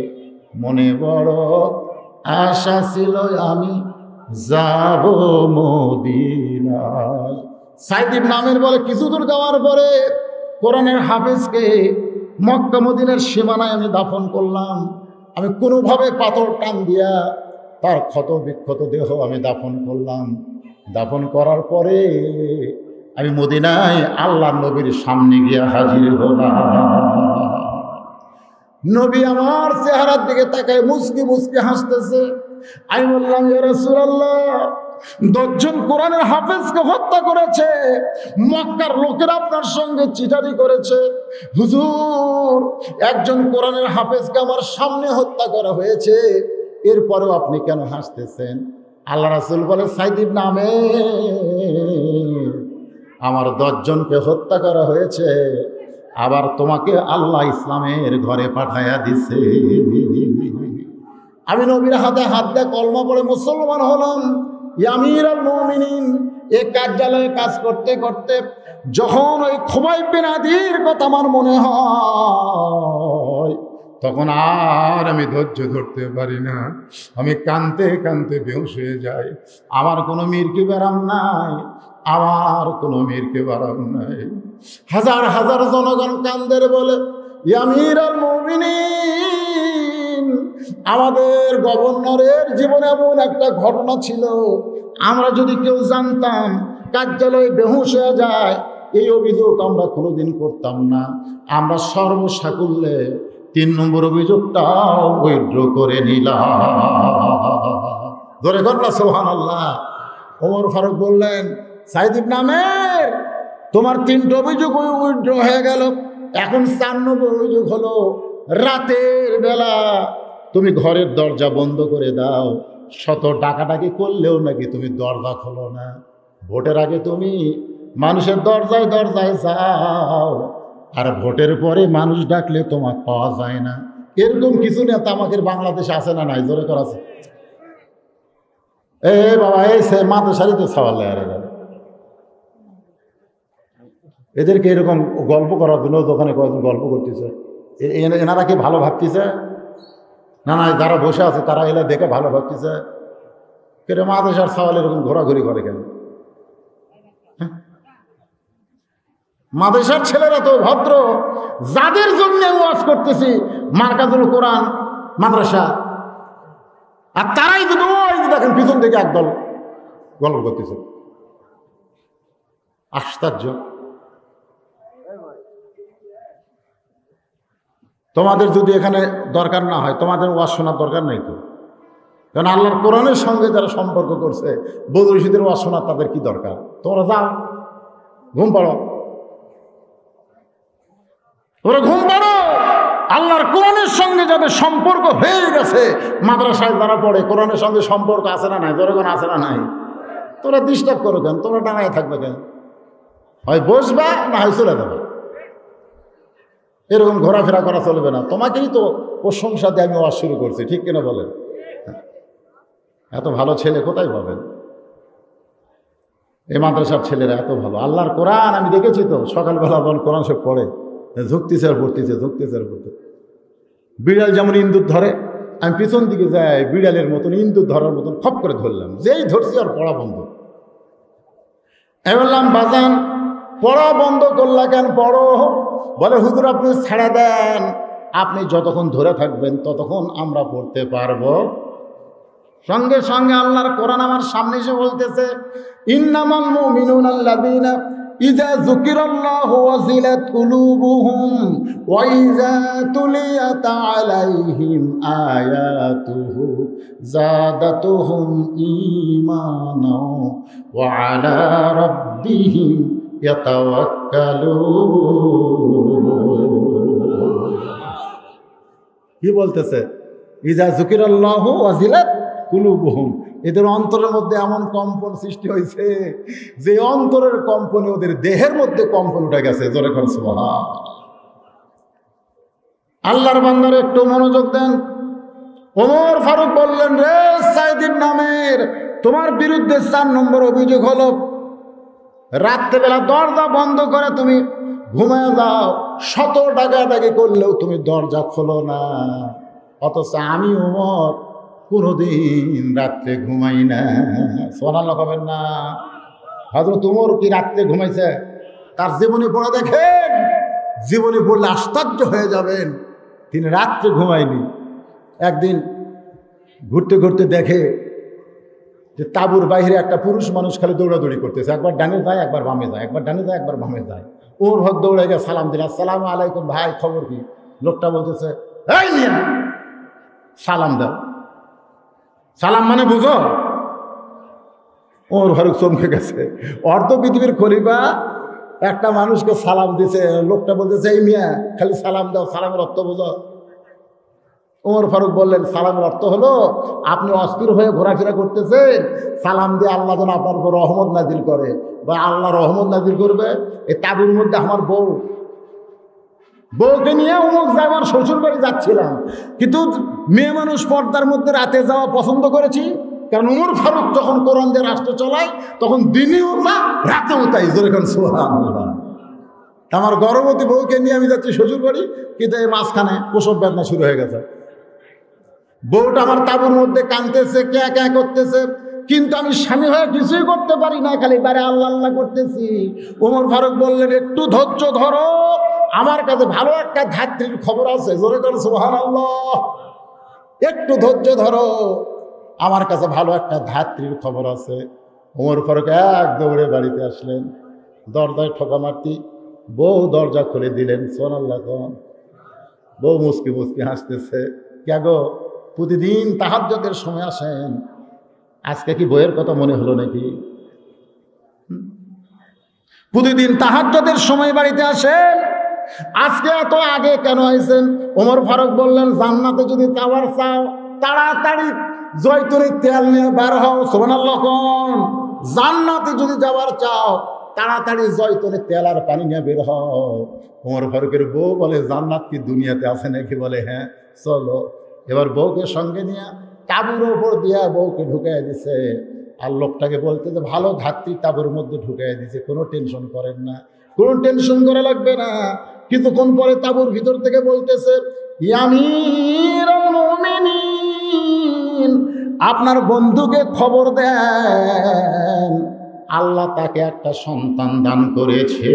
মনে বড় আশা ছিল আমি যাব মদিনা। নাই। সাইদ ইবনে আমির বলে কিছু দূর যাওয়ার পরে কোরআনের হাফেজকে মক্কা মদিনার সীমানায় আমি দাফন করলাম। আমি কোনোভাবে পাথর টান দিয়া তার ক্ষত বিক্ষত দেহ আমি দাফন করলাম। দাফন করার পরে আমি মদিনায় আল্লাহ নবীর সামনে গিয়া হাজির হলাম। নবী আমার চেহারার দিকে তাকায় মুস্কি মুস্কি হাসতেছে। আমি বললাম, ইয়া রাসূলুল্লাহ, 10 জন কোরআনের হাফেজকে হত্যা করেছে, মক্কার লোকেরা আপনার সঙ্গে চিটারি করেছে। হুজুর, একজন কোরআনের হাফেজকে আমার সামনে হত্যা করা হয়েছে, এরপরেও আপনি কেন হাসতেছেন? আল্লাহ রাসূল বলে, সাইদ ইবনে আমির, আমার 10 জনকে হত্যা করা হয়েছে, আবার তোমাকে আল্লাহ ইসলামের ঘরে পাঠায়া দিছে। আমি নবীর হাতে হাত দিয়ে কলমা পড়ে মুসলমান হলাম। আমিরুল মুমিনিন এই কার্যালয়ে কাজ করতে করতে যখন ওই খুবাইব বিন আদির কথা আমার মনে হয়, তখন আর আমি ধৈর্য ধরতে পারি না। আমি কাঁদতে কাঁদতে বেহুশ হয়ে যাই। আমার কোনো মিরকি ব্যারাম নাই, আমার কোনো মিরকি ব্যারাম নাই। হাজার হাজার জনগণ কান্দের বলে, আমিরুল মুমিনিন, আমাদের গভর্নরের জীবনে এমন একটা ঘটনা ছিল, আমরা যদি কেউ জানতাম কার্যালয়ে বেহুশ হয়ে যায়, এই অভিযোগ আমরা কোনোদিন করতাম না। আমরা সর্বসাকুল্যে 3 নম্বর অভিযোগটাও উইথড্র করে নিলাম। ধরে করলা সুবহানাল্লাহ। ওমর ফারুক বললেন, সাইদ ইবনে আমির, তোমার 3টা অভিযোগ উইথড্র হয়ে গেল, এখন 4 নম্বর অভিযোগ হলো রাতের বেলা তুমি ঘরের দরজা বন্ধ করে দাও, শত ডাকাডাকি করলেও নাকি তুমি দরজা খোলো না। ভোটের আগে তুমি মানুষের দরজায় দরজায় যাও, আর ভোটের পরে মানুষ ডাকলে তোমার পাওয়া যায় না। এরকম কিছু নেতা আমাদের বাংলাদেশে আছে না নাই? জোরে করা আছে। এ বাবা, এই সে মাদ্রাসারিতে সওয়াল আর এদেরকে এরকম গল্প করার জন্য দোকানে কয়েকজন গল্প করতেছে। এনারা কি ভালো ভাবতেছে? না না, যারা বসে আছে তারা এলা দেখে ভালো ভাবতেছে। কেন মাদ্রাসার সওয়াল এরকম ঘোরাঘুরি করে কেন? মাদ্রাসার ছেলেরা তো ভদ্র, যাদের জন্য ওয়াজ করতেছি মার্কাজুল কোরআন মাদ্রাসা, আর তারাই যদি ওই দেখেন পিছন থেকে একদল গল্প করতেছে। আশ্চর্য। তোমাদের যদি এখানে দরকার না হয়, তোমাদের ওয়াজ শোনার দরকার নাই তো। কারণ আল্লাহর কোরআনের সঙ্গে যারা সম্পর্ক করছে, বদরশীদের ওয়াজ শোনার তাদের কি দরকার? তোমরা যাও, ঘুম পাড়ো, তোমরা ঘুম পাড়ো। আল্লাহর কোরআনের সঙ্গে যাদের সম্পর্ক হয়ে গেছে, মাদ্রাসায় যারা পড়ে, কোরআনের সঙ্গে সম্পর্ক আছে না নাই? জনগণ আছে না নাই? তোমরা ডিস্টার্ব করো কেন? তোমরা ডাঙায় থাকবে কেন? হয় বসবা, না হয় চলে যাবে। এরকম ঘোরাফেরা করা চলবে না। তোমাকেই তো প্রশংসা দিয়ে আমি ওয়াজ শুরু করছি, ঠিক কিনা বলেন? এত ভালো ছেলে কোথায় পাবেন? এই মাদ্রাসার ছেলেরা এত ভালো। আল্লাহর কোরআন আমি দেখেছি তো, সকালবেলা যখন কোরআন সব পড়ে ঝুঁকতেছে আর পড়তেছে, ঝুঁকতেছে আর পড়তে। বিড়াল যেমন ইন্দুর ধরে, আমি পিছন দিকে যাই, বিড়ালের মতন ইন্দুর ধরার মতন খপ করে ধরলাম। যেই ধরছি আর পড়া বন্ধ। আমি বললাম, বাজান পড়া বন্ধ করলা কেন? পড়ো। বলে, হুজুর আপনি ছেড়ে দেন, আপনি যতক্ষণ ধরে থাকবেন ততক্ষণ আমরা পড়তে পারবো। সঙ্গে সঙ্গে আল্লাহর কোরআন আমার সামনে এসে বলতেছে, ইন্নামাল মুমিনুনা আল্লাযীনা ইযা যুকিরাল্লাহু ওয়াজিলাত কুলুবুহুম ওয়া ইযা তুলিয়াত আলাইহিম আয়াতুহু যাদাতুহুম ঈমানাও ওয়া আলা রাব্বিহিম ইয়াতাওয়াক্কালুন। কি বলতেছে? ইযা যুকিরাল্লাহু ওয়াজিলাত কুলুবুহুম, এদের অন্তরের মধ্যে এমন কম্পন সৃষ্টি হয়েছে যে অন্তরের কম্পনে ওদের দেহের মধ্যে কম্পন উঠে গেছে। জোরে করে সুবহান। আল্লাহর বান্দার একটু মনোযোগ দেন। ওমর ফারুক বললেন, রে সাইদ ইবনে আমির, তোমার বিরুদ্ধে 4 নম্বর অভিযোগ হলো রাত্রেবেলা দরজা বন্ধ করে তুমি ঘুমায় যাও, শত ডাকাডাকি করলেও তুমি দরজা খোলো না। অথচ আমি ওমর কোনোদিন রাত্রে ঘুমাই না। সুবহানাল্লাহ কবেন না? হযরত ওমর কি রাত্রে ঘুমাইছে? তার জীবনী পড়ে দেখেন, জীবনী পড়লে আশ্চর্য হয়ে যাবেন, তিনি রাত্রে ঘুমায়নি। একদিন ঘুরতে ঘুরতে দেখে যে তাঁবুর বাইরে একটা পুরুষ মানুষ খালি দৌড়াদৌড়ি করতেছে, একবার ডানে যায় একবার বামে যায়, একবার ডানে যায় একবার বামে যায়। ওর ভর দৌড়ে গিয়ে সালাম দিল, আসসালামু আলাইকুম ভাই, খবর কি? লোকটা বলতেছে, এই মিয়া সালাম দাও। সালাম মানে বুঝো? ওর ফারুক চমকে গেছে, অর্ধ পৃথিবীর খলিফা একটা মানুষকে সালাম দিছে, লোকটা বলতেছে এই মিয়া খালি সালাম দাও, সালামের অর্থ বুঝো? ওমর ফারুক বললেন, সালামের অর্থ হলো আপনি অস্থির হয়ে ঘোরাফেরা করতেছেন, সালাম দিয়ে আল্লাহ যেন আপনার উপর রহমত নাজিল করে, বা আল্লাহ রহমত নাজিল করবে। এই তাঁবুর মধ্যে আমার বউকে নিয়ে অমুক জায়গার শ্বশুর বাড়ি যাচ্ছিলাম, কিন্তু মেয়ে মানুষ পর্দার মধ্যে রাতে যাওয়া পছন্দ করেছি, কারণ ওমর ফারুক যখন কোরআন দিয়ে রাষ্ট্র চলায় তখন দিনেও না রাতেও তাই। যেরকম সুবহানাল্লাহ, আমার গর্ভবতী বউকে নিয়ে আমি যাচ্ছি শ্বশুর বাড়ি, কিন্তু এই মাঝখানে প্রসব বেদনা শুরু হয়ে গেছে। বউটা আমার তাঁবুর মধ্যে কাঁদতেছে, ক্যা ক্যা করতেছে, কিন্তু আমি স্বামী হয়ে কিছুই করতে পারি না, খালি বারে আল্লাহ আল্লাহ করতেছি। ওমর ফারুক বললেন, একটু ধৈর্য ধরো, আমার কাছে ভালো একটা ধাত্রীর খবর আছে। জোরে করে সুবহানাল্লাহ। একটু ধৈর্য ধরো, আমার কাছে ভালো একটা ধাত্রীর খবর আছে। ওমর ফারুক এক দৌড়ে বাড়িতে আসলেন, দরজায় ঠোকা মারতি, বউ দরজা খুলে দিলেন। সুবহানাল্লাহ। বউ মুস্কি মুস্কি হাসতেছে, কে গো প্রতিদিন তাহাজ্জুদের সময় আসেন, আজকে কি বইয়ের কথা মনে হলো নাকি? প্রতিদিন তাহাজ্জুদের সময় বাড়িতে আসেন, আজকে এত আগে কেন আইছেন? ওমর ফারুক বললেন, জান্নাতে যদি যাওয়ার চাও তাড়াতাড়ি জয়তুনের তেল নিয়ে বের হও। সুবহানাল্লাহ। কোন জান্নাতে যদি যাওয়ার চাও তাড়াতাড়ি জয়তুনের তেল আর পানি নিয়ে বের হও। ওমর ফারুকের বউ বলে, জান্নাত কি দুনিয়াতে আছে নাকি? বলে, হ্যাঁ চলো। এবার বউকে সঙ্গে নিয়ে তাঁবুর ওপর দিয়া বউকে ঢুকাই দিছে, আর লোকটাকে বলতে যে ভালো ধাত্রী তাঁবুর মধ্যে ঢুকাই দিছে, কোনো টেনশন করেন না, কোনো টেনশন করা লাগবে না। কিছুক্ষণ পরে তাঁবুর ভিতর থেকে বলতেছে, ইয়া আমিরুল মুমিনিন, আপনার বন্ধুকে খবর দেন, আল্লাহ তাকে একটা সন্তান দান করেছে।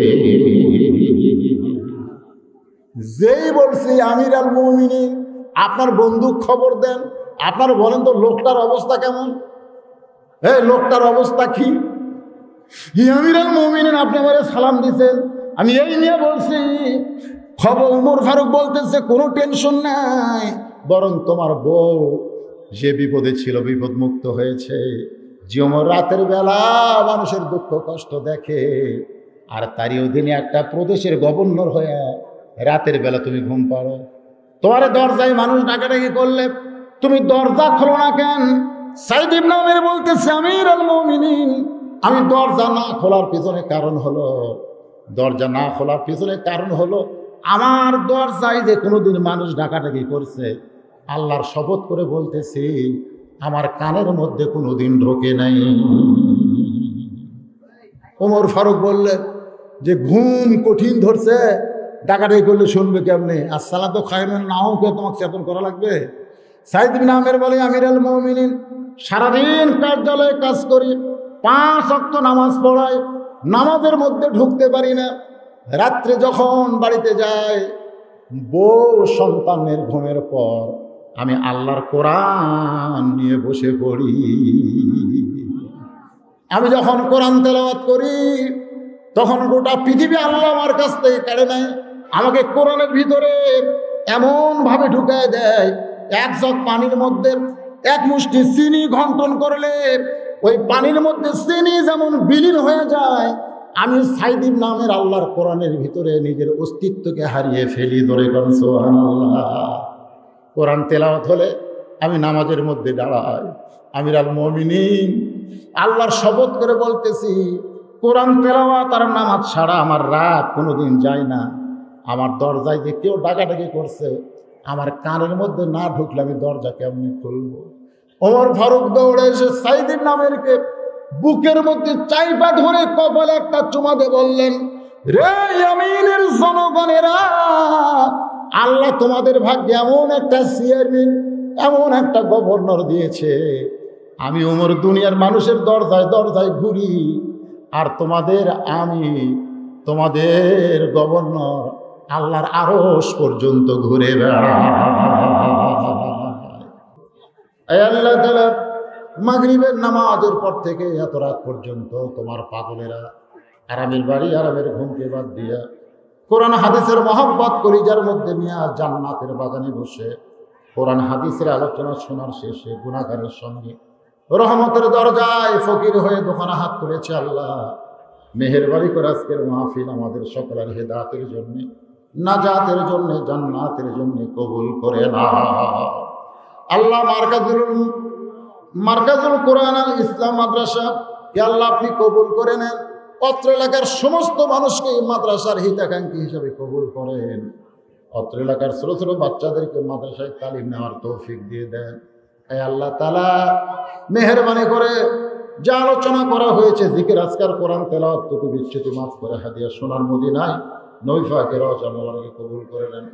যেই বলছি আমিরুল মুমিনিন, আপনার বন্ধু খবর দেন, আপনার বলেন তো লোকটার অবস্থা কেমন? এই লোকটার অবস্থা কি? আমিরুল মুমিনিন, আপনি আমারে সালাম দিয়েছেন, আমি এই নিয়ে বলছি খবর। ওমর ফারুক বলতেছে, কোনো টেনশন নাই, বরং তোমার বউ যে বিপদে ছিল বিপদ মুক্ত হয়েছে। যে ওমর রাতের বেলা মানুষের দুঃখ কষ্ট দেখে, আর তারই অধীনে একটা প্রদেশের গভর্নর হয়ে রাতের বেলা তুমি ঘুম পাড়ো, তোমার দরজায় মানুষ ডাকাডাকি করলে তুমি দরজা খোলো না কেন? সাইদ ইবনে উমর বলতেছে, আমিরুল মুমিনিন, আমি দরজা না খোলার পিছনে কারণ হলো, দরজা না খোলার পিছনে কারণ হলো আমার দরজায় যে কোনোদিন মানুষ ডাকাডাকি করছে, আল্লাহর শপথ করে বলতেছি আমার কানের মধ্যে কোনোদিন ঢোকে নাই। ওমর ফারুক বললেন যে ঘুম কঠিন ধরছে, ডাকাডাকি করলে শুনবে কেমনে? আর সালাত খায়মেন নাও কে তোমাকে চেতন করা লাগবে। সাইদ ইবনে উমর বলে, আমিরুল মুমিনিন, সারাদিন কার্যালয়ে কাজ করি, 5 ওয়াক্ত নামাজ পড়াই, নামাজের মধ্যে ঢুকতে পারি না। রাত্রে যখন বাড়িতে যাই, বউ সন্তানের ঘুমের পর আমি আল্লাহর কোরআন নিয়ে বসে পড়ি। আমি যখন কোরআন তেলাওয়াত করি তখন গোটা পৃথিবী আল্লাহ আমার কাছ থেকে কেড়ে নেয়, আমাকে কোরআনের ভিতরে এমনভাবে ঢুকায় দেয়, এক জগ পানির মধ্যে এক মুষ্টি চিনি ঘন্টন করলে ওই পানির মধ্যে চিনি যেমন বিলীন হয়ে যায়, আমি সাইদ ইবনে উমর আল্লাহর কোরআনের ভিতরে নিজের অস্তিত্বকে হারিয়ে ফেলি। ধরে কোন সুবহানাল্লাহ। কোরআন তেলাওয়াত হলে আমি নামাজের মধ্যে দাঁড়াই। আমিরুল মুমিনিন, আল্লাহর শপথ করে বলতেছি, কোরআন তেলাওয়াত আর নামাজ ছাড়া আমার রাত কোনোদিন যায় না। আমার দরজায় যে কেউ ডাকাডাকি করছে, আমার কানের মধ্যে না ঢুকলে আমি দরজা কেমনি খুলবো? ওমর ফারুক দৌড়ে এসে সাইদ ইবনে উমরকে বুকের মধ্যে চাইপা ধরে কপালে একটা চুমা দিয়ে বললেন, রে ইয়ামিনের জনগণেরা, আল্লাহ তোমাদের ভাগ্যে এমন একটা চেয়ারম্যান, এমন একটা গভর্নর দিয়েছে। আমি ওমর দুনিয়ার মানুষের দরজায় দরজায় ঘুরি, আর তোমাদের আমি, তোমাদের গভর্নর আল্লাহর আরশ পর্যন্ত ঘুরে বেড়ায়। আল্লাহ তাআলা মাগরিবের নামাজের পর থেকে এত রাত পর্যন্ত তোমার পাগলেরা আরামের বাড়ি আরামের ঘুমকে বাদ দিয়া কোরআন হাদিসের মহব্বত কলিজার মধ্যে নিয়ে জান্নাতের বাগানে বসে কোরআন হাদিসের আলোচনা শোনার শেষে গুনাহগারের সঙ্গে রহমতের দরজায় ফকির হয়ে দোকানে হাত তুলেছে। আল্লাহ মেহেরবানি করে আজকের মাহফিল আমাদের সকলের হেদায়েতের জন্য, নাজাতের জন্য, জান্নাতের জন্য কবুল করে না। আল্লাহ মার্কাজুল কোরআন আল ইসলাম মাদ্রাসা কে আল্লাহ আপনি কবুল করে নেন। অত্র এলাকার সমস্ত মানুষকে এই মাদ্রাসার হিতাকাঙ্ক্ষী হিসাবে কবুল করেন। অত্র এলাকার ছোট ছোট বাচ্চাদেরকে মাদ্রাসায় তালিম নেওয়ার তৌফিক দিয়ে দেন। এই আল্লাহ তাআলা মেহেরবানি করে যা আলোচনা করা হয়েছে, জিকির আজকার কোরআন তেলাওয়াত টুকু বিচ্ছুতি মাফ করে হাদিয়া সোনার মদিনায় নৈফাকে রওজা মোবারকে কবুল করে নেন।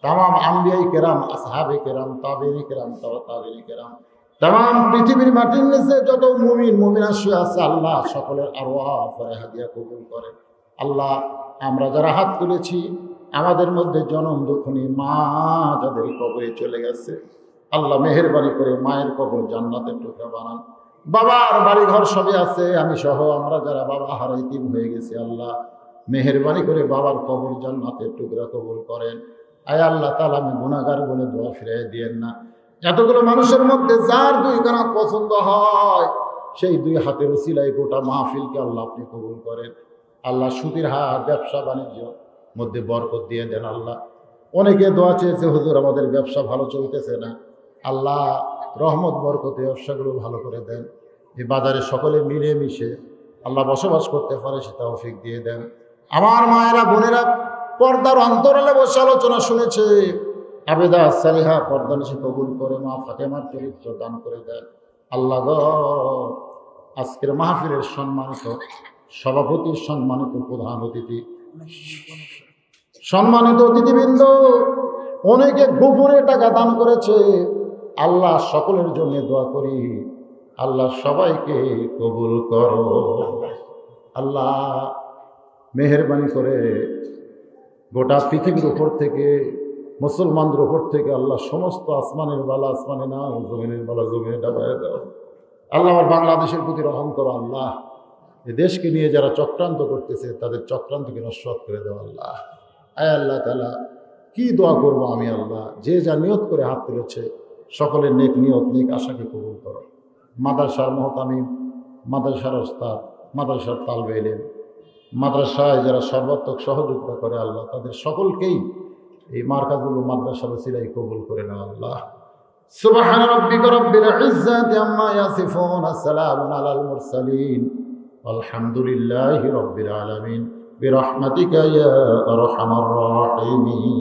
তামাম আম্বিয়াই কেরাম, আসহাবে কেরাম, তাবেঈ কেরাম, তাবেঈ কেরাম, তাম পৃথিবীর মাটির নিচে যত মুমিন মুমিনা শুয়ে আছে আল্লাহ সকলের আরওয়াহ হাদিয়া কবুল করে। আল্লাহ আমরা যারা হাত তুলেছি আমাদের মধ্যে জনম দুঃখনী মা যাদের কবরে চলে গেছে, আল্লাহ মেহেরবানি করে মায়ের কবর জান্নাতের টুকরা বানান। বাবার বাড়ি ঘর সবই আছে, আমি সহ আমরা যারা বাবা হারা ইতিম হয়ে গেছি, আল্লাহ মেহেরবানি করে বাবার কবর জান্নাতের টুকরা কবুল করেন। আয় আল্লাহ তাআলা আমি গুনাহগার বলে দোয়া ফিরিয়ে দিয়েন না। এতগুলো মানুষের মধ্যে যার দুই কানা পছন্দ হয় সেই দুই হাতের উসিলায় গোটা মাহফিলকে আল্লাহ আপনি কবুল করেন। আল্লাহ সুদের হাট ব্যবসা বাণিজ্য মধ্যে বরকত দিয়ে দেন। আল্লাহ অনেকে দোয়া চেয়েছে, হুজুর আমাদের ব্যবসা ভালো চলতেছে না, আল্লাহ রহমত বরকতে ব্যবসাগুলো ভালো করে দেন। এই বাজারে সকলে মিলে মিশে আল্লাহ বসবাস করতে পারে সে তৌফিক দিয়ে দেন। আমার মায়েরা বোনেরা পর্দার অন্তরালে বসে আলোচনা শুনেছে, আবেদা সালিহা পর্দা নিশে কবুল করে মা ফাতেমার চরিত্র দান করে দেন। আল্লাহ গো আজকের মাহফিলের সম্মানিত সভাপতি, সম্মানিত প্রধান অতিথি, সম্মানিত অতিথিবৃন্দ, অনেকে গোপনে টাকা দান করেছে, আল্লাহ সকলের জন্য দোয়া করি আল্লাহ সবাইকে কবুল করো। আল্লাহ মেহেরবানি করে গোটা পৃথিবীর উপর থেকে, মুসলমানদের উপর থেকে আল্লাহ সমস্ত আসমানের বালা আসমানে না, জমিনের বালা জমিনে ডাবায় দাও। আল্লাহ আমার বাংলাদেশের প্রতি রহম করো। আল্লাহ এ দেশকে নিয়ে যারা চক্রান্ত করতেছে তাদের চক্রান্তকে নস্বাত করে দেওয়া। আল্লাহ আয় আল্লাহ তাআলা কি দোয়া করব আমি, আল্লাহ যে যা নিয়ত করে হাত তুলেছে সকলের নেক নিয়ত নেক আশাকে কবুল করো। মাদ্রাসার মুহতামিম, মাদ্রাসার ওস্তাদ, মাদ্রাসার তালবে ইলম, মাদ্রাসায় যারা সর্বাত্মক সহযোগিতা করে আল্লাহ তাদের সকলকেই এই মার্কাজুল মাদ্রাসার ওসিলায় কবুল করে নাও। আল্লাহ সুবহান রাব্বিকা রাব্বিল ইজ্জাতি আম্মা ইয়াসিফুন, আসসালামু আলাল মুরসালিন, আলহামদুলিল্লাহি রাব্বিল আলামিন, বিরহমাতিকা ইয়া আরহামার রাহিমিন।